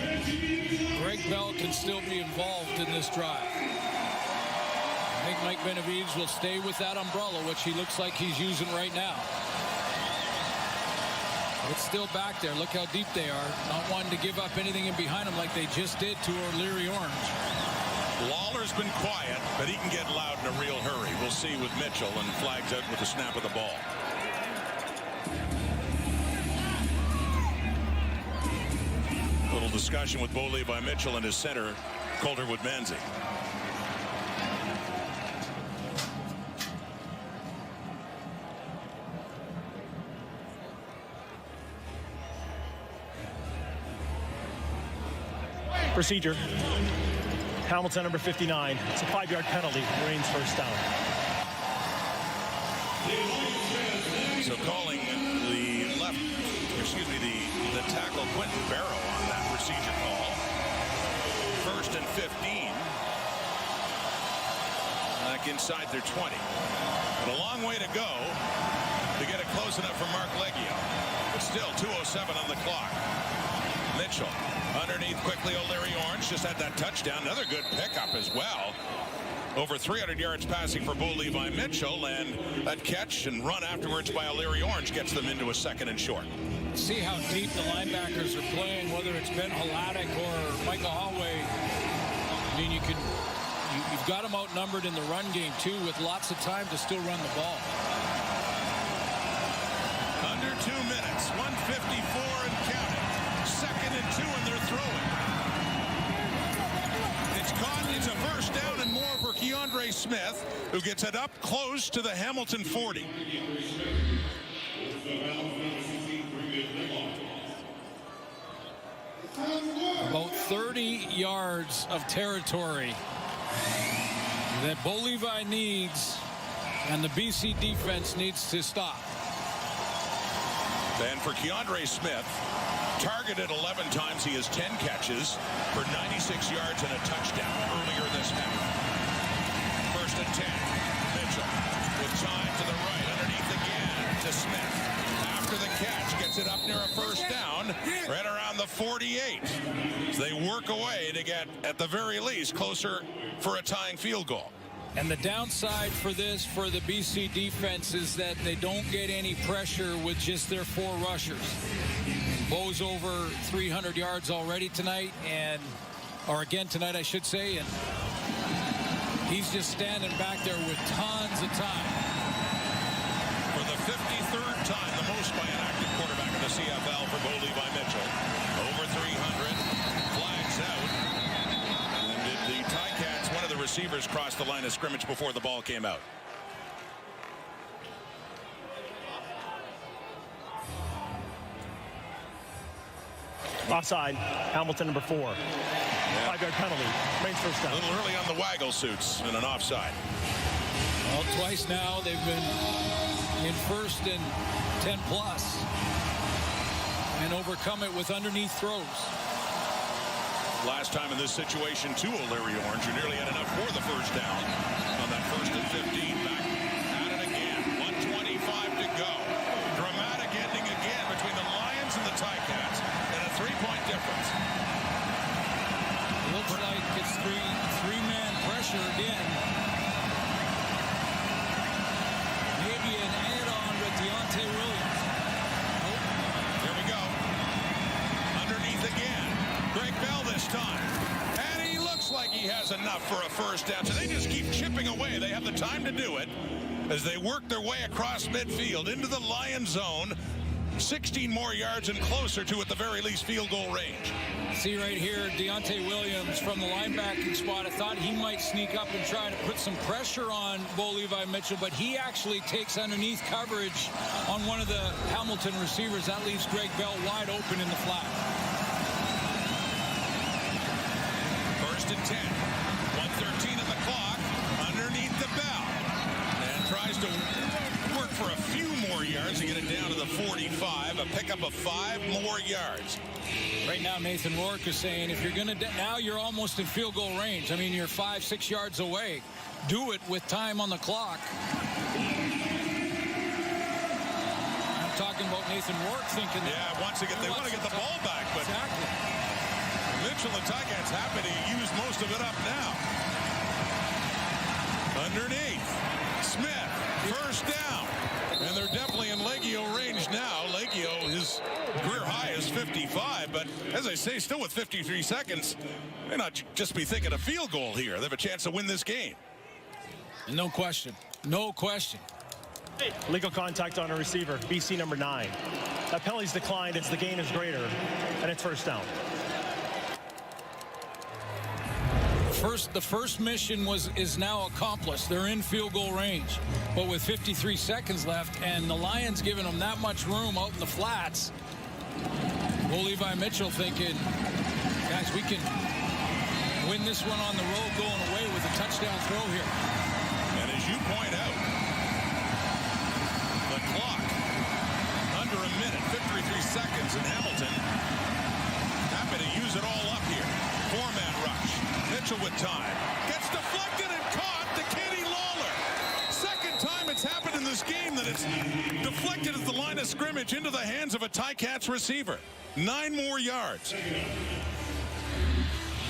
B: Greg Bell can still be involved in this drive. I think Mike Benavides will stay with that umbrella, which he looks like he's using right now. It's still back there. Look how deep they are. Not wanting to give up anything in behind them like they just did to O'Leary-Orange.
A: Lawler's been quiet, but he can get loud in a real hurry. We'll see with Mitchell, and flags out with the snap of the ball. Little discussion with Bo Levi Mitchell and his center, Calderwood Manzi.
C: Procedure. Hamilton number 59. It's a 5-yard penalty. Reigns first down.
A: So calling the tackle Quentin Barrow on that procedure call. 1st and 15. Back inside their 20. But a long way to go to get it close enough for Mark Leggio. But still 2:07 on the clock. Mitchell underneath quickly. O'Leary-Orange just had that touchdown. Another good pickup as well. Over 300 yards passing for Bo Levi Mitchell, and that catch and run afterwards by O'Leary-Orange gets them into a 2nd and short.
B: See how deep the linebackers are playing, whether it's Ben Hladek or Michael Hallway. I mean, you've got them outnumbered in the run game too, with lots of time to still run the ball.
A: Under 2 minutes, 1:54 and counting. 2nd and 2, and they're throwing. It's caught. It's a first down and more for Keandre Smith, who gets it up close to the Hamilton 40.
B: About 30 yards of territory that Bo Levi needs, and the BC defense needs to stop.
A: And for Keandre Smith, targeted 11 times, he has 10 catches for 96 yards and a touchdown earlier this half. 1st and 10. Mitchell with time to the right, underneath again to Smith. After the catch, gets it up near a first down, right around the 48. So they work away to get, at the very least, closer for a tying field goal.
B: And the downside for this, for the BC defense, is that they don't get any pressure with just their 4 rushers. Bo's over 300 yards already tonight, or again tonight, I should say, and he's just standing back there with tons of time.
A: For the 53rd time, the most by an active quarterback in the CFL for Bo Levi Mitchell. Over 300, flags out. And did the Ticats, one of the receivers, cross the line of scrimmage before the ball came out?
C: Offside. Hamilton number 4. 5-yard penalty. Reigns first down.
A: A little early on the waggle suits and an offside.
B: Well, twice now they've been in 1st and 10 plus and overcome it with underneath throws.
A: Last time in this situation to O'Leary-Orange, who nearly had enough for the first down on that 1st and 15. Back at it again. 1:25 to go. Dramatic ending again between the Lions and the Ticats, and a 3-point difference.
B: Looks like it's three-man pressure again. Maybe an add-on with Deontay Williams.
A: Here we go. was enough for a first down. So they just keep chipping away. They have the time to do it as they work their way across midfield into the Lion zone. 16 more yards and closer to, at the very least, field goal range.
B: See right here, Deontay Williams from the linebacking spot. I thought he might sneak up and try to put some pressure on Bo Levi Mitchell, but he actually takes underneath coverage on one of the Hamilton receivers. That leaves Greg Bell wide open in the flat.
A: First and 10. 1:13 on the clock. Underneath the Bell. And tries to work for a few more yards to get it down to the 45. A pickup of 5 more yards.
B: Right now, Nathan Rourke is saying if you're going to, now you're almost in field goal range. I mean, you're 5-6 yards away. Do it with time on the clock. I'm talking about Nathan Rourke thinking that.
A: Yeah, they want to get the ball back, but
B: exactly.
A: Mitchell and Ticats happy to use most of it up now. Underneath, Smith, first down. And they're definitely in Leggio range now. Leggio, his career high is 55, but as I say, still with 53 seconds, they not just be thinking a field goal here. They have a chance to win this game.
B: No question. No question.
C: Legal contact on a receiver, BC number 9. That penalty's declined. The gain is greater, and it's first down.
B: The first mission is now accomplished. They're in field goal range, but with 53 seconds left, and the Lions giving them that much room out in the flats. Bo Levi Mitchell thinking, guys, we can win this one on the road going away with a touchdown throw here.
A: And as you point out, the clock under a minute, 53 seconds in Hamilton. Happy to use it all up here. 4-man rush. Mitchell with time. Gets deflected and caught to Kenny Lawler. Second time it's happened in this game that it's deflected at the line of scrimmage into the hands of a Ticats receiver. 9 more yards.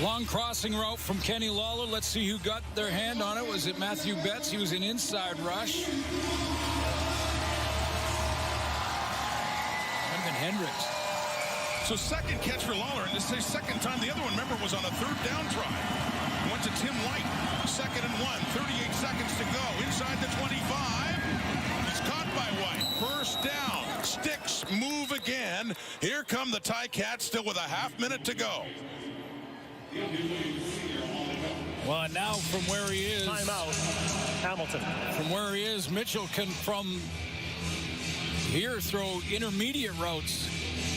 B: Long crossing route from Kenny Lawler. Let's see who got their hand on it. Was it Matthew Betts? He was an inside rush. Might have been Hendricks.
A: So second catch for Lawler, and this is second time. The other one, remember, was on a third down try. Went to Tim White. 2nd and 1. 38 seconds to go. Inside the 25. He's caught by White. First down. Sticks move again. Here come the Ticats, still with a half minute to go.
B: Well, and now from where he is,
C: Timeout, Hamilton.
B: From where he is, Mitchell can from here throw intermediate routes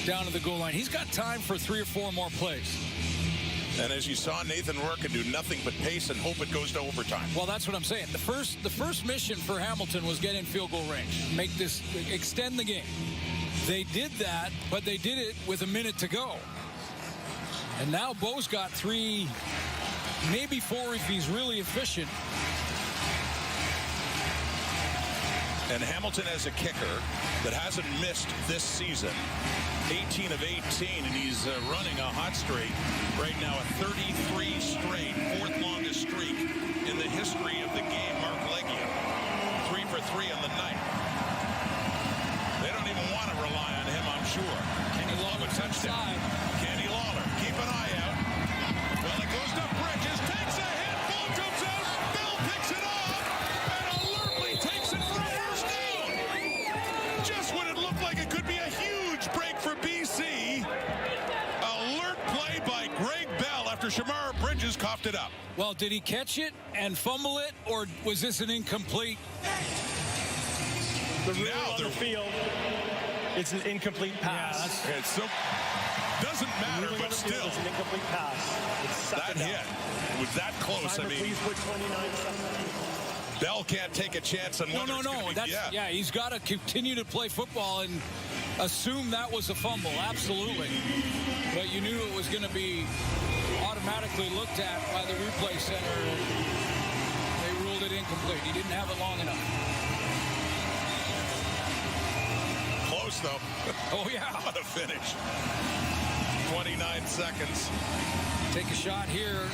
B: down to the goal line. He's got time for 3 or 4 more plays.
A: And as you saw, Nathan Rourke can do nothing but pace and hope it goes to overtime.
B: Well, that's what I'm saying. The first mission for Hamilton was get in field goal range, make this, extend the game. They did that, but they did it with a minute to go. And now Bo's got 3, maybe 4 if he's really efficient.
A: And Hamilton has a kicker that hasn't missed this season. 18 of 18, and he's running a hot streak right now, a 33 straight, 4th longest streak in the history of the game. Mark Leggio, 3 for 3 on the night. They don't even want to rely on him, I'm sure.
B: Kenny Lawler
A: touchdown. Kenny Lawler, keep an eye out. Well, it goes to Bridges, takes a hit, ball comes out, Bell picks it up, and alertly takes it for a first down. Just when it looked like it could be a huge break for BC. Alert play by Greg Bell after Shamar Bridges coughed it up.
B: Well, did he catch it and fumble it, or was this an incomplete?
C: The rule on the field, it's an incomplete pass.
A: Yeah, it's so doesn't matter, but still,
C: it's an incomplete pass. It's
A: that hit was that close.
C: Timer,
A: I mean,
C: please put 29 seconds.
A: Bell can't take a chance on whether it's gonna be,
B: That's, yeah, he's got to continue to play football and assume that was a fumble. Absolutely. But you knew it was going to be automatically looked at by the replay center. They ruled it incomplete. He didn't have it long enough.
A: Close, though.
B: Oh, yeah.
A: What a finish. 29 seconds.
B: Take a shot here,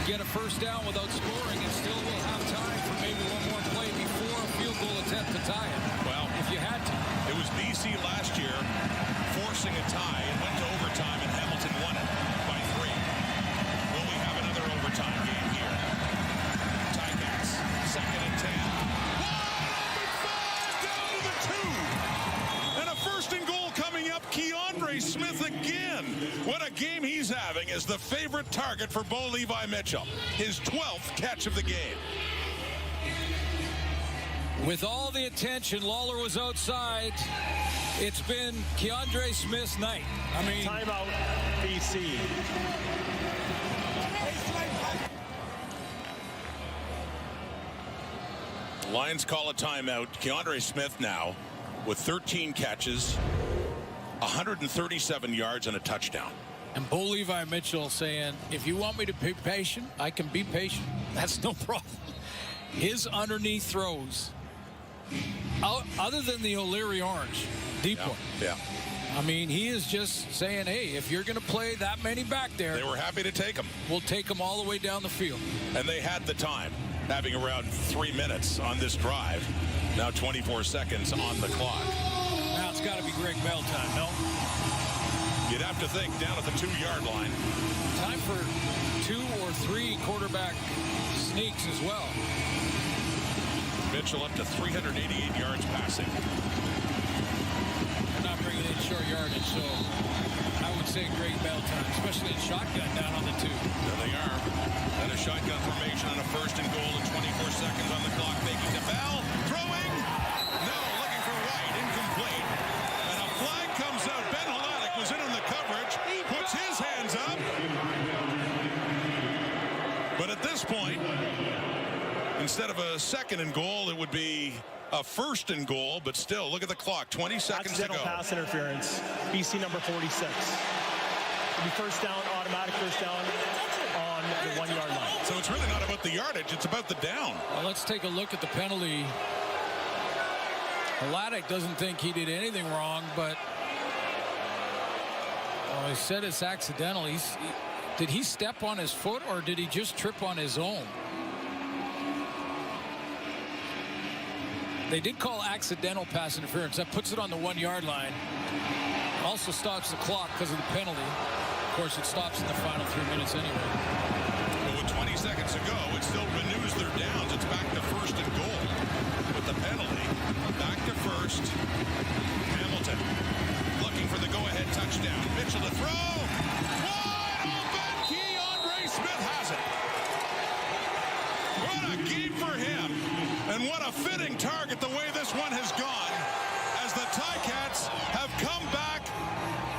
B: get a first down without scoring, and still will have time for maybe one more play before a field goal attempt to tie it.
A: Well,
B: if you had to.
A: It was BC last year forcing a tie and went to overtime, and Hamilton won it by 3. Will we have another overtime game here? game he's having as the favorite target for Bo Levi Mitchell. His 12th catch of the game.
B: With all the attention, Lawler was outside. It's been Keandre Smith's night. I mean,
C: Timeout, BC.
A: Lions call a timeout. Keandre Smith now with 13 catches, 137 yards and a touchdown.
B: and Bo Levi Mitchell saying, if you want me to be patient, I can be patient. That's no problem. His underneath throws, other than the O'Leary Orange, deep one.
A: Yeah.
B: I mean, he is just saying, hey, if you're going to play that many back there,
A: They were happy to take him.
B: we'll take them all the way down the field.
A: And they had the time, having around 3 minutes on this drive. Now 24 seconds on the clock.
B: Now it's got to be Greg Bell time, no?
A: You'd have to think down at the 2-yard line.
B: Time for 2 or 3 quarterback sneaks as well.
A: Mitchell up to 388 yards passing.
B: They're not bringing in short yardage, so I would say Greg Bell time, especially in shotgun down on the 2.
A: There they are. And a shotgun formation on a first and goal at 24 seconds on the clock. Making to Bell. Throwing. No, looking for White. Incomplete. And a flag comes out. Ben Haladik was in on the coverage. Puts his hands up. But at this point, instead of a second and goal, it would be a first and goal. But still, look at the clock. 20 seconds to go.
C: Accidental pass interference. BC number 46. It'll be first down, automatic first down on the 1-yard line.
A: So it's really not about the yardage. It's about the down.
B: Well, let's take a look at the penalty. Haladik doesn't think he did anything wrong, but he said it's accidental. Did he step on his foot, or did he just trip on his own? They did call accidental pass interference. That puts it on the 1-yard line. Also stops the clock because of the penalty. Of course, it stops in the final 3 minutes anyway.
A: But with 20 seconds to go, it still renews their downs. It's back to first and goal. With the penalty, back to first. Hamilton looking for the go-ahead touchdown. Mitchell to throw. Wide open. Keandre Smith has it. What a game for him. And what a fitting target the way this one has gone, as the Ticats have come back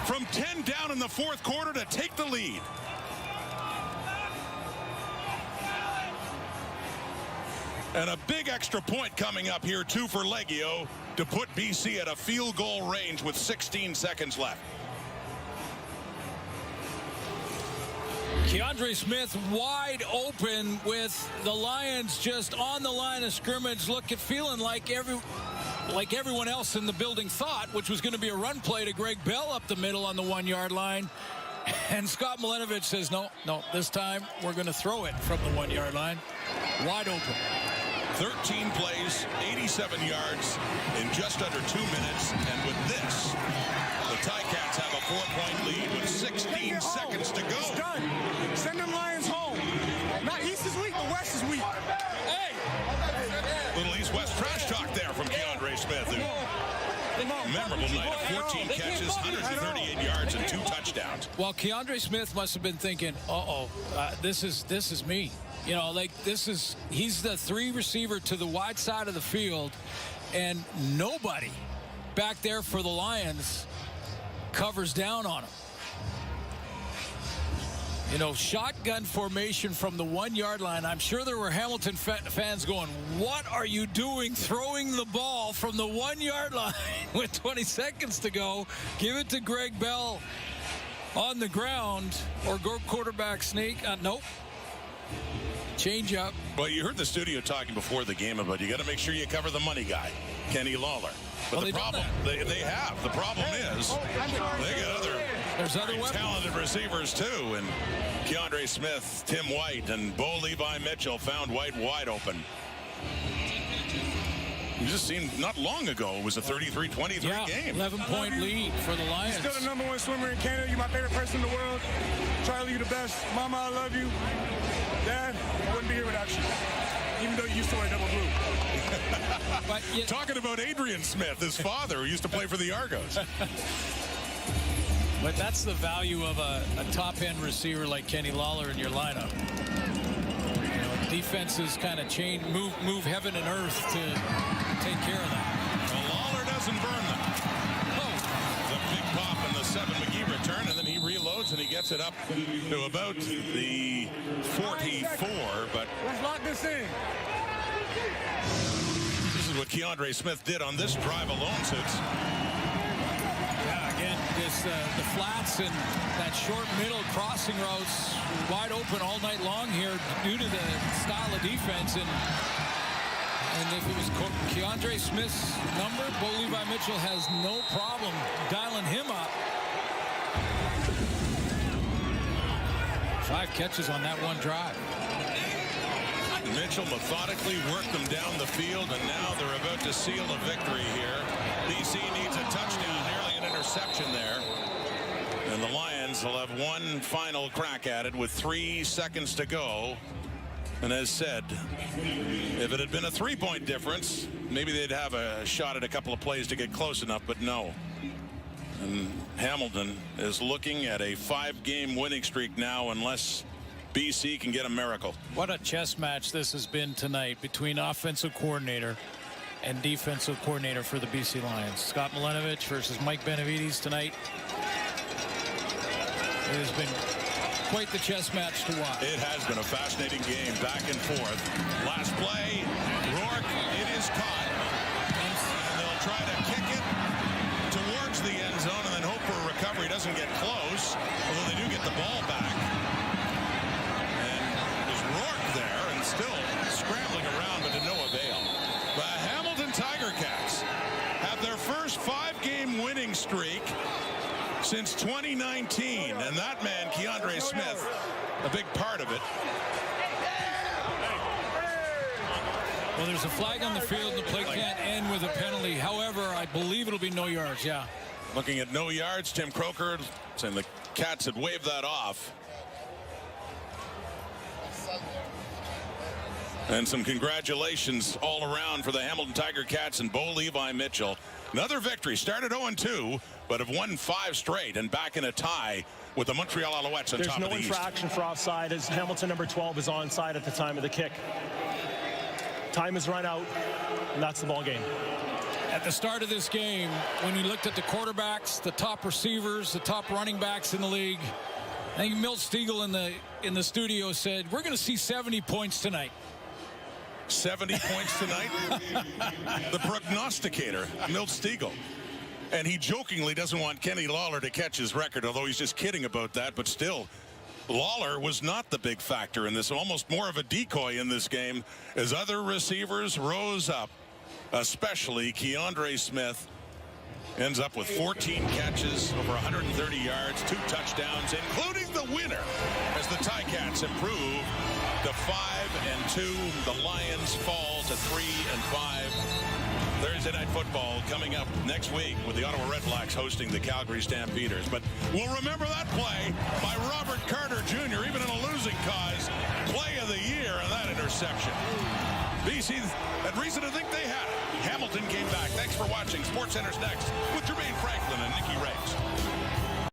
A: from 10 down in the fourth quarter to take the lead. And a big extra point coming up here, too, for Leggio to put BC at a field goal range with 16 seconds left.
B: Keandre Smith wide open with the Lions just on the line of scrimmage, feeling like everyone else in the building thought, which was going to be a run play to Greg Bell up the middle on the 1-yard line. And Scott Milenovich says, no, this time we're going to throw it from the 1-yard line. Wide open.
A: 13 plays, 87 yards in just under 2 minutes. And with this, the Ticats have a 4-point lead with 16 seconds to go.
H: It's done. Send them Lions home. Not East is weak, but West is weak. Hey!
A: Little East-West trash talk there from Keandre Smith. Memorable night of 14 catches, 138 yards, and 2 touchdowns.
B: Well, Keandre Smith must have been thinking, this is me. You know, he's the 3 receiver to the wide side of the field, and nobody back there for the Lions covers down on him. You know, shotgun formation from the 1-yard line. I'm sure there were Hamilton fans going, what are you doing throwing the ball from the 1-yard line with 20 seconds to go? Give it to Greg Bell on the ground, or go quarterback sneak. Nope. Change up.
A: Well, you heard the studio talking before the game about you got to make sure you cover the money guy, Kenny Lawler. But
B: Well,
A: the problem, they have. The problem is they got
B: There's other weapons.
A: talented receivers too, and Keandre Smith, Tim White, and Bo Levi Mitchell found White wide open. You just seen not long ago it was a 33-23 game.
B: 11-point lead for the Lions.
H: You're still the #1 swimmer in Canada. You're my favorite person in the world. Charlie, you're the best. Mama, I love you. Dad, I wouldn't be here without you. Even though you used to wear double blue.
B: But
A: Talking about Adrian Smith, his father, who used to play for the Argos.
B: But that's the value of a top-end receiver like Kenny Lawler in your lineup. You know, defenses kind of change, move heaven and earth to take care of that.
A: Well, Lawler doesn't burn them. The big pop in the 7 McGee return, and then he reloads and he gets it up to about the 44. But
H: Let's lock this in.
A: this is what Keandre Smith did on this drive alone, Suits.
B: Yeah, again, just the flats and that short middle crossing routes wide open all night long here due to the style of defense. And if it was Keandre Smith's number, Bo Levi Mitchell has no problem dialing him up. 5 catches on that one drive.
A: Mitchell methodically worked them down the field, and now they're about to seal a victory here. BC needs a touchdown, nearly an interception there. And the Lions will have one final crack at it with 3 seconds to go. And as said, if it had been a 3-point difference, maybe they'd have a shot at a couple of plays to get close enough, but no. And Hamilton is looking at a 5-game winning streak now unless BC can get a miracle.
B: What a chess match this has been tonight between offensive coordinator and defensive coordinator for the BC Lions. Scott Milenovich versus Mike Benavides tonight. It has been quite the chess match to watch.
A: It has been a fascinating game, back and forth. Last play, Rourke, it is caught. And they'll try to kick it towards the end zone and then hope for a recovery. Doesn't get close, although they do get the ball back. And there's Rourke there and still scrambling around, but to no avail. The Hamilton Tiger Cats have their first 5-game winning streak since 2019, and that man, Keandre Smith, a big part of it.
B: Well, there's a flag on the field. The play can't end with a penalty. However, I believe it'll be no yards, yeah.
A: Looking at no yards, Tim Croker saying the Cats had waved that off. And some congratulations all around for the Hamilton Tiger Cats and Bo Levi Mitchell. Another victory. Started 0-2, but have won 5 straight and back in a tie with the Montreal Alouettes on top of the East.
C: There's no infraction for offside as Hamilton number 12 is onside at the time of the kick. Time has run out, and that's the ball game.
B: At the start of this game, when you looked at the quarterbacks, the top receivers, the top running backs in the league, I think Milt Stegall in the studio said, we're going to see 70 points tonight.
A: 70 points tonight. The prognosticator, Milt Stegall. And he jokingly doesn't want Kenny Lawler to catch his record, although he's just kidding about that. But still, Lawler was not the big factor in this, almost more of a decoy in this game as other receivers rose up, especially Keandre Smith. Ends up with 14 catches, over 130 yards, 2 touchdowns, including the winner as the Ticats improve to 5-2. The Lions fall to 3-5. Thursday Night Football coming up next week with the Ottawa Redblacks hosting the Calgary Stampeders. But we'll remember that play by Robert Carter Jr., even in a losing cause. Play of the year and that interception. BC had reason to think they had it. Hamilton came back. Thanks for watching. SportsCenter's next with Drew